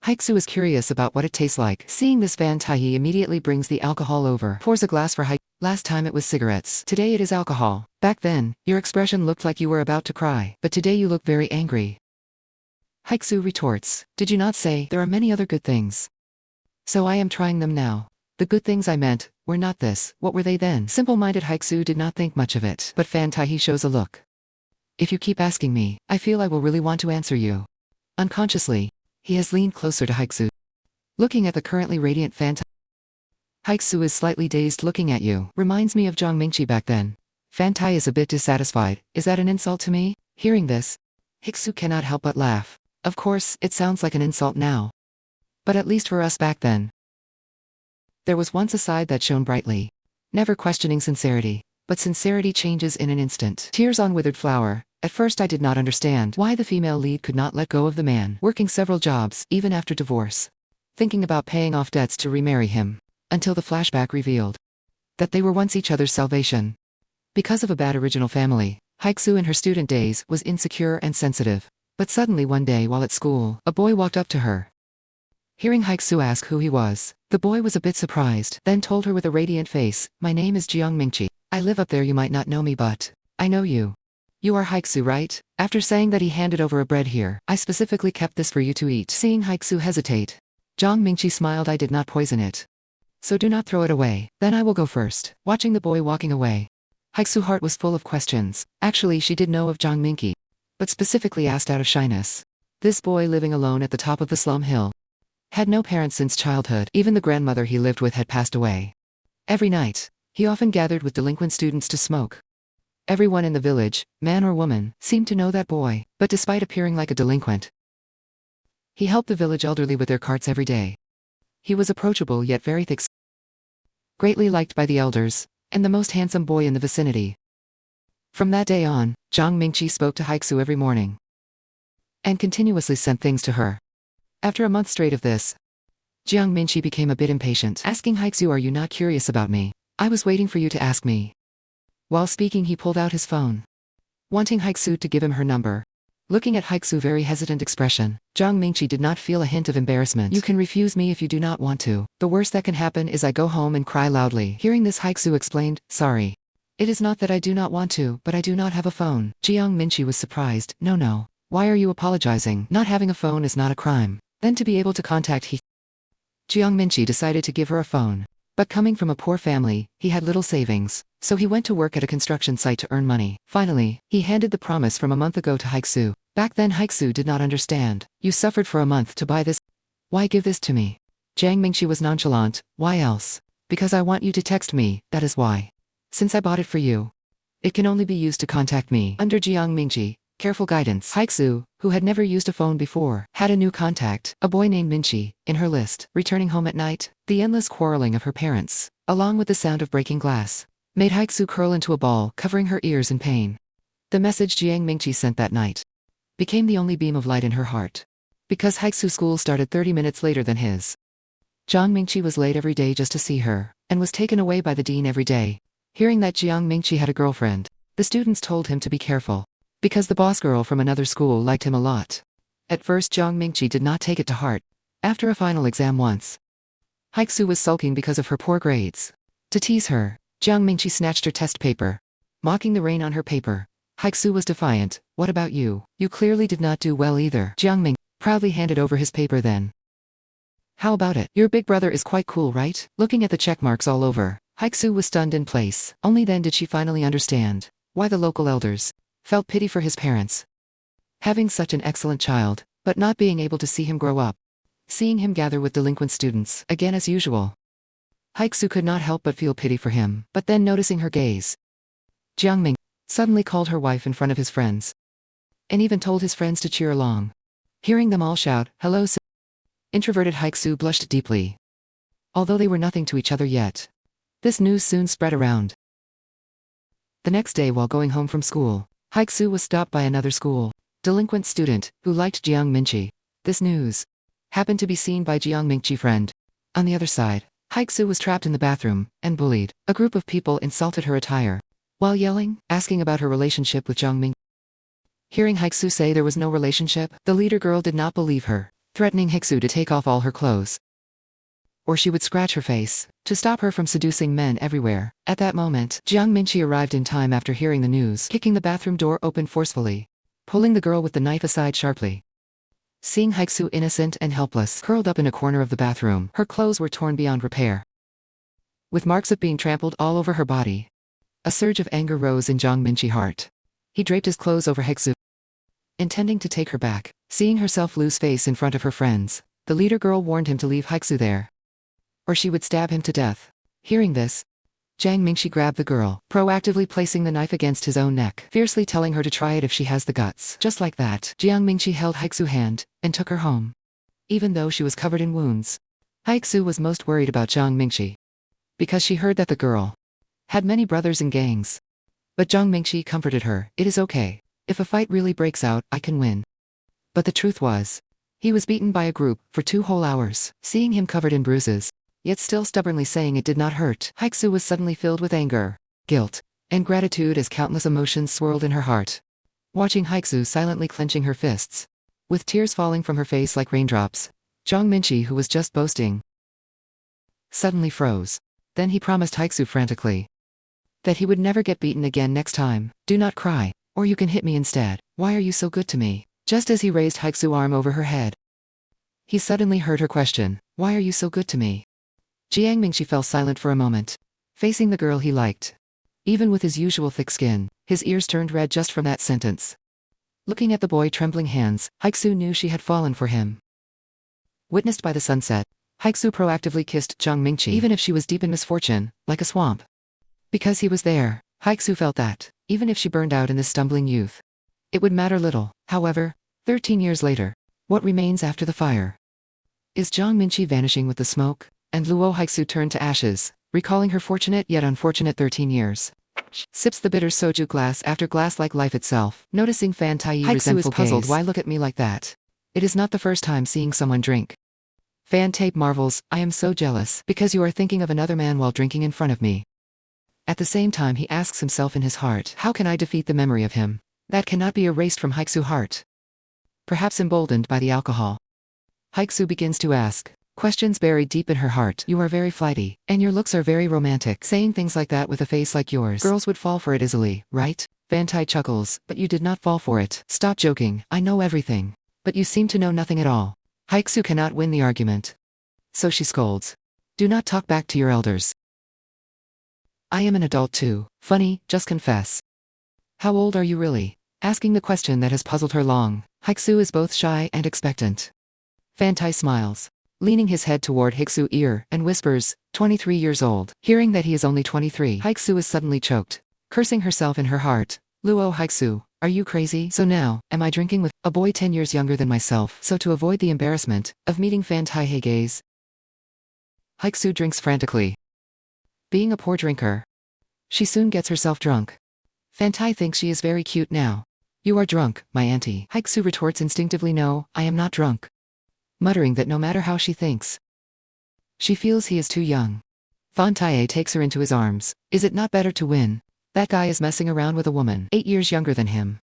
Haixiu is curious about what it tastes like. Seeing this, Taihe immediately brings the alcohol over, pours a glass for Haixiu. Last time it was cigarettes. Today it is alcohol. Back then, your expression looked like you were about to cry, but today you look very angry. Haixiu retorts, "Did you not say there are many other good things? So I am trying them now. The good things I meant were not this. What were they then?" Simple-minded Haixiu did not think much of it, but Taihe shows a look. "If you keep asking me, I feel I will really want to answer you." Unconsciously, he has leaned closer to Haixiu. Looking at the currently radiant Haixiu is slightly dazed. "Looking at you reminds me of Jiang Mingqi back then." Taihe is a bit dissatisfied. "Is that an insult to me?" Hearing this, Haixiu cannot help but laugh. "Of course, it sounds like an insult now. But at least for us back then, there was once a side that shone brightly, never questioning sincerity. But sincerity changes in an instant." Tears on withered flower. At first I did not understand why the female lead could not let go of the man, working several jobs, even after divorce, thinking about paying off debts to remarry him, until the flashback revealed that they were once each other's salvation. Because of a bad original family, Haixiu in her student days was insecure and sensitive. But suddenly one day while at school, a boy walked up to her. Hearing Haixiu ask who he was, the boy was a bit surprised, then told her with a radiant face, "My name is Jiang Mingqi. I live up there. You might not know me, but I know you. You are Haixiu, right?" After saying that, he handed over a bread. "Here, I specifically kept this for you to eat." Seeing Haixiu hesitate, Jiang Mingqi smiled, "I did not poison it. So do not throw it away. Then I will go first." Watching the boy walking away, Haixiu's heart was full of questions. Actually, she did know of Jiang Mingqi, but specifically asked out of shyness. This boy, living alone at the top of the slum hill, had no parents since childhood. Even the grandmother he lived with had passed away. Every night, he often gathered with delinquent students to smoke. Everyone in the village, man or woman, seemed to know that boy, but despite appearing like a delinquent, he helped the village elderly with their carts every day. He was approachable yet very thick, greatly liked by the elders, and the most handsome boy in the vicinity. From that day on, Jiang Mingqi spoke to Haixiu every morning and continuously sent things to her. After a month straight of this, Jiang Mingqi became a bit impatient, asking Haixiu, "Are you not curious about me? I was waiting for you to ask me." While speaking, he pulled out his phone, wanting Haixiu to give him her number. Looking at Haixiu's very hesitant expression, Jiang Mingqi did not feel a hint of embarrassment. "You can refuse me if you do not want to. The worst that can happen is I go home and cry loudly." Hearing this, Haixiu explained, "Sorry. It is not that I do not want to, but I do not have a phone." Jiang Mingqi was surprised. No. Why are you apologizing? Not having a phone is not a crime." Then to be able to contact Jiang Mingqi decided to give her a phone. But coming from a poor family, he had little savings, so he went to work at a construction site to earn money. Finally, he handed the promise from a month ago to Haixiu. Back then Haixiu did not understand. "You suffered for a month to buy this. Why give this to me?" Jiang Mingqi was nonchalant. "Why else?" "Because I want you to text me, that is why. Since I bought it for you, it can only be used to contact me." Under Jiang Mingqi, careful guidance, Haixiu, who had never used a phone before, had a new contact, a boy named Minqi, in her list. Returning home at night, the endless quarreling of her parents, along with the sound of breaking glass, made Haixiu curl into a ball, covering her ears in pain. The message Jiang Mingqi sent that night became the only beam of light in her heart. Because Haixiu's school started 30 minutes later than his, Jiang Mingqi was late every day just to see her, and was taken away by the dean every day. Hearing that Jiang Mingqi had a girlfriend, the students told him to be careful, because the boss girl from another school liked him a lot. At first Jiang Mingqi did not take it to heart. After a final exam once, Haixiu was sulking because of her poor grades. To tease her, Jiang Mingqi snatched her test paper, mocking the rain on her paper. Haixiu was defiant. What about you? You clearly did not do well either. Jiang Ming proudly handed over his paper then. How about it? Your big brother is quite cool, right? Looking at the check marks all over, Haixiu was stunned in place. Only then did she finally understand why the local elders felt pity for his parents. Having such an excellent child, but not being able to see him grow up. Seeing him gather with delinquent students, again as usual. Haixiu could not help but feel pity for him, but then noticing her gaze, Jiang Ming suddenly called her wife in front of his friends, and even told his friends to cheer along. Hearing them all shout, "Hello, sis," introverted Haixiu blushed deeply. Although they were nothing to each other yet, this news soon spread around. The next day while going home from school, Haixiu was stopped by another school delinquent student who liked Jiang Mingqi. This news happened to be seen by Jiang Mingqi friend. On the other side, Haixiu was trapped in the bathroom and bullied. A group of people insulted her attire while yelling, asking about her relationship with Jiang Ming. Hearing Haixiu say there was no relationship, the leader girl did not believe her, threatening Haixiu to take off all her clothes, or she would scratch her face, to stop her from seducing men everywhere. At that moment, Jiang Mingqi arrived in time after hearing the news, kicking the bathroom door open forcefully, pulling the girl with the knife aside sharply. Seeing Haixiu innocent and helpless, curled up in a corner of the bathroom, her clothes were torn beyond repair, with marks of being trampled all over her body. A surge of anger rose in Jiang Mingqi's heart. He draped his clothes over Haixiu, intending to take her back. Seeing herself lose face in front of her friends, the leader girl warned him to leave Haixiu there, or she would stab him to death. Hearing this, Jiang Mingqi grabbed the girl, proactively placing the knife against his own neck, fiercely telling her to try it if she has the guts. Just like that, Jiang Mingqi held Haixiu's hand and took her home. Even though she was covered in wounds, Haixiu was most worried about Jiang Mingqi, because she heard that the girl had many brothers in gangs. But Jiang Mingqi comforted her. It is okay. If a fight really breaks out, I can win. But the truth was, he was beaten by a group for 2 whole hours. Seeing him covered in bruises, yet still stubbornly saying it did not hurt, Haixiu was suddenly filled with anger, guilt, and gratitude as countless emotions swirled in her heart. Watching Haixiu silently clenching her fists, with tears falling from her face like raindrops, Jiang Mingqi, who was just boasting, suddenly froze. Then he promised Haixiu frantically that he would never get beaten again next time. Do not cry, or you can hit me instead. Why are you so good to me? Just as he raised Haixiu's arm over her head, he suddenly heard her question, why are you so good to me? Jiang Mingqi fell silent for a moment, facing the girl he liked. Even with his usual thick skin, his ears turned red just from that sentence. Looking at the boy's trembling hands, Haixiu knew she had fallen for him. Witnessed by the sunset, Haixiu proactively kissed Jiang Mingqi even if she was deep in misfortune, like a swamp. Because he was there, Haixiu felt that, even if she burned out in this stumbling youth, it would matter little. However, 13 years later, what remains after the fire? Is Jiang Mingqi vanishing with the smoke? And Luo Haixiu turned to ashes, recalling her fortunate yet unfortunate 13 years. Sips the bitter soju glass after glass like life itself. Noticing Fan Taihe resentful is puzzled gaze. Why look at me like that? It is not the first time seeing someone drink. Fan Tape marvels, I am so jealous, because you are thinking of another man while drinking in front of me. At the same time he asks himself in his heart, how can I defeat the memory of him? That cannot be erased from Haixiu's heart. Perhaps emboldened by the alcohol, Haixiu begins to ask questions buried deep in her heart. You are very flighty, and your looks are very romantic. Saying things like that with a face like yours, girls would fall for it easily, right? Fan Tai chuckles, but you did not fall for it. Stop joking, I know everything. But you seem to know nothing at all. Haixiu cannot win the argument, so she scolds. Do not talk back to your elders. I am an adult too. Funny, just confess. How old are you really? Asking the question that has puzzled her long, Haixiu is both shy and expectant. Fan Tai smiles, leaning his head toward Haixiu's ear, and whispers, 23 years old. Hearing that he is only 23, Haixiu is suddenly choked, cursing herself in her heart. Luo Haixiu, are you crazy? So now, am I drinking with a boy 10 years younger than myself? So to avoid the embarrassment of meeting Fan Taihe gaze, Haixiu drinks frantically. Being a poor drinker, she soon gets herself drunk. Fan Tai thinks she is very cute now. You are drunk, my auntie. Haixiu retorts instinctively, no, I am not drunk. Muttering that no matter how she thinks, she feels he is too young. Fan Taihe takes her into his arms. Is it not better to win? That guy is messing around with a woman 8 years younger than him.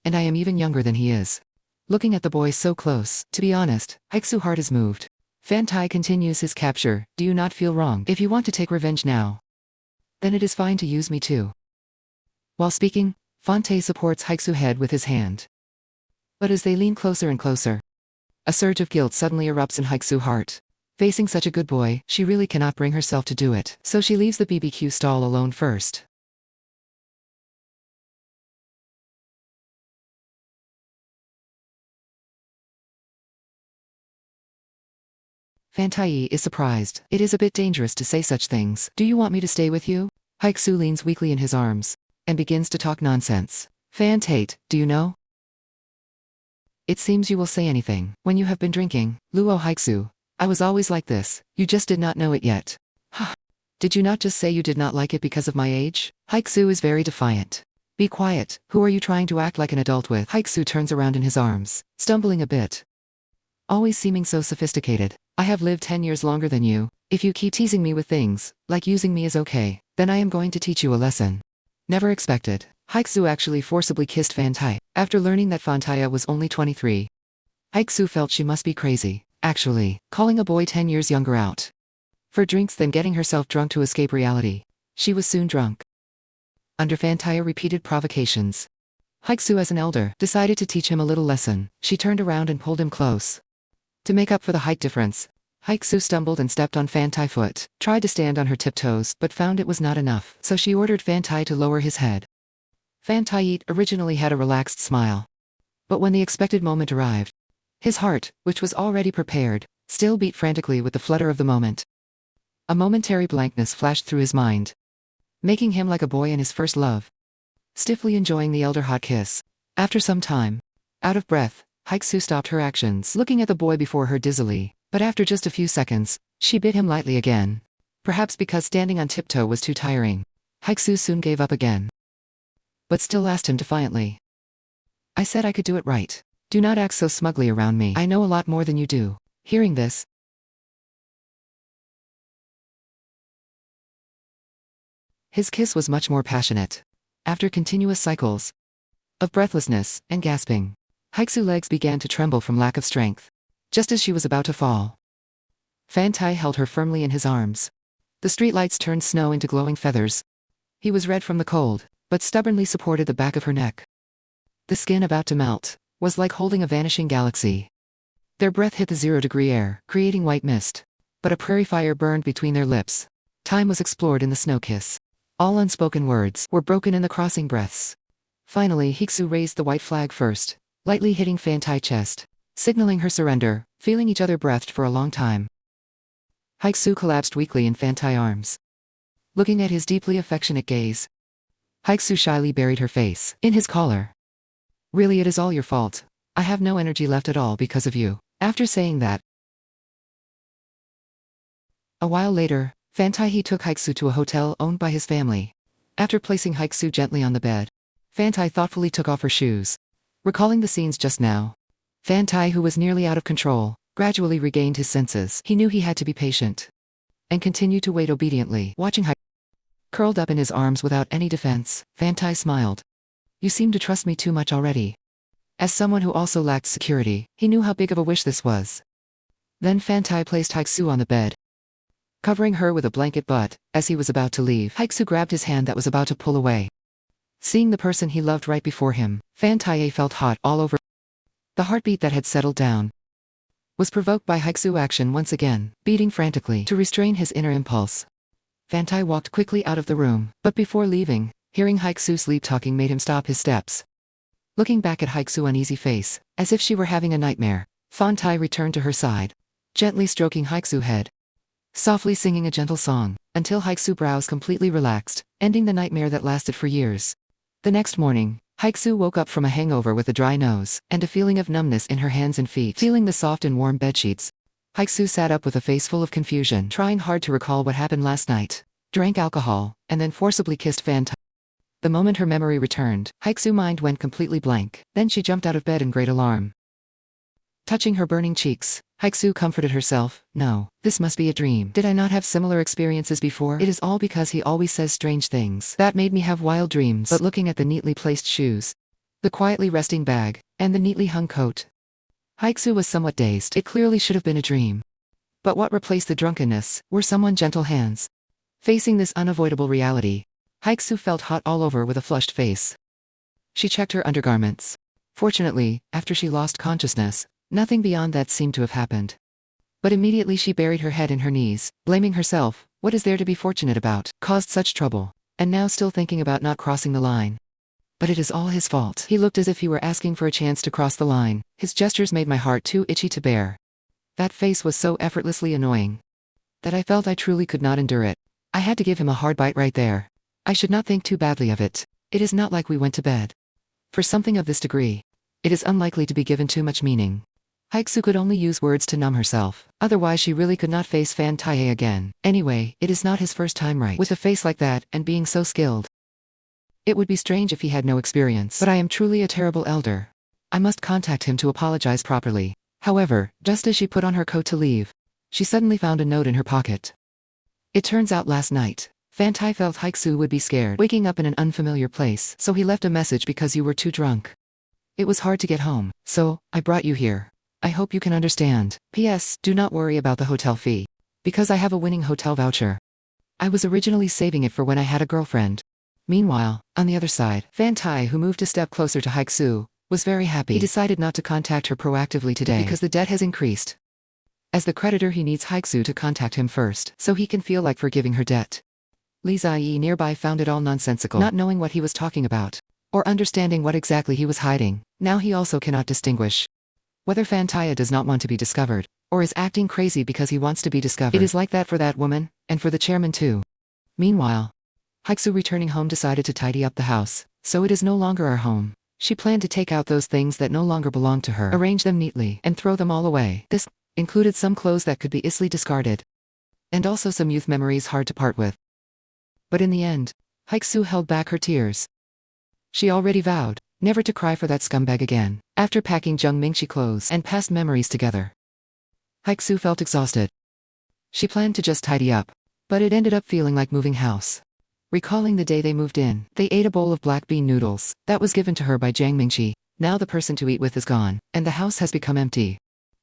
And I am even younger than he is. looking at the boy so close. To be honest, Haixiu's heart is moved. Fantai continues his capture. Do you not feel wrong? If you want to take revenge now, then it is fine to use me too. While speaking, Fantai supports Haixiu's head with his hand. But as they lean closer and closer, a surge of guilt suddenly erupts in Haixiu's heart. Facing such a good boy, she really cannot bring herself to do it, so she leaves the BBQ stall alone first. Fantai is surprised. It is a bit dangerous to say such things. Do you want me to stay with you? Haixiu leans weakly in his arms and begins to talk nonsense. Fantai, do you know? It seems you will say anything. When you have been drinking, Luo Haixiu, I was always like this. You just did not know it yet. Did you not just say you did not like it because of my age? Haixiu is very defiant. Be quiet. Who are you trying to act like an adult with? Haixiu turns around in his arms, stumbling a bit. Always seeming so sophisticated. I have lived 10 years longer than you. If you keep teasing me with things, like using me is okay, then I am going to teach you a lesson. Never expected. Haixiu actually forcibly kissed Fantai. After learning that Fantai was only 23, Haixiu felt she must be crazy. Actually, calling a boy 10 years younger out for drinks than getting herself drunk to escape reality. She was soon drunk. Under Fantai repeated provocations, Haixiu as an elder decided to teach him a little lesson. She turned around and pulled him close. To make up for the height difference, Haixiu stumbled and stepped on Fantai's foot, tried to stand on her tiptoes but found it was not enough, so she ordered Fantai to lower his head. Fantai originally had a relaxed smile. But when the expected moment arrived, his heart, which was already prepared, still beat frantically with the flutter of the moment. A momentary blankness flashed through his mind, making him like a boy in his first love, stiffly enjoying the elder hot kiss. After some time, out of breath, Haixiu stopped her actions, looking at the boy before her dizzily, but after just a few seconds, she bit him lightly again. Perhaps because standing on tiptoe was too tiring, Haixiu soon gave up again, but still asked him defiantly. I said I could do it right. Do not act so smugly around me. I know a lot more than you do. Hearing this, his kiss was much more passionate. After continuous cycles of breathlessness and gasping, Haixiu's legs began to tremble from lack of strength. Just as she was about to fall, Fantai held her firmly in his arms. The streetlights turned snow into glowing feathers. He was red from the cold, but stubbornly supported the back of her neck. The skin about to melt was like holding a vanishing galaxy. Their breath hit the 0-degree air, creating white mist. But a prairie fire burned between their lips. Time was explored in the snow kiss. All unspoken words were broken in the crossing breaths. Finally, Haixiu raised the white flag first, lightly hitting Fantai's chest, signaling her surrender, feeling each other breathed for a long time. Haixiu collapsed weakly in Fantai's arms. Looking at his deeply affectionate gaze, Haixiu shyly buried her face in his collar. Really, it is all your fault. I have no energy left at all because of you. After saying that, a while later, Fantai took Haixiu to a hotel owned by his family. After placing Haixiu gently on the bed, Fantai thoughtfully took off her shoes. Recalling the scenes just now, Fantai, who was nearly out of control, gradually regained his senses. He knew he had to be patient and continued to wait obediently, watching Haixiu curled up in his arms without any defense. Fantai smiled. You seem to trust me too much already. As someone who also lacked security, he knew how big of a wish this was. Then Fantai placed Haixiu on the bed, covering her with a blanket, but, as he was about to leave, Haixiu grabbed his hand that was about to pull away. Seeing the person he loved right before him, Fantai felt hot all over. The heartbeat that had settled down was provoked by Haixiu's action once again, beating frantically to restrain his inner impulse. Fantai walked quickly out of the room, but before leaving, hearing Haixiu sleep-talking made him stop his steps. Looking back at Haixiu's uneasy face, as if she were having a nightmare, Fantai returned to her side, gently stroking Haixiu's head, softly singing a gentle song, until Haixiu's brows completely relaxed, ending the nightmare that lasted for years. The next morning, Haixiu woke up from a hangover with a dry nose, and a feeling of numbness in her hands and feet. Feeling the soft and warm bedsheets, Haixiu sat up with a face full of confusion, trying hard to recall what happened last night, drank alcohol, and then forcibly kissed Fantai. The moment her memory returned, Haixiu's mind went completely blank. Then she jumped out of bed in great alarm. Touching her burning cheeks, Haixiu comforted herself. No, this must be a dream. Did I not have similar experiences before? It is all because he always says strange things. That made me have wild dreams. But looking at the neatly placed shoes, the quietly resting bag, and the neatly hung coat, Haixiu was somewhat dazed. It clearly should have been a dream. But what replaced the drunkenness were someone's gentle hands. Facing this unavoidable reality, Haixiu felt hot all over with a flushed face. She checked her undergarments. Fortunately, after she lost consciousness, nothing beyond that seemed to have happened. But immediately she buried her head in her knees, blaming herself. What is there to be fortunate about? Caused such trouble. And now still thinking about not crossing the line. But it is all his fault. He looked as if he were asking for a chance to cross the line. His gestures made my heart too itchy to bear. That face was so effortlessly annoying that I felt I truly could not endure it. I had to give him a hard bite right there. I should not think too badly of it. It is not like we went to bed. For something of this degree, it is unlikely to be given too much meaning. Haixiu could only use words to numb herself. Otherwise she really could not face Fan Taihe again. Anyway, it is not his first time, right? With a face like that, and being so skilled. It would be strange if he had no experience. But I am truly a terrible elder. I must contact him to apologize properly. However, just as she put on her coat to leave, she suddenly found a note in her pocket. It turns out last night, Fan Tai felt Haixiu would be scared waking up in an unfamiliar place, so he left a message because you were too drunk. It was hard to get home, so I brought you here. I hope you can understand. P.S. Do not worry about the hotel fee, because I have a winning hotel voucher. I was originally saving it for when I had a girlfriend. Meanwhile, on the other side, Fan Tai, who moved a step closer to Haixiu, was very happy. He decided not to contact her proactively today because the debt has increased. As the creditor, he needs Haixiu to contact him first, so he can feel like forgiving her debt. Li Ziyi nearby found it all nonsensical, not knowing what he was talking about, or understanding what exactly he was hiding. Now he also cannot distinguish whether Fan Tai does not want to be discovered, or is acting crazy because he wants to be discovered. It is like that for that woman, and for the chairman too. Meanwhile, Haixiu, returning home, decided to tidy up the house, so it is no longer our home. She planned to take out those things that no longer belonged to her, arrange them neatly, and throw them all away. This included some clothes that could be easily discarded, and also some youth memories hard to part with. But in the end, Haixiu held back her tears. She already vowed never to cry for that scumbag again. After packing Zheng Mingxi clothes and past memories together, Haixiu felt exhausted. She planned to just tidy up, but it ended up feeling like moving house. Recalling the day they moved in, they ate a bowl of black bean noodles that was given to her by Zhang Mingxi. Now the person to eat with is gone, and the house has become empty.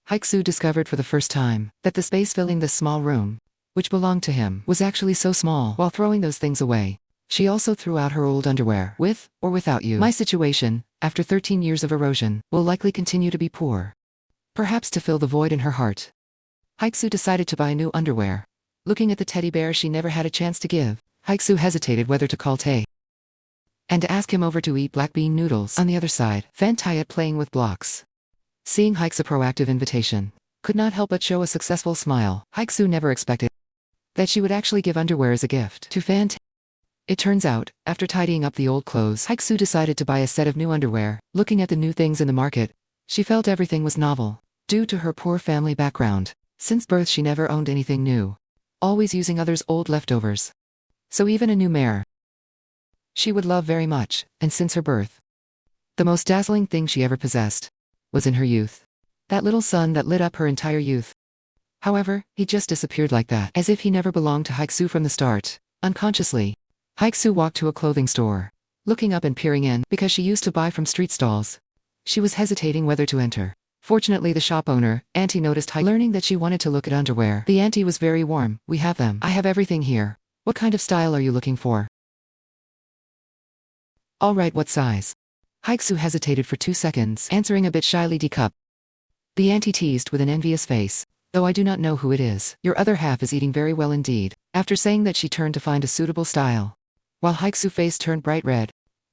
Haixiu discovered for the first time that the space filling this small room, which belonged to him, was actually so small. While throwing those things away, she also threw out her old underwear. With or without you, my situation, after 13 years of erosion, will likely continue to be poor. Perhaps to fill the void in her heart, Haixiu decided to buy new underwear. Looking at the teddy bear she never had a chance to give, Haixiu hesitated whether to call Taihe and to ask him over to eat black bean noodles. On the other side, Fan Tai, playing with blocks, seeing Haixiu's proactive invitation, could not help but show a successful smile. Haixiu never expected that she would actually give underwear as a gift to Fan Tai. It turns out, after tidying up the old clothes, Haixiu decided to buy a set of new underwear. Looking at the new things in the market, she felt everything was novel. Due to her poor family background, since birth she never owned anything new, always using others' old leftovers. So even a new mare she would love very much, and since her birth, the most dazzling thing she ever possessed was in her youth. That little sun that lit up her entire youth. However, he just disappeared like that, as if he never belonged to Haixiu from the start. Unconsciously, Haixiu walked to a clothing store, looking up and peering in, because she used to buy from street stalls. She was hesitating whether to enter. Fortunately, the shop owner, Auntie, noticed Haixiu. Learning that she wanted to look at underwear, the auntie was very warm. We have them. I have everything here. What kind of style are you looking for? All right, what size? Haixiu hesitated for 2 seconds, answering a bit shyly, D cup. The auntie teased with an envious face. Though I do not know who it is, your other half is eating very well indeed. After saying that, she turned to find a suitable style, while Haixiu's face turned bright red.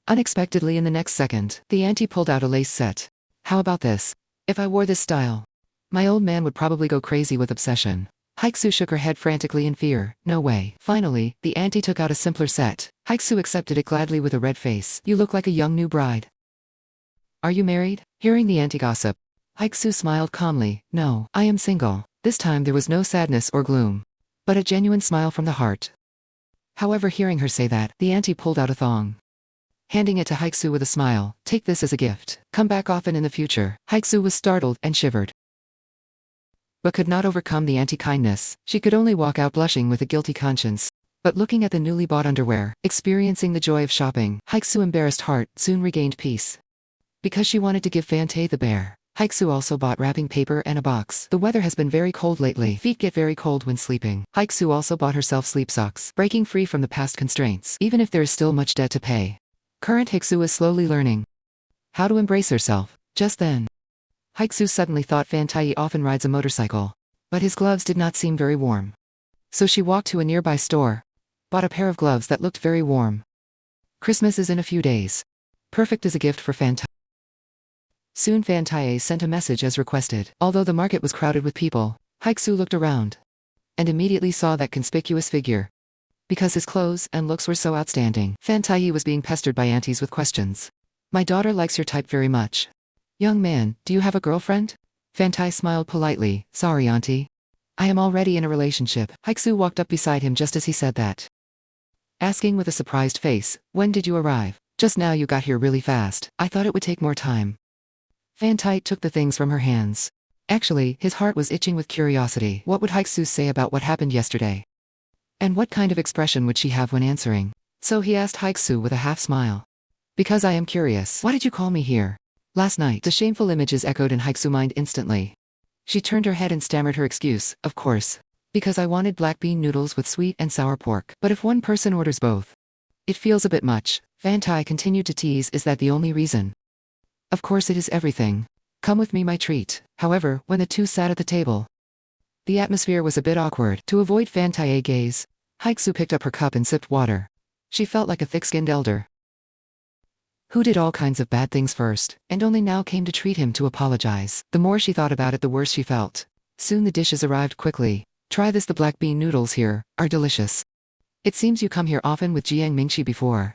Unexpectedly, in the next second, the auntie pulled out a lace set. How about this? If I wore this style, my old man would probably go crazy with obsession. Haixiu shook her head frantically in fear. No way. Finally, the auntie took out a simpler set. Haixiu accepted it gladly with a red face. You look like a young new bride. Are you married? Hearing the auntie gossip, Haixiu smiled calmly. No, I am single. This time there was no sadness or gloom, but a genuine smile from the heart. However, hearing her say that, the auntie pulled out a thong, handing it to Haixiu with a smile. Take this as a gift. Come back often in the future. Haixiu was startled and shivered, but could not overcome the anti-kindness. She could only walk out blushing with a guilty conscience. But looking at the newly bought underwear, experiencing the joy of shopping, Haixiu's embarrassed heart soon regained peace. Because she wanted to give Fan Tai the bear, Haixiu also bought wrapping paper and a box. The weather has been very cold lately. Feet get very cold when sleeping. Haixiu also bought herself sleep socks, breaking free from the past constraints, even if there is still much debt to pay. Current Haixiu is slowly learning how to embrace herself. Just then, Haixiu suddenly thought Taihe often rides a motorcycle, but his gloves did not seem very warm. So she walked to a nearby store, bought a pair of gloves that looked very warm. Christmas is in a few days. Perfect as a gift for Taihe. Soon Taihe sent a message as requested. Although the market was crowded with people, Haixiu looked around and immediately saw that conspicuous figure. Because his clothes and looks were so outstanding, Taihe was being pestered by aunties with questions. My daughter likes your type very much. Young man, do you have a girlfriend? Taihe smiled politely. Sorry, auntie. I am already in a relationship. Haixiu walked up beside him just as he said that, asking with a surprised face, when did you arrive? Just now. You got here really fast. I thought it would take more time. Taihe took the things from her hands. Actually, his heart was itching with curiosity. What would Haixiu say about what happened yesterday? And what kind of expression would she have when answering? So he asked Haixiu with a half smile. Because I am curious. Why did you call me here? Last night. The shameful images echoed in Haixiu's mind instantly. She turned her head and stammered her excuse. Of course. Because I wanted black bean noodles with sweet and sour pork. But if one person orders both, it feels a bit much. Taihe continued to tease. Is that the only reason? Of course it is everything. Come with me, my treat. However, when the two sat at the table, the atmosphere was a bit awkward. To avoid Taihe's gaze, Haixiu picked up her cup and sipped water. She felt like a thick-skinned elder who did all kinds of bad things first, and only now came to treat him to apologize. The more she thought about it, the worse she felt. Soon the dishes arrived quickly. Try this, the black bean noodles here are delicious. It seems you come here often with Jiang Mingqi before.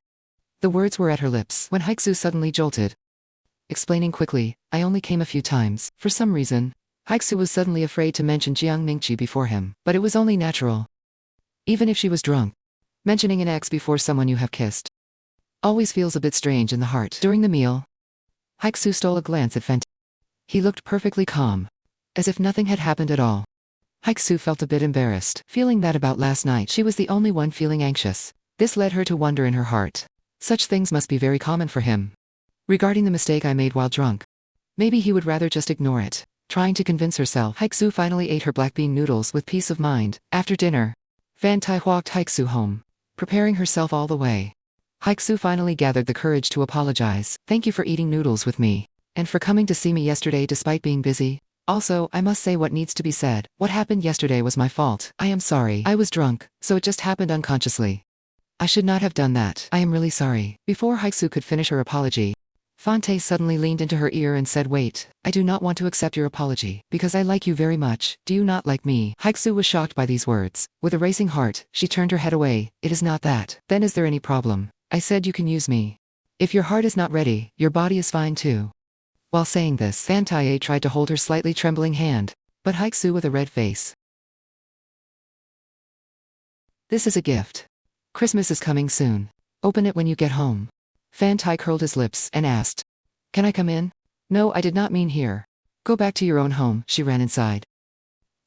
The words were at her lips when Haixiu suddenly jolted, explaining quickly, I only came a few times. For some reason, Haixiu was suddenly afraid to mention Jiang Mingqi before him, but it was only natural. Even if she was drunk, mentioning an ex before someone you have kissed always feels a bit strange in the heart. During the meal, Haixiu stole a glance at Taihe. He looked perfectly calm, as if nothing had happened at all. Haixiu felt a bit embarrassed, feeling that about last night she was the only one feeling anxious. This led her to wonder in her heart. Such things must be very common for him. Regarding the mistake I made while drunk, maybe he would rather just ignore it. Trying to convince herself, Haixiu finally ate her black bean noodles with peace of mind. After dinner, Taihe walked Haixiu home, preparing herself all the way. Haixiu finally gathered the courage to apologize. Thank you for eating noodles with me, and for coming to see me yesterday despite being busy. Also, I must say what needs to be said. What happened yesterday was my fault. I am sorry. I was drunk, so it just happened unconsciously. I should not have done that. I am really sorry. Before Haixiu could finish her apology, Taihe suddenly leaned into her ear and said, wait, I do not want to accept your apology, because I like you very much. Do you not like me? Haixiu was shocked by these words. With a racing heart, she turned her head away. It is not that. Then is there any problem? I said you can use me. If your heart is not ready, your body is fine too. While saying this, Taihe tried to hold her slightly trembling hand, but Haixiu with a red face. This is a gift. Christmas is coming soon. Open it when you get home. Taihe curled his lips and asked, can I come in? No, I did not mean here. Go back to your own home. She ran inside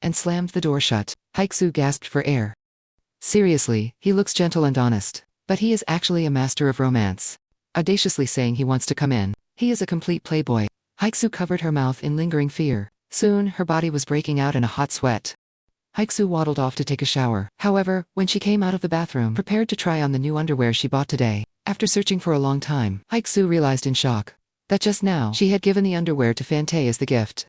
and slammed the door shut. Haixiu gasped for air. Seriously, he looks gentle and honest, but he is actually a master of romance. Audaciously saying he wants to come in. He is a complete playboy. Haixiu covered her mouth in lingering fear. Soon, her body was breaking out in a hot sweat. Haixiu waddled off to take a shower. However, when she came out of the bathroom, prepared to try on the new underwear she bought today, after searching for a long time, Haixiu realized in shock that just now she had given the underwear to Taihe as the gift.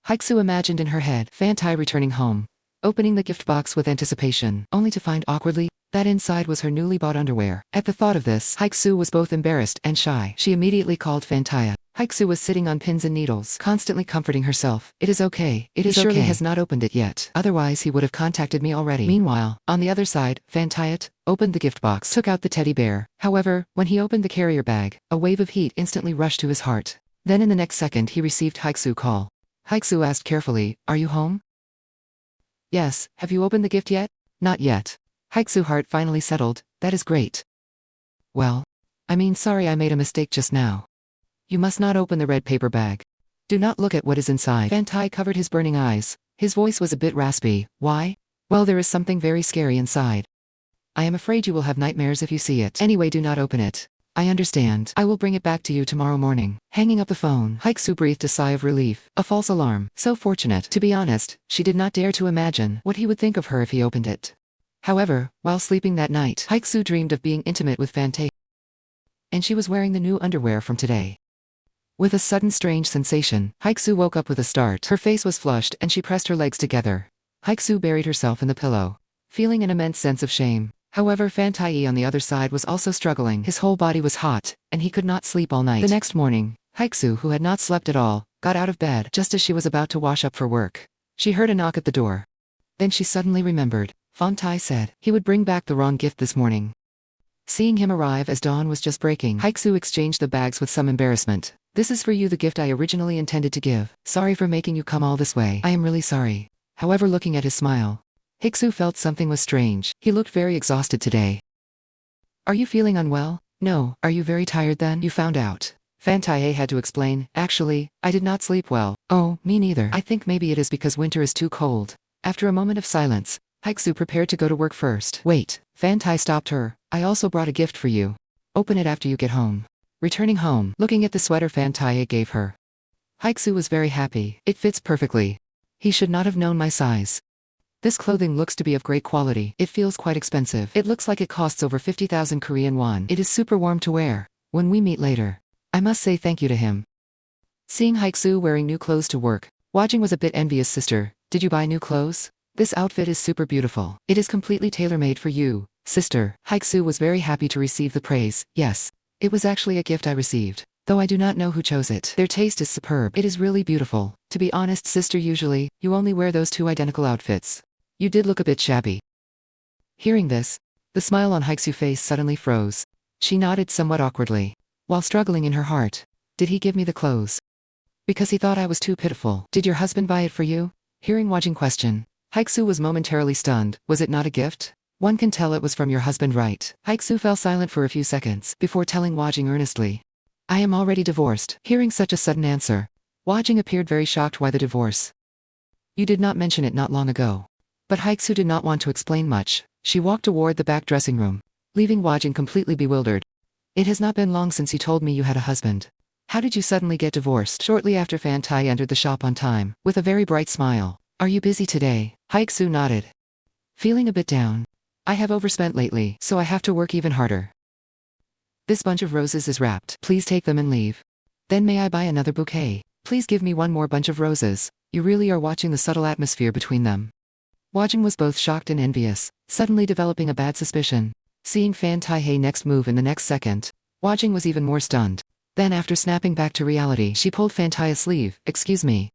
Haixiu imagined in her head Taihe returning home, opening the gift box with anticipation, only to find awkwardly that inside was her newly bought underwear. At the thought of this, Haixiu was both embarrassed and shy. She immediately called Taihe. Haixiu was sitting on pins and needles, constantly comforting herself. It is okay. It is okay. He surely has not opened it yet. Otherwise he would have contacted me already. Meanwhile, on the other side, Taihe opened the gift box, took out the teddy bear. However, when he opened the carrier bag, a wave of heat instantly rushed to his heart. Then in the next second he received Haixiu's call. Haixiu asked carefully, are you home? Yes. Have you opened the gift yet? Not yet. Haixiu's heart finally settled. That is great. Well, sorry, I made a mistake just now. You must not open the red paper bag. Do not look at what is inside. Taihe covered his burning eyes. His voice was a bit raspy. Why? Well, there is something very scary inside. I am afraid you will have nightmares if you see it. Anyway, do not open it. I understand. I will bring it back to you tomorrow morning. Hanging up the phone, Haixiu breathed a sigh of relief. A false alarm. So fortunate. To be honest, she did not dare to imagine what he would think of her if he opened it. However, while sleeping that night, Haixiu dreamed of being intimate with Taihe, and she was wearing the new underwear from today. With a sudden strange sensation, Haixiu woke up with a start. Her face was flushed and she pressed her legs together. Haixiu buried herself in the pillow, feeling an immense sense of shame. However, Taihe on the other side was also struggling. His whole body was hot, and he could not sleep all night. The next morning, Haixiu, who had not slept at all, got out of bed just as she was about to wash up for work. She heard a knock at the door. Then she suddenly remembered. Taihe said he would bring back the wrong gift this morning. Seeing him arrive as dawn was just breaking, Haixiu exchanged the bags with some embarrassment. This is for you, the gift I originally intended to give. Sorry for making you come all this way. I am really sorry. However, looking at his smile, Haixiu felt something was strange. He looked very exhausted today. Are you feeling unwell? No. Are you very tired then? You found out. Taihe had to explain. Actually, I did not sleep well. Oh, me neither. I think maybe it is because winter is too cold. After a moment of silence, Haixiu prepared to go to work first. Wait. Taihe stopped her. I also brought a gift for you. Open it after you get home. Returning home, looking at the sweater Taihe gave her, Haixiu was very happy. It fits perfectly. He should not have known my size. This clothing looks to be of great quality. It feels quite expensive. It looks like it costs over 50,000 Korean won. It is super warm to wear. When we meet later, I must say thank you to him. Seeing Haixiu wearing new clothes to work, Wajing was a bit envious. Sister, did you buy new clothes? This outfit is super beautiful. It is completely tailor-made for you, sister. Haixiu was very happy to receive the praise. Yes, it was actually a gift I received, though I do not know who chose it. Their taste is superb. It is really beautiful. To be honest, sister, usually, you only wear those two identical outfits. You did look a bit shabby. Hearing this, the smile on Haixiu's face suddenly froze. She nodded somewhat awkwardly, while struggling in her heart. Did he give me the clothes because he thought I was too pitiful? Did your husband buy it for you? Hearing Wajing question, Haixiu was momentarily stunned. Was it not a gift? One can tell it was from your husband, right? Haixiu fell silent for a few seconds before telling Wajing earnestly, I am already divorced. Hearing such a sudden answer, Wajing appeared very shocked. Why the divorce? You did not mention it not long ago. But Haixiu did not want to explain much. She walked toward the back dressing room, leaving Wajing completely bewildered. It has not been long since you told me you had a husband. How did you suddenly get divorced? Shortly after, Taihe entered the shop on time, with a very bright smile. Are you busy today? Haixiu nodded, feeling a bit down. I have overspent lately, so I have to work even harder. This bunch of roses is wrapped. Please take them and leave. Then may I buy another bouquet? Please give me one more bunch of roses. You really are watching the subtle atmosphere between them. Wajing was both shocked and envious, suddenly developing a bad suspicion. Seeing Taihe next move in the next second, Wajing was even more stunned. Then after snapping back to reality, she pulled Taihe's sleeve. Excuse me.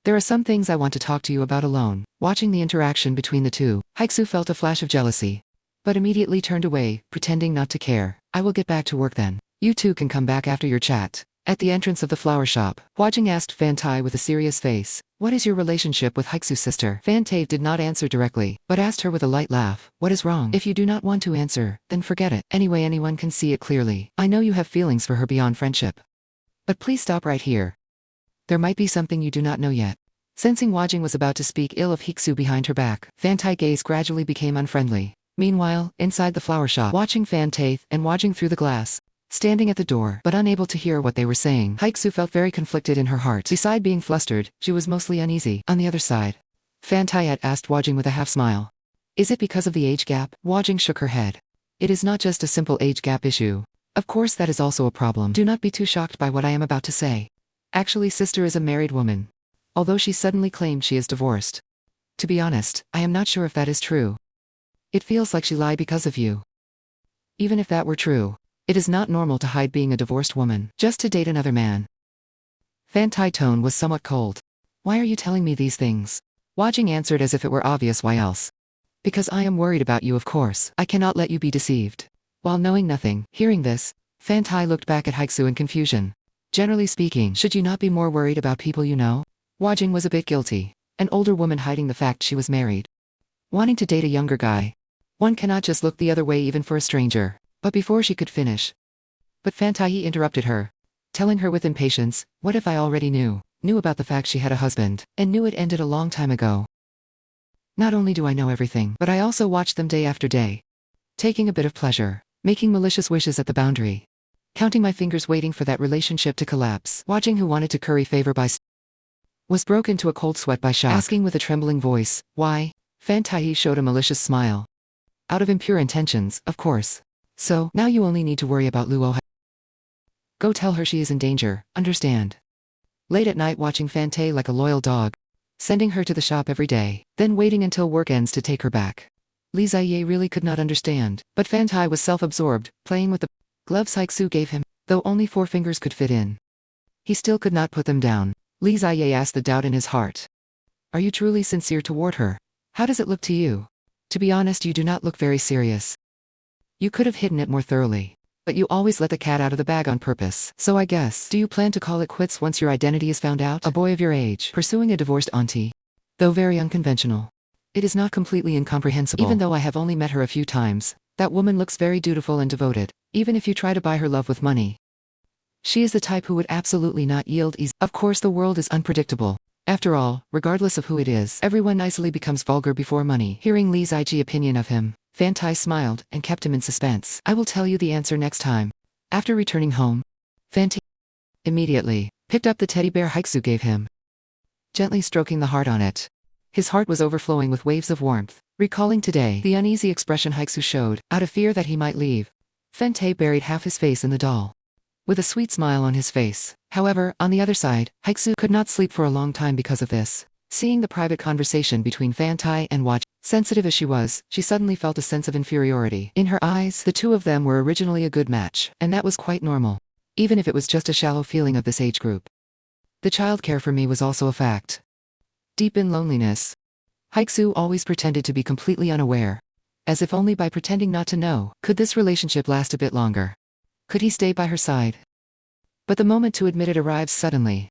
There are some things I want to talk to you about alone. Watching the interaction between the two, Haixiu felt a flash of jealousy, but immediately turned away, pretending not to care. I will get back to work then. You two can come back after your chat. At the entrance of the flower shop, Wajing asked Taihe with a serious face, what is your relationship with Haixiu's sister? Taihe did not answer directly, but asked her with a light laugh, what is wrong? If you do not want to answer, then forget it. Anyway, anyone can see it clearly. I know you have feelings for her beyond friendship. But please stop right here. There might be something you do not know yet. Sensing Wajing was about to speak ill of Haixiu behind her back, Taihe's gaze gradually became unfriendly. Meanwhile, inside the flower shop, watching Taihe and Wajing through the glass, standing at the door but unable to hear what they were saying, Haixiu felt very conflicted in her heart. Beside being flustered, she was mostly uneasy. On the other side, Taihe asked Wajing with a half-smile, is it because of the age gap? Wajing shook her head. It is not just a simple age gap issue. Of course that is also a problem. Do not be too shocked by what I am about to say. Actually, sister is a married woman, although she suddenly claimed she is divorced. To be honest, I am not sure if that is true. It feels like she lied because of you. Even if that were true, it is not normal to hide being a divorced woman, just to date another man. Taihe's tone was somewhat cold. Why are you telling me these things? Wajing answered as if it were obvious. Why else? Because I am worried about you, of course. I cannot let you be deceived. While knowing nothing, hearing this, Taihe looked back at Haixiu in confusion. Generally speaking, should you not be more worried about people you know? Wajing was a bit guilty. An older woman hiding the fact she was married, wanting to date a younger guy. One cannot just look the other way even for a stranger. But before she could finish, Taihe interrupted her, telling her with impatience, what if I already knew about the fact she had a husband, and knew it ended a long time ago? Not only do I know everything, but I also watch them day after day, taking a bit of pleasure. making malicious wishes at the boundary. Counting my fingers waiting for that relationship to collapse. Watching who wanted to curry favor by was broke into a cold sweat by shock. Asking with a trembling voice, why? Fan Taihe showed a malicious smile. Out of impure intentions, of course. So, now you only need to worry about Luo. Go tell her she is in danger, understand? Late at night watching Fan Tae like a loyal dog. Sending her to the shop every day, then waiting until work ends to take her back. Li Ziye really could not understand, but Fan Tai was self-absorbed, playing with the gloves Haixiu gave him, though only 4 fingers could fit in. He still could not put them down. Li Ziye asked the doubt in his heart. Are you truly sincere toward her? How does it look to you? To be honest, you do not look very serious. You could have hidden it more thoroughly. But you always let the cat out of the bag on purpose. So I guess, do you plan to call it quits once your identity is found out? A boy of your age, pursuing a divorced auntie. Though very unconventional. It is not completely incomprehensible. Even though I have only met her a few times, that woman looks very dutiful and devoted, even if you try to buy her love with money. She is the type who would absolutely not yield easily. Of course the world is unpredictable. After all, regardless of who it is, everyone easily becomes vulgar before money. Hearing Li Ziji's opinion of him, Fan Tai smiled and kept him in suspense. I will tell you the answer next time. After returning home, Fan Tai immediately picked up the teddy bear Haixiu gave him, gently stroking the heart on it. His heart was overflowing with waves of warmth, recalling today the uneasy expression Haixiu showed, out of fear that he might leave. Fan Tai buried half his face in the doll, with a sweet smile on his face. However, on the other side, Haixiu could not sleep for a long time because of this. Seeing the private conversation between Fan Tai and Watch, sensitive as she was, she suddenly felt a sense of inferiority. In her eyes, the two of them were originally a good match, and that was quite normal, even if it was just a shallow feeling of this age group. The childcare for me was also a fact. Deep in loneliness, Haixiu always pretended to be completely unaware, as if only by pretending not to know, could this relationship last a bit longer. Could he stay by her side? But the moment to admit it arrived suddenly.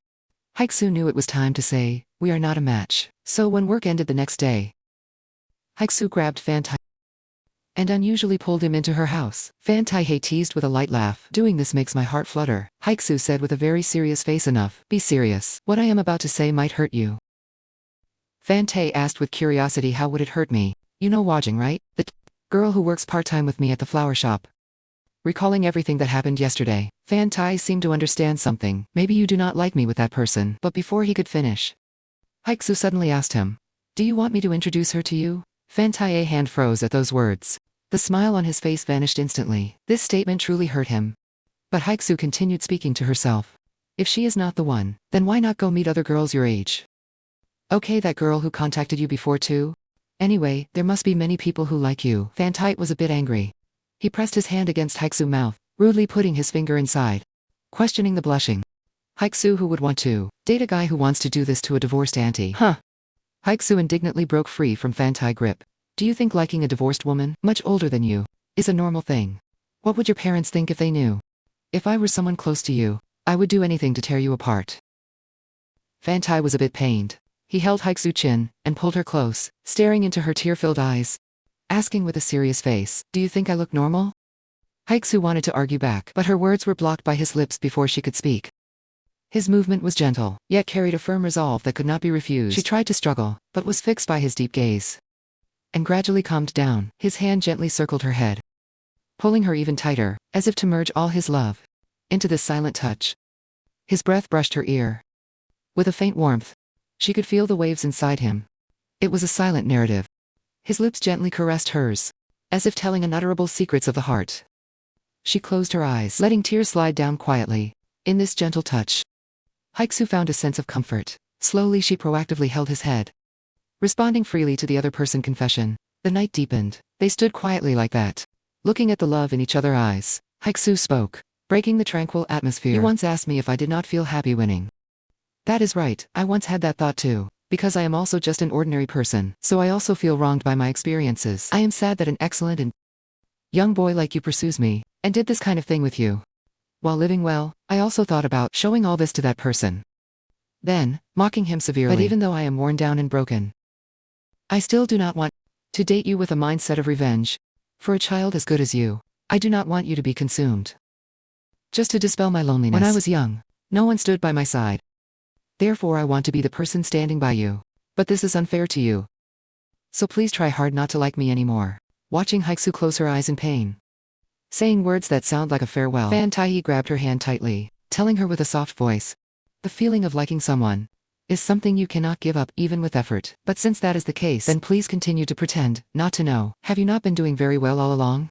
Haixiu knew it was time to say, we are not a match. So when work ended the next day, Haixiu grabbed Fan Tai and unusually pulled him into her house. Fan Taihe teased with a light laugh. Doing this makes my heart flutter, Haixiu said with a very serious face. Enough. Be serious. What I am about to say might hurt you. Fan Tai asked with curiosity. How would it hurt me? You know Wajing, right? The girl who works part-time with me at the flower shop. Recalling everything that happened yesterday, Fan Tai seemed to understand something. Maybe you do not like me with that person. But before he could finish, Haixiu suddenly asked him, do you want me to introduce her to you? Fan Tai's hand froze at those words. The smile on his face vanished instantly. This statement truly hurt him. But Haixiu continued speaking to herself. If she is not the one, then why not go meet other girls your age? Okay, that girl who contacted you before too? Anyway, there must be many people who like you. Fan Tai was a bit angry. He pressed his hand against Haixiu's mouth, rudely putting his finger inside, questioning the blushing Haixiu. Who would want to date a guy who wants to do this to a divorced auntie? Huh. Haixiu indignantly broke free from Fan Tai's grip. Do you think liking a divorced woman, much older than you, is a normal thing? What would your parents think if they knew? If I were someone close to you, I would do anything to tear you apart. Fan Tai was a bit pained. He held Haixiu's chin and pulled her close, staring into her tear-filled eyes, asking with a serious face, do you think I look normal? Haixiu wanted to argue back, but her words were blocked by his lips before she could speak. His movement was gentle, yet carried a firm resolve that could not be refused. She tried to struggle, but was fixed by his deep gaze, and gradually calmed down. His hand gently circled her head, pulling her even tighter, as if to merge all his love into this silent touch. His breath brushed her ear. With a faint warmth, she could feel the waves inside him. It was a silent narrative. His lips gently caressed hers, as if telling unutterable secrets of the heart. She closed her eyes, letting tears slide down quietly. In this gentle touch, Haixiu found a sense of comfort. Slowly she proactively held his head, responding freely to the other person's confession. The night deepened. They stood quietly like that, looking at the love in each other's eyes. Haixiu spoke, breaking the tranquil atmosphere. You once asked me if I did not feel happy winning. That is right, I once had that thought too. Because I am also just an ordinary person, so I also feel wronged by my experiences. I am sad that an excellent and young boy like you pursues me, and did this kind of thing with you. While living well, I also thought about showing all this to that person. Then, mocking him severely. But even though I am worn down and broken, I still do not want to date you with a mindset of revenge. For a child as good as you, I do not want you to be consumed. Just to dispel my loneliness. When I was young, no one stood by my side. Therefore I want to be the person standing by you. But this is unfair to you. So please try hard not to like me anymore. Watching Haixiu close her eyes in pain, saying words that sound like a farewell. Taihe grabbed her hand tightly, telling her with a soft voice, "The feeling of liking someone is something you cannot give up even with effort. But since that is the case, then please continue to pretend not to know. Have you not been doing very well all along?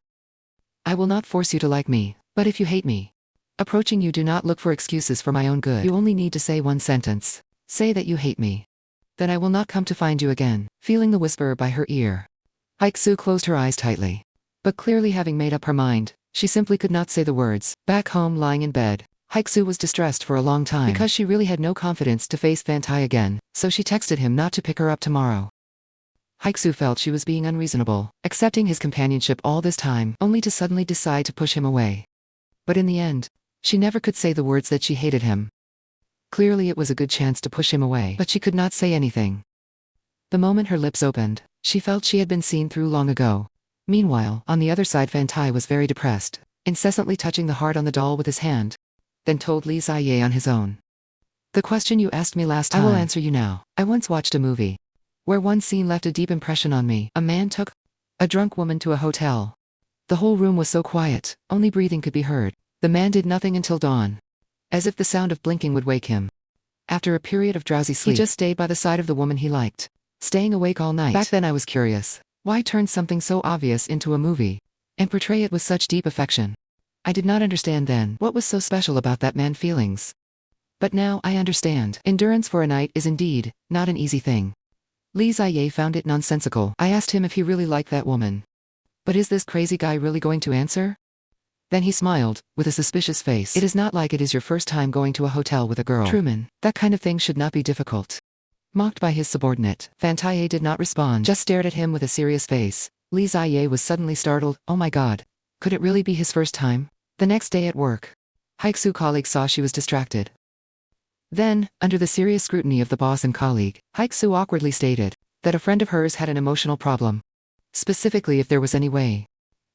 I will not force you to like me, but if you hate me, approaching you, do not look for excuses for my own good. You only need to say one sentence. Say that you hate me. Then I will not come to find you again." Feeling the whisper by her ear, Haixiu closed her eyes tightly. But clearly having made up her mind, she simply could not say the words. Back home lying in bed, Haixiu was distressed for a long time because she really had no confidence to face Taihe again, so she texted him not to pick her up tomorrow. Haixiu felt she was being unreasonable, accepting his companionship all this time, only to suddenly decide to push him away. But in the end, she never could say the words that she hated him. Clearly it was a good chance to push him away, but she could not say anything. The moment her lips opened, she felt she had been seen through long ago. Meanwhile, on the other side, Taihe was very depressed, incessantly touching the heart on the doll with his hand, then told Li Ziye on his own. "The question you asked me last time, I will answer you now. I once watched a movie where one scene left a deep impression on me. A man took a drunk woman to a hotel. The whole room was so quiet, only breathing could be heard. The man did nothing until dawn, as if the sound of blinking would wake him. After a period of drowsy sleep, he just stayed by the side of the woman he liked, staying awake all night. Back then I was curious, why turn something so obvious into a movie and portray it with such deep affection? I did not understand then what was so special about that man's feelings. But now I understand. Endurance for a night is indeed not an easy thing." Li Ziye found it nonsensical. I asked him if he really liked that woman. But is this crazy guy really going to answer? Then he smiled, with a suspicious face. "It is not like it is your first time going to a hotel with a girl, Truman. That kind of thing should not be difficult." Mocked by his subordinate, Taihe did not respond, just stared at him with a serious face. Li Ziye was suddenly startled. Oh my god. Could it really be his first time? The next day at work, Haixiu colleague saw she was distracted. Then, under the serious scrutiny of the boss and colleague, Haixiu awkwardly stated that a friend of hers had an emotional problem. Specifically if there was any way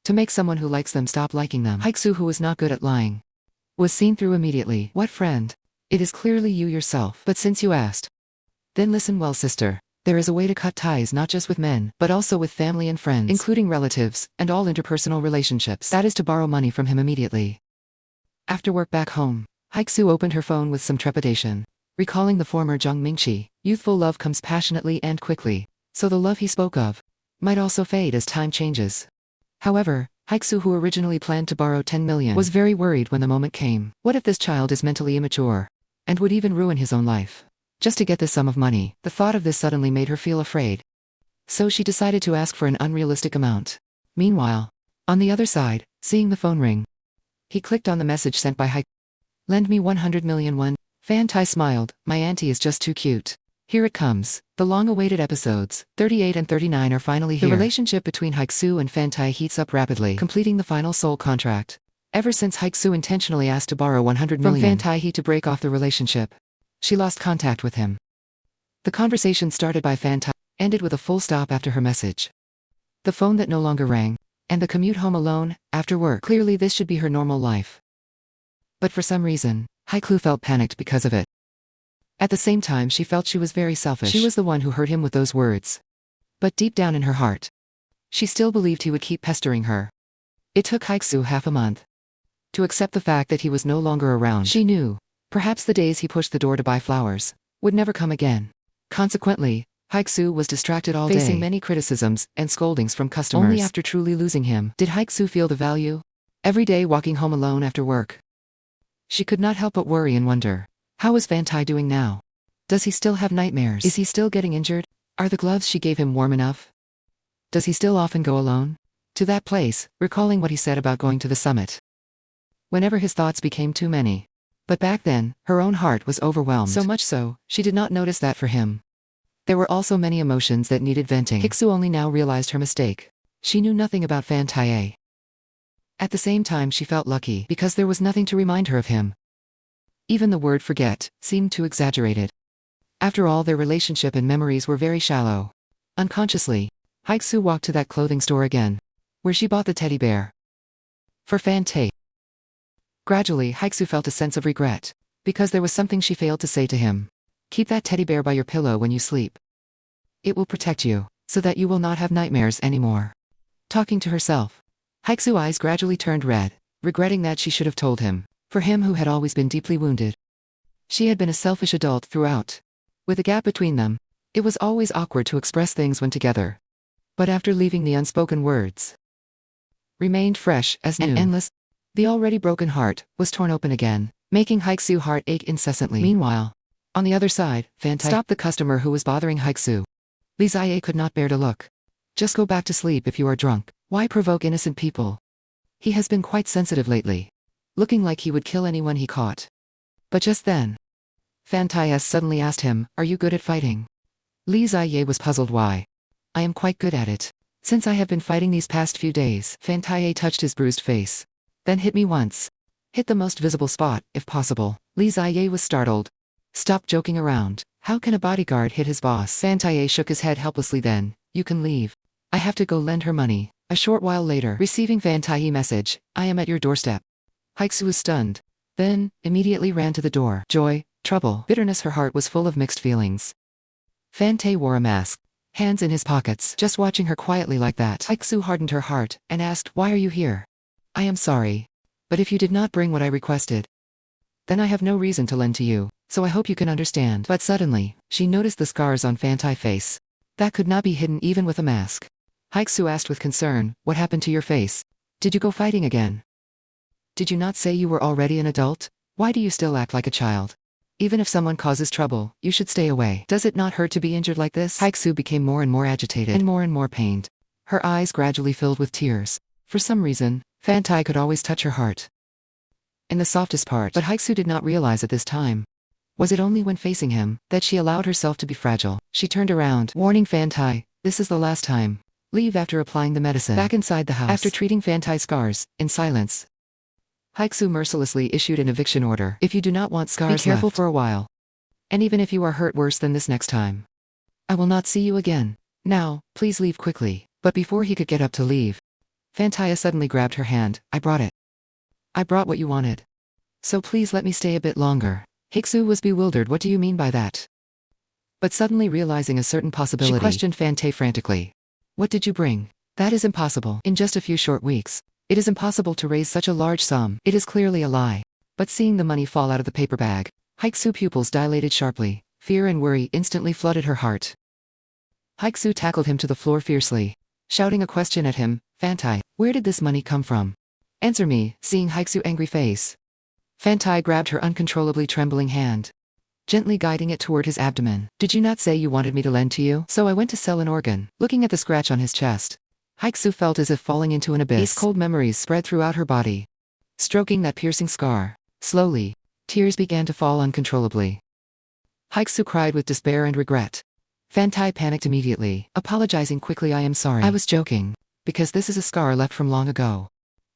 to make someone who likes them stop liking them. Haixiu, who was not good at lying, was seen through immediately. "What friend? It is clearly you yourself. But since you asked, then listen well, sister. There is a way to cut ties not just with men, but also with family and friends, including relatives, and all interpersonal relationships. That is to borrow money from him immediately." After work back home, Haixiu opened her phone with some trepidation, recalling the former Zhang Mingqi. Youthful love comes passionately and quickly, so the love he spoke of might also fade as time changes. However, Haixiu, who originally planned to borrow 10 million, was very worried when the moment came. What if this child is mentally immature, and would even ruin his own life just to get this sum of money? The thought of this suddenly made her feel afraid. So she decided to ask for an unrealistic amount. Meanwhile, on the other side, seeing the phone ring, he clicked on the message sent by Haixiu. "Lend me 100 million won." Taihe smiled. "My auntie is just too cute." Here it comes. The long-awaited episodes, 38 and 39, are finally here. The relationship between Haixiu and Taihe heats up rapidly, completing the final soul contract. Ever since Haixiu intentionally asked to borrow 100 million from Taihe to break off the relationship, she lost contact with him. The conversation started by Taihe ended with a full stop after her message. The phone that no longer rang, and the commute home alone, after work. Clearly this should be her normal life. But for some reason, Haixiu felt panicked because of it. At the same time she felt she was very selfish. She was the one who hurt him with those words. But deep down in her heart, she still believed he would keep pestering her. It took Haixiu half a month to accept the fact that he was no longer around. She knew, perhaps the days he pushed the door to buy flowers would never come again. Consequently, Haixiu was distracted all day, facing many criticisms and scoldings from customers. Only after truly losing him did Haixiu feel the value. Every day walking home alone after work, she could not help but worry and wonder, how is Taihe doing now? Does he still have nightmares? Is he still getting injured? Are the gloves she gave him warm enough? Does he still often go alone to that place, recalling what he said about going to the summit? Whenever his thoughts became too many. But back then, her own heart was overwhelmed. So much so, she did not notice that for him. There were also many emotions that needed venting. Haixiu only now realized her mistake. She knew nothing about Taihe. At the same time she felt lucky because there was nothing to remind her of him. Even the word forget seemed too exaggerated. After all, their relationship and memories were very shallow. Unconsciously, Haixiu walked to that clothing store again, where she bought the teddy bear for Taihe. Gradually Haixiu felt a sense of regret, because there was something she failed to say to him. Keep that teddy bear by your pillow when you sleep. It will protect you, so that you will not have nightmares anymore. Talking to herself, Haixiu's eyes gradually turned red, regretting that she should have told him. For him who had always been deeply wounded. She had been a selfish adult throughout. With a gap between them, it was always awkward to express things when together. But after leaving, the unspoken words remained fresh as new and endless. The already broken heart was torn open again, making Haixiu's heart ache incessantly. Meanwhile, on the other side, Fan Tai stopped the customer who was bothering Haixiu. Li Ziye could not bear to look. Just go back to sleep if you are drunk. Why provoke innocent people? He has been quite sensitive lately, looking like he would kill anyone he caught. But just then, Fan Tai suddenly asked him, "Are you good at fighting?" Li Ziye was puzzled. "Why? I am quite good at it. Since I have been fighting these past few days." Fan Tai touched his bruised face. "Then hit me once. Hit the most visible spot, if possible." Li Ziye was startled. "Stop joking around. How can a bodyguard hit his boss?" Fan Tai shook his head helplessly. "Then, you can leave. I have to go lend her money." A short while later, receiving Fan Tai's message, "I am at your doorstep." Haixiu was stunned, then immediately ran to the door. Joy, trouble, bitterness, her heart was full of mixed feelings. Fan Tai wore a mask, hands in his pockets, just watching her quietly like that. Haixiu hardened her heart and asked, "Why are you here?" "I am sorry, but if you did not bring what I requested, then I have no reason to lend to you, so I hope you can understand." But suddenly, she noticed the scars on Fan Tai's face. That could not be hidden even with a mask. Haixiu asked with concern, "What happened to your face? Did you go fighting again? Did you not say you were already an adult? Why do you still act like a child? Even if someone causes trouble, you should stay away. Does it not hurt to be injured like this?" Haixiu became more and more agitated and more pained. Her eyes gradually filled with tears. For some reason, Fan Tai could always touch her heart in the softest part. But Haixiu did not realize at this time. Was it only when facing him that she allowed herself to be fragile? She turned around, warning Fan Tai, "This is the last time. Leave after applying the medicine." Back inside the house, after treating Fan Tai's scars, in silence, Haixiu mercilessly issued an eviction order. "If you do not want scars, be careful for a while. And even if you are hurt worse than this next time, I will not see you again. Now, please leave quickly." But before he could get up to leave, Fan Tai suddenly grabbed her hand. "I brought it. I brought what you wanted. So please let me stay a bit longer." Haixiu was bewildered. "What do you mean by that?" But suddenly realizing a certain possibility, she questioned Fan Tai frantically. "What did you bring?" "That is impossible. In just a few short weeks, it is impossible to raise such a large sum." It is clearly a lie. But seeing the money fall out of the paper bag, Haixiu's pupils dilated sharply. Fear and worry instantly flooded her heart. Haixiu tackled him to the floor fiercely, shouting a question at him. "Fan Tai, where did this money come from? Answer me." Seeing Haixiu's angry face, Fan Tai grabbed her uncontrollably trembling hand, gently guiding it toward his abdomen. "Did you not say you wanted me to lend to you? So I went to sell an organ." Looking at the scratch on his chest, Haixiu felt as if falling into an abyss. Cold memories spread throughout her body. Stroking that piercing scar, slowly, tears began to fall uncontrollably. Haixiu cried with despair and regret. Fan Tai panicked immediately, apologizing quickly. "I am sorry. I was joking. Because this is a scar left from long ago.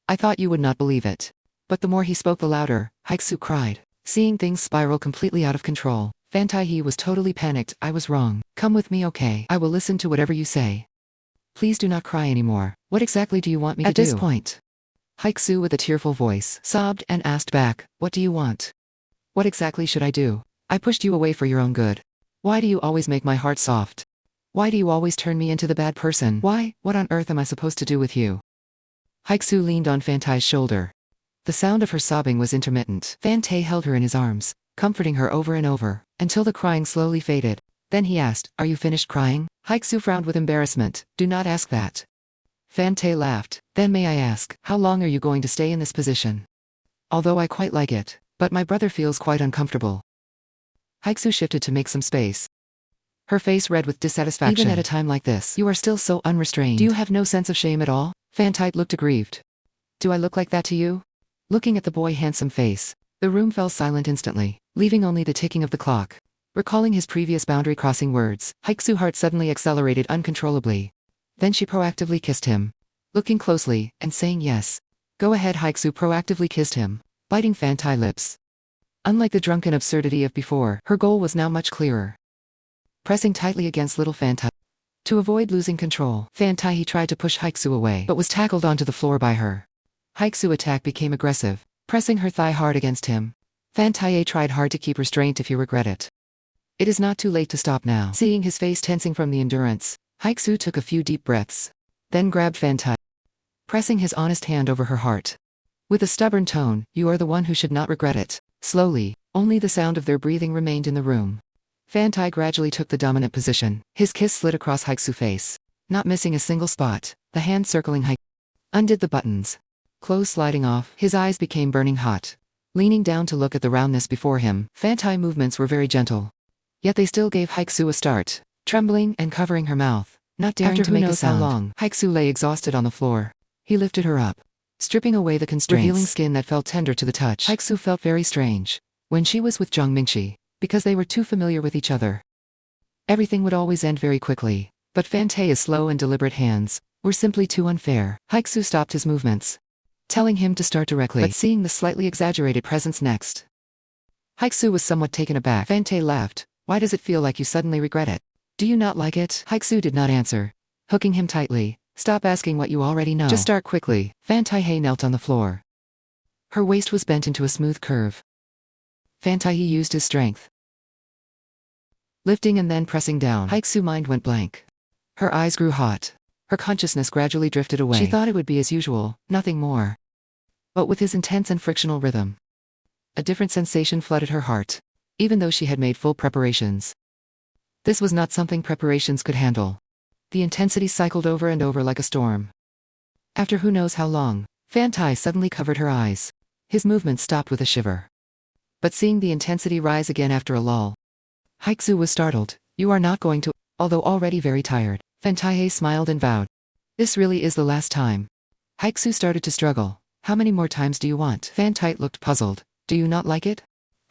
I thought you would not believe it." But the more he spoke, the louder Haixiu cried. Seeing things spiral completely out of control, Fan Taihe was totally panicked. "I was wrong. Come with me, okay? I will listen to whatever you say. Please do not cry anymore. What exactly do you want me to do?" At this point, Haixiu with a tearful voice sobbed and asked back, "What do you want? What exactly should I do? I pushed you away for your own good. Why do you always make my heart soft? Why do you always turn me into the bad person? Why? What on earth am I supposed to do with you?" Haixiu leaned on Fan Tai's shoulder. The sound of her sobbing was intermittent. Fan Tai held her in his arms, comforting her over and over, until the crying slowly faded. Then he asked, "Are you finished crying?" Haixiu frowned with embarrassment. "Do not ask that." Fan Tai laughed. "Then may I ask, how long are you going to stay in this position? Although I quite like it, but my brother feels quite uncomfortable." Haixiu shifted to make some space, her face red with dissatisfaction. "Even at a time like this, you are still so unrestrained. Do you have no sense of shame at all?" Fan Tai looked aggrieved. "Do I look like that to you?" Looking at the boy's handsome face, the room fell silent instantly, leaving only the ticking of the clock. Recalling his previous boundary-crossing words, Haixiu's heart suddenly accelerated uncontrollably. Then she proactively kissed him, looking closely, and saying yes. "Go ahead." Haixiu proactively kissed him, biting Fan Tai's lips. Unlike the drunken absurdity of before, her goal was now much clearer. Pressing tightly against little Fan Tai. To avoid losing control, Fan Tai tried to push Haixiu away, but was tackled onto the floor by her. Haixiu's attack became aggressive, pressing her thigh hard against him. Fan Tai tried hard to keep restraint. "If you regret it, it is not too late to stop now." Seeing his face tensing from the endurance, Haixiu took a few deep breaths, then grabbed Fan Tai, pressing his honest hand over her heart. With a stubborn tone, "You are the one who should not regret it." Slowly, only the sound of their breathing remained in the room. Fantai gradually took the dominant position. His kiss slid across Haixiu's face, not missing a single spot. The hand circling Haixiu undid the buttons. Clothes sliding off, his eyes became burning hot. Leaning down to look at the roundness before him, Fantai movements were very gentle. Yet they still gave Haixiu a start. Trembling and covering her mouth, not daring to make a sound. How long, Haixiu lay exhausted on the floor. He lifted her up, stripping away the constraints, revealing skin that felt tender to the touch. Haixiu felt very strange when she was with Zhang Mingxi, because they were too familiar with each other. Everything would always end very quickly, but Fantai's slow and deliberate hands were simply too unfair. Haixiu stopped his movements, telling him to start directly, but seeing the slightly exaggerated presence next. Haixiu was somewhat taken aback. Fantai laughed. "Why does it feel like you suddenly regret it? Do you not like it?" Haixiu did not answer, hooking him tightly. "Stop asking what you already know. Just start quickly." Taihe knelt on the floor. Her waist was bent into a smooth curve. Taihe used his strength, lifting and then pressing down. Haixiu's mind went blank. Her eyes grew hot. Her consciousness gradually drifted away. She thought it would be as usual, nothing more. But with his intense and frictional rhythm, a different sensation flooded her heart, even though she had made full preparations. This was not something preparations could handle. The intensity cycled over and over like a storm. After who knows how long, Fantai suddenly covered her eyes. His movements stopped with a shiver. But seeing the intensity rise again after a lull, Haixiu was startled. "You are not going to..." Although already very tired, Taihe smiled and vowed, "This really is the last time." Haixiu started to struggle. "How many more times do you want?" Fantai looked puzzled. "Do you not like it?"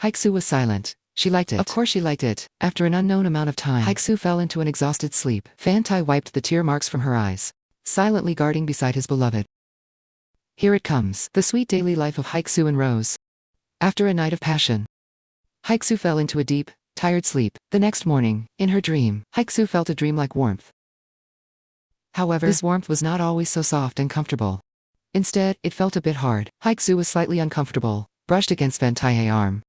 Haixiu was silent. She liked it. Of course she liked it. After an unknown amount of time, Haixiu fell into an exhausted sleep. Fantai wiped the tear marks from her eyes, silently guarding beside his beloved. Here it comes, the sweet daily life of Haixiu and Rose. After a night of passion, Haixiu fell into a deep, tired sleep. The next morning, in her dream, Haixiu felt a dreamlike warmth. However, this warmth was not always so soft and comfortable. Instead, it felt a bit hard. Haixiu was slightly uncomfortable, brushed against Fantai's arm,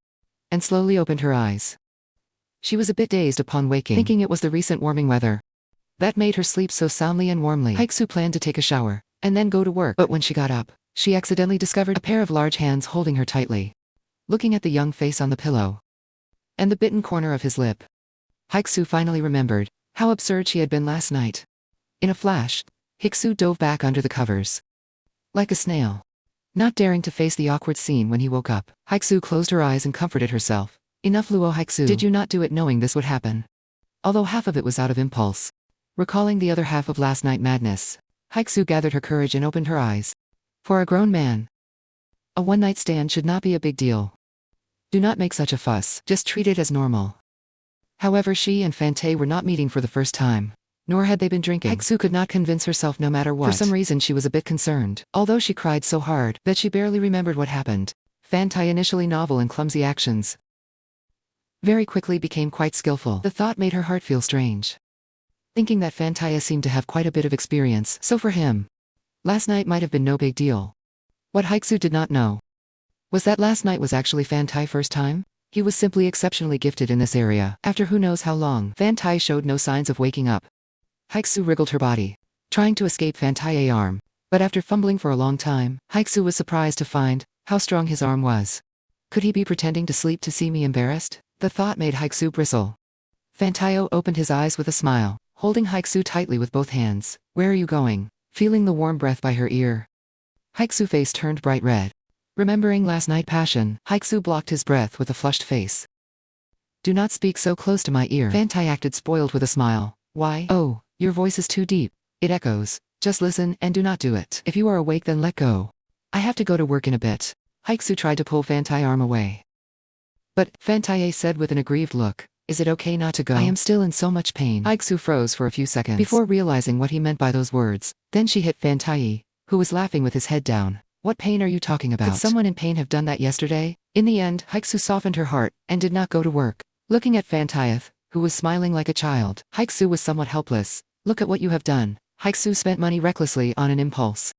and slowly opened her eyes. She was a bit dazed upon waking, thinking it was the recent warming weather that made her sleep so soundly and warmly. Haixiu planned to take a shower, and then go to work. But when she got up, she accidentally discovered a pair of large hands holding her tightly, looking at the young face on the pillow, and the bitten corner of his lip. Haixiu finally remembered how absurd she had been last night. In a flash, Haixiu dove back under the covers, like a snail, not daring to face the awkward scene. When he woke up, Haixiu closed her eyes and comforted herself. "Enough, Luo Haixiu. Did you not do it knowing this would happen?" Although half of it was out of impulse, recalling the other half of last night madness, Haixiu gathered her courage and opened her eyes. For a grown man, a one-night stand should not be a big deal. Do not make such a fuss, just treat it as normal. However, she and Fantai were not meeting for the first time, nor had they been drinking. Haixiu could not convince herself no matter what. For some reason she was a bit concerned, although she cried so hard that she barely remembered what happened. Fantai's initially novel and clumsy actions very quickly became quite skillful. The thought made her heart feel strange, thinking that Fantai seemed to have quite a bit of experience, so for him, last night might have been no big deal. What Haixiu did not know was that last night was actually Fantai's first time. He was simply exceptionally gifted in this area. After who knows how long, Fantai showed no signs of waking up. Haixiu wriggled her body, trying to escape Fantai's arm, but after fumbling for a long time, Haixiu was surprised to find how strong his arm was. Could he be pretending to sleep to see me embarrassed? The thought made Haixiu bristle. Fantai opened his eyes with a smile, holding Haixiu tightly with both hands. "Where are you going?" Feeling the warm breath by her ear, Haixiu's face turned bright red. Remembering last night's passion, Haixiu blocked his breath with a flushed face. "Do not speak so close to my ear." Fantai acted spoiled with a smile. "Why?" "Oh, your voice is too deep. It echoes. Just listen and do not do it. If you are awake, then let go. I have to go to work in a bit." Haixiu tried to pull Fantai's arm away, but Fantai said with an aggrieved look, "Is it okay not to go? I am still in so much pain." Haixiu froze for a few seconds before realizing what he meant by those words. Then she hit Fantai, who was laughing with his head down. "What pain are you talking about? Could someone in pain have done that yesterday?" In the end, Haixiu softened her heart and did not go to work. Looking at Fantai, who was smiling like a child, Haixiu was somewhat helpless. "Look at what you have done." Haixiu spent money recklessly on an impulse,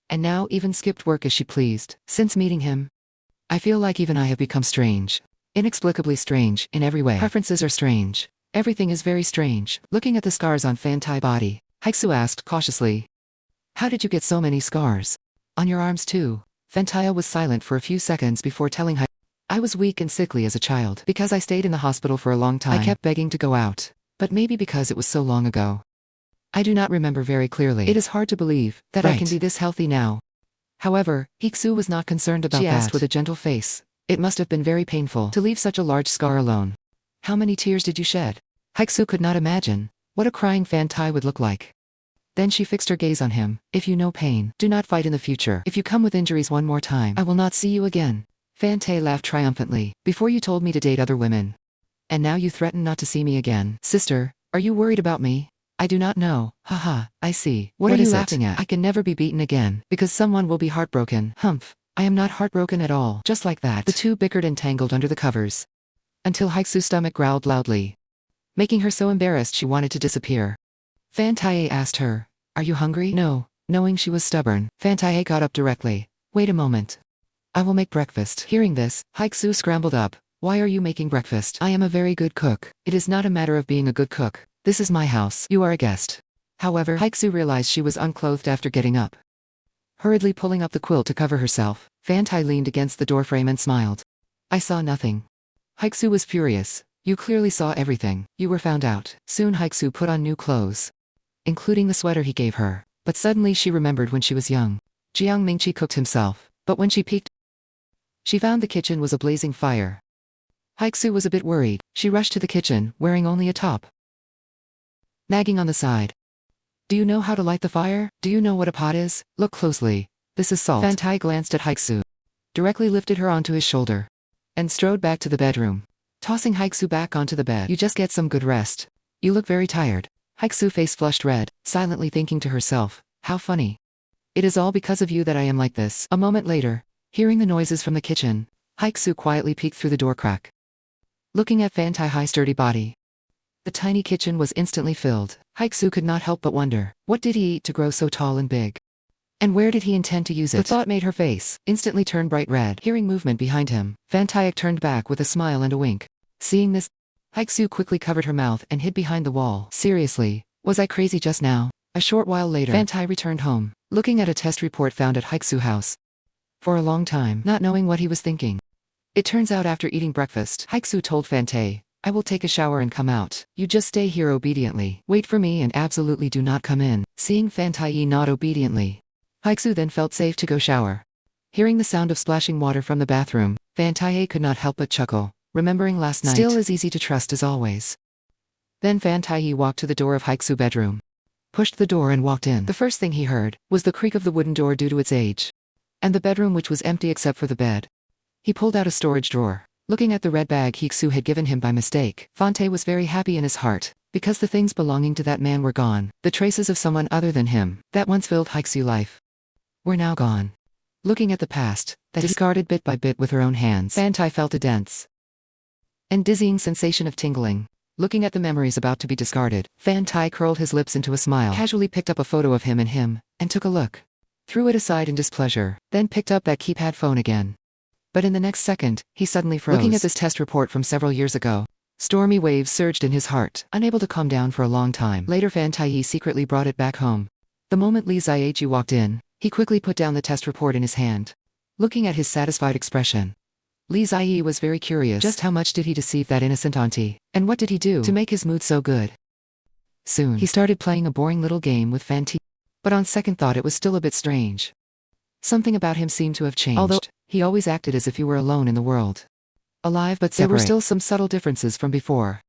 and now even skipped work as she pleased. Since meeting him, I feel like even I have become strange. Inexplicably strange, in every way. Preferences are strange. Everything is very strange. Looking at the scars on Fantai's body, Haixiu asked cautiously, How did you get so many scars? On your arms too. Taihe was silent for a few seconds before telling Haixiu. I was weak and sickly as a child. Because I stayed in the hospital for a long time, I kept begging to go out. But maybe because it was so long ago. I do not remember very clearly. It is hard to believe that I can be this healthy now. However, Haixiu was not concerned about that. She asked with a gentle face. It must have been very painful to leave such a large scar alone. How many tears did you shed? Haixiu could not imagine what a crying Taihe would look like. Then she fixed her gaze on him. If you know pain, do not fight in the future. If you come with injuries one more time, I will not see you again. Taihe laughed triumphantly. Before you told me to date other women. And now you threaten not to see me again. Sister, are you worried about me? I do not know. Haha, I see. What are you laughing at? I can never be beaten again, because someone will be heartbroken. Humph. I am not heartbroken at all. Just like that. The two bickered and tangled under the covers. Until Haixiu's stomach growled loudly, making her so embarrassed she wanted to disappear. Taihe asked her, are you hungry? No. Knowing she was stubborn, Taihe got up directly. Wait a moment. I will make breakfast. Hearing this, Haixiu scrambled up. Why are you making breakfast? I am a very good cook. It is not a matter of being a good cook. This is my house. You are a guest. However, Haixiu realized she was unclothed after getting up. Hurriedly pulling up the quilt to cover herself, Taihe leaned against the doorframe and smiled. I saw nothing. Haixiu was furious. You clearly saw everything. You were found out. Soon Haixiu put on new clothes, including the sweater he gave her. But suddenly she remembered when she was young. Jiang Mingqi cooked himself, but when she peeked, she found the kitchen was a blazing fire. Haixiu was a bit worried. She rushed to the kitchen, wearing only a top, nagging on the side. Do you know how to light the fire? Do you know what a pot is? Look closely. This is salt. Taihe glanced at Haixiu, directly lifted her onto his shoulder, and strode back to the bedroom, tossing Haixiu back onto the bed. You just get some good rest. You look very tired. Haixiu's face flushed red, silently thinking to herself, how funny. It is all because of you that I am like this. A moment later, hearing the noises from the kitchen, Haixiu quietly peeked through the door crack, looking at Taihe's sturdy body. The tiny kitchen was instantly filled. Haixiu could not help but wonder, what did he eat to grow so tall and big? And where did he intend to use it? The thought made her face instantly turn bright red. Hearing movement behind him, Taihe turned back with a smile and a wink. Seeing this, Haixiu quickly covered her mouth and hid behind the wall. Seriously, was I crazy just now? A short while later, Taihe returned home, looking at a test report found at Haixiu's house. For a long time, not knowing what he was thinking. It turns out after eating breakfast, Haixiu told Taihe, I will take a shower and come out. You just stay here obediently. Wait for me and absolutely do not come in. Seeing Taihe nod obediently, Haixiu then felt safe to go shower. Hearing the sound of splashing water from the bathroom, Taihe could not help but chuckle, remembering last night. Still as easy to trust as always. Then Taihe walked to the door of Haixiu's bedroom, pushed the door and walked in. The first thing he heard was the creak of the wooden door due to its age, and the bedroom which was empty except for the bed. He pulled out a storage drawer. Looking at the red bag Haixiu had given him by mistake, Taihe was very happy in his heart, because the things belonging to that man were gone. The traces of someone other than him, that once filled Haixiu's life, were now gone. Looking at the past, that discarded bit by bit with her own hands, Taihe felt a dense and dizzying sensation of tingling. Looking at the memories about to be discarded, Taihe curled his lips into a smile, casually picked up a photo of him, and took a look. Threw it aside in displeasure, then picked up that keypad phone again. But in the next second, he suddenly froze. Looking at this test report from several years ago, stormy waves surged in his heart, unable to calm down for a long time. Later Taihe secretly brought it back home. The moment Li Ziyi walked in, he quickly put down the test report in his hand. Looking at his satisfied expression, Li Ziyi was very curious. Just how much did he deceive that innocent auntie? And what did he do to make his mood so good? Soon, he started playing a boring little game with Taihe. But on second thought it was still a bit strange. Something about him seemed to have changed. Although he always acted as if he were alone in the world. Alive but separate. There were still some subtle differences from before.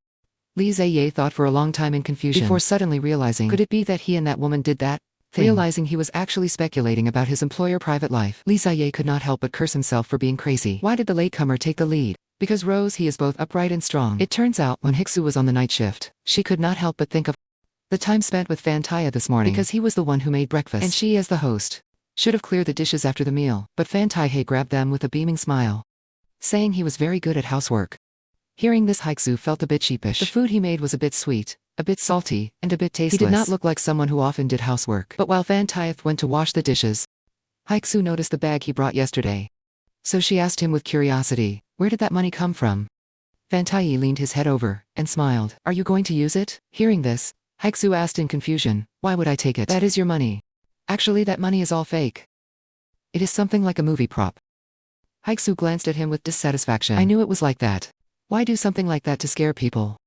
Li Ziyi thought for a long time in confusion before suddenly realizing, could it be that he and that woman did that thing? Realizing he was actually speculating about his employer's private life, Li Ziyi could not help but curse himself for being crazy. Why did the latecomer take the lead? Because Rose he is both upright and strong. It turns out, when Haixiu was on the night shift, she could not help but think of the time spent with Taihe this morning, because he was the one who made breakfast, and she as the host should have cleared the dishes after the meal, but Taihe grabbed them with a beaming smile, saying he was very good at housework. Hearing this, Haixiu felt a bit sheepish. The food he made was a bit sweet, a bit salty, and a bit tasteless. He did not look like someone who often did housework. But while Taihe went to wash the dishes, Haixiu noticed the bag he brought yesterday. So she asked him with curiosity, where did that money come from? Taihe leaned his head over and smiled. Are you going to use it? Hearing this, Haixiu asked in confusion, why would I take it? That is your money. Actually, that money is all fake. It is something like a movie prop. Haixiu glanced at him with dissatisfaction. I knew it was like that. Why do something like that to scare people?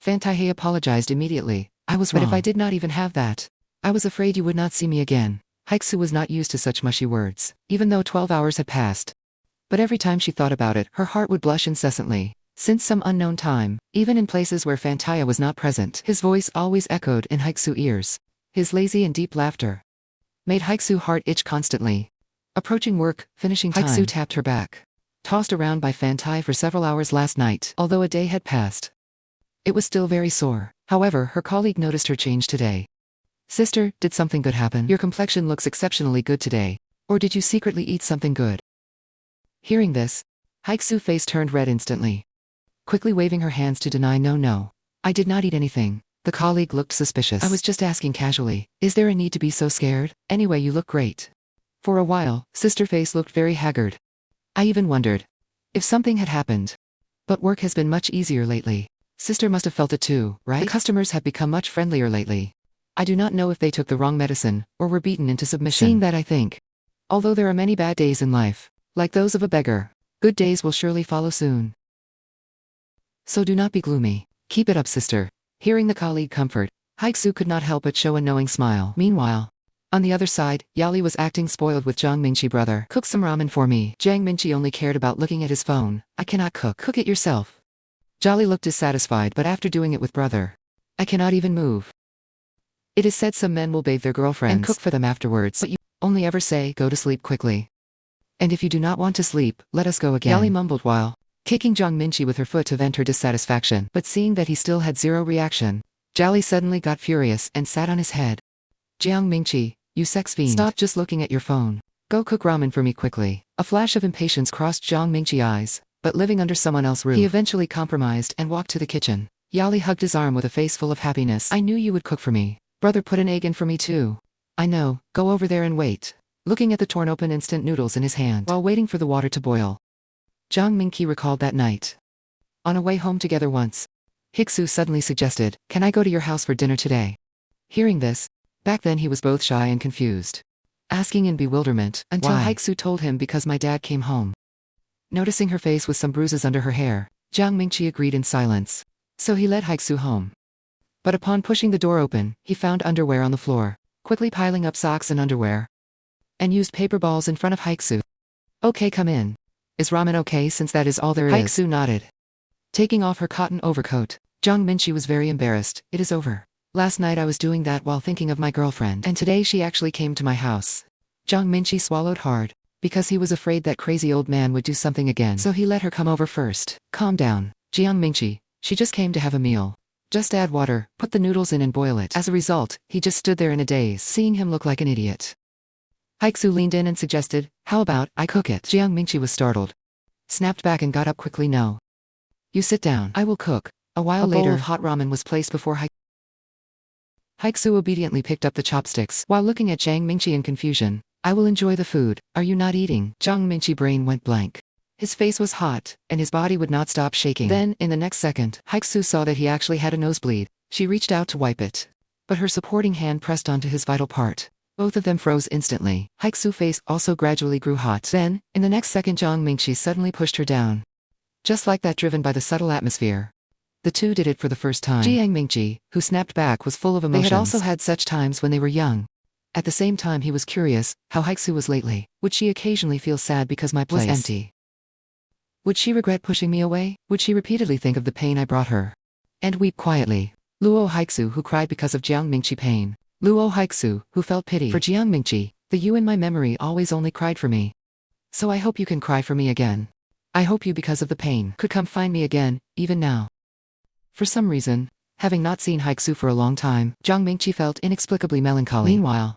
Taihe apologized immediately. I was wrong. But if I did not even have that, I was afraid you would not see me again. Haixiu was not used to such mushy words, even though 12 hours had passed. But every time she thought about it, her heart would blush incessantly. Since some unknown time, even in places where Taihe was not present, his voice always echoed in Haixiu's ears. His lazy and deep laughter made Haixiu's heart itch constantly. Approaching work, finishing time, Haixiu tapped her back. Tossed around by Taihe for several hours last night, although a day had passed. It was still very sore. However, her colleague noticed her change today. Sister, did something good happen? Your complexion looks exceptionally good today. Or did you secretly eat something good? Hearing this, Haixiu's face turned red instantly. Quickly waving her hands to deny no. I did not eat anything. The colleague looked suspicious. I was just asking casually. Is there a need to be so scared? Anyway, you look great. For a while, Sister's face looked very haggard. I even wondered if something had happened. But work has been much easier lately. Sister must have felt it too, right? The customers have become much friendlier lately. I do not know if they took the wrong medicine, or were beaten into submission. Seeing that, I think, although there are many bad days in life, like those of a beggar, good days will surely follow soon. So do not be gloomy. Keep it up, sister. Hearing the colleague comfort, Haixiu could not help but show a knowing smile. Meanwhile, on the other side, Yali was acting spoiled with Jiang Mingqi. Brother, cook some ramen for me. Jiang Mingqi only cared about looking at his phone. I cannot cook. Cook it yourself. Jolly looked dissatisfied, but after doing it with brother, I cannot even move. It is said some men will bathe their girlfriends and cook for them afterwards, but you only ever say go to sleep quickly. And if you do not want to sleep, let us go again. Yali mumbled while kicking Jiang Mingqi with her foot to vent her dissatisfaction, but seeing that he still had zero reaction, Jolly suddenly got furious and sat on his head. Jiang Mingqi, you sex fiend. Stop just looking at your phone. Go cook ramen for me quickly. A flash of impatience crossed Jiang Mingqi's eyes, but living under someone else's roof, he eventually compromised and walked to the kitchen. Yali hugged his arm with a face full of happiness. I knew you would cook for me. Brother put an egg in for me too. I know, go over there and wait. Looking at the torn open instant noodles in his hand while waiting for the water to boil, Jiang Mingqi recalled that night. On a way home together once, Haixiu suddenly suggested, can I go to your house for dinner today? Hearing this, back then he was both shy and confused, asking in bewilderment, until Haixiu told him because my dad came home. Noticing her face with some bruises under her hair, Jiang Mingqi agreed in silence. So he led Haixiu home. But upon pushing the door open, he found underwear on the floor, quickly piling up socks and underwear, and used paper balls in front of Haixiu. Okay, come in. Is ramen okay since that is all there is? Haixiu nodded. Taking off her cotton overcoat, Jiang Mingqi was very embarrassed. It is over. Last night I was doing that while thinking of my girlfriend, and today she actually came to my house. Jiang Mingqi swallowed hard, because he was afraid that crazy old man would do something again, so he let her come over first. Calm down, Jiang Mingqi. She just came to have a meal. Just add water, put the noodles in and boil it. As a result, he just stood there in a daze, seeing him look like an idiot. Haixiu leaned in and suggested, how about I cook it? Jiang Mingqi was startled, snapped back and got up quickly. No. You sit down. I will cook. A while later, a bowl of hot ramen was placed before Haixiu obediently picked up the chopsticks while looking at Jiang Mingqi in confusion. I will enjoy the food. Are you not eating? Jiang Mingqi's brain went blank. His face was hot, and his body would not stop shaking. Then, in the next second, Haixiu saw that he actually had a nosebleed. She reached out to wipe it, but her supporting hand pressed onto his vital part. Both of them froze instantly. Haixiu's face also gradually grew hot. Then, in the next second, Jiang Mingqi suddenly pushed her down. Just like that, driven by the subtle atmosphere. The two did it for the first time. Jiang Mingqi, who snapped back, was full of emotions. They had also had such times when they were young. At the same time, he was curious how Haixiu was lately. Would she occasionally feel sad because my place was empty? Would she regret pushing me away? Would she repeatedly think of the pain I brought her and weep quietly? Luo Haixiu, who cried because of Jiang Mingqi's pain. Luo Haixiu, who felt pity for Jiang Mingqi. The you in my memory always only cried for me. So I hope you can cry for me again. I hope you, because of the pain, could come find me again, even now. For some reason, having not seen Haixiu for a long time, Jiang Mingqi felt inexplicably melancholy. Meanwhile,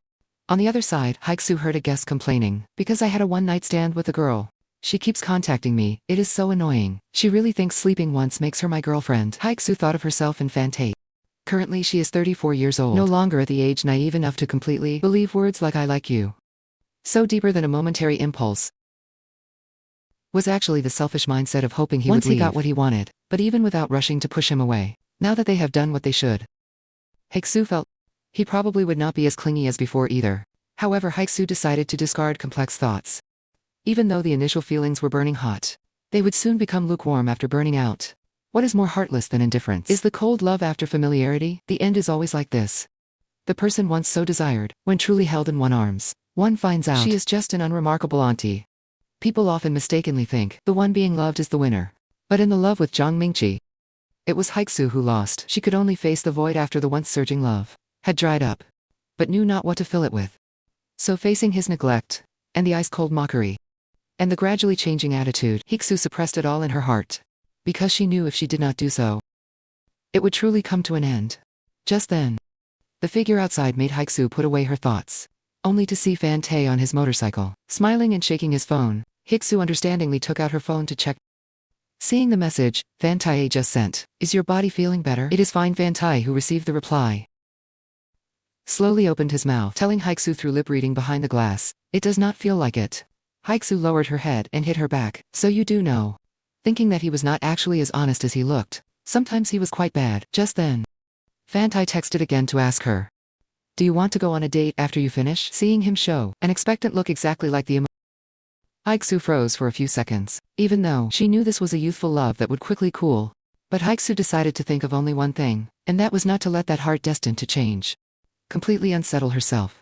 on the other side, Haixiu heard a guest complaining, because I had a one-night stand with a girl. She keeps contacting me. It is so annoying. She really thinks sleeping once makes her my girlfriend. Haixiu thought of herself in Taihe. Currently she is 34 years old, no longer at the age naive enough to completely believe words like I like you. So deeper than a momentary impulse was actually the selfish mindset of hoping he would leave. Once he got what he wanted, but even without rushing to push him away, now that they have done what they should, Haixiu felt he probably would not be as clingy as before either. However, Haixiu decided to discard complex thoughts. Even though the initial feelings were burning hot, they would soon become lukewarm after burning out. What is more heartless than indifference? Is the cold love after familiarity? The end is always like this. The person once so desired, when truly held in one's arms, one finds out she is just an unremarkable auntie. People often mistakenly think the one being loved is the winner. But in the love with Zhang Mingqi, it was Haixiu who lost. She could only face the void after the once surging love had dried up, but knew not what to fill it with. So facing his neglect, and the ice-cold mockery, and the gradually changing attitude, Haixiu suppressed it all in her heart, because she knew if she did not do so, it would truly come to an end. Just then, the figure outside made Haixiu put away her thoughts, only to see Fan Tae on his motorcycle, smiling and shaking his phone. Haixiu understandingly took out her phone to check. Seeing the message Fan Tae just sent, "Is your body feeling better?" "It is fine." Fan Tae, who received the reply, slowly opened his mouth, telling Haixiu through lip reading behind the glass, "It does not feel like it." Haixiu lowered her head and hit her back. "So you do know." Thinking that he was not actually as honest as he looked. Sometimes he was quite bad. Just then, Fan Tae texted again to ask her, "Do you want to go on a date after you finish?" Seeing him show an expectant look exactly like the Haixiu froze for a few seconds, even though she knew this was a youthful love that would quickly cool. But Haixiu decided to think of only one thing, and that was not to let that heart destined to change completely unsettle herself.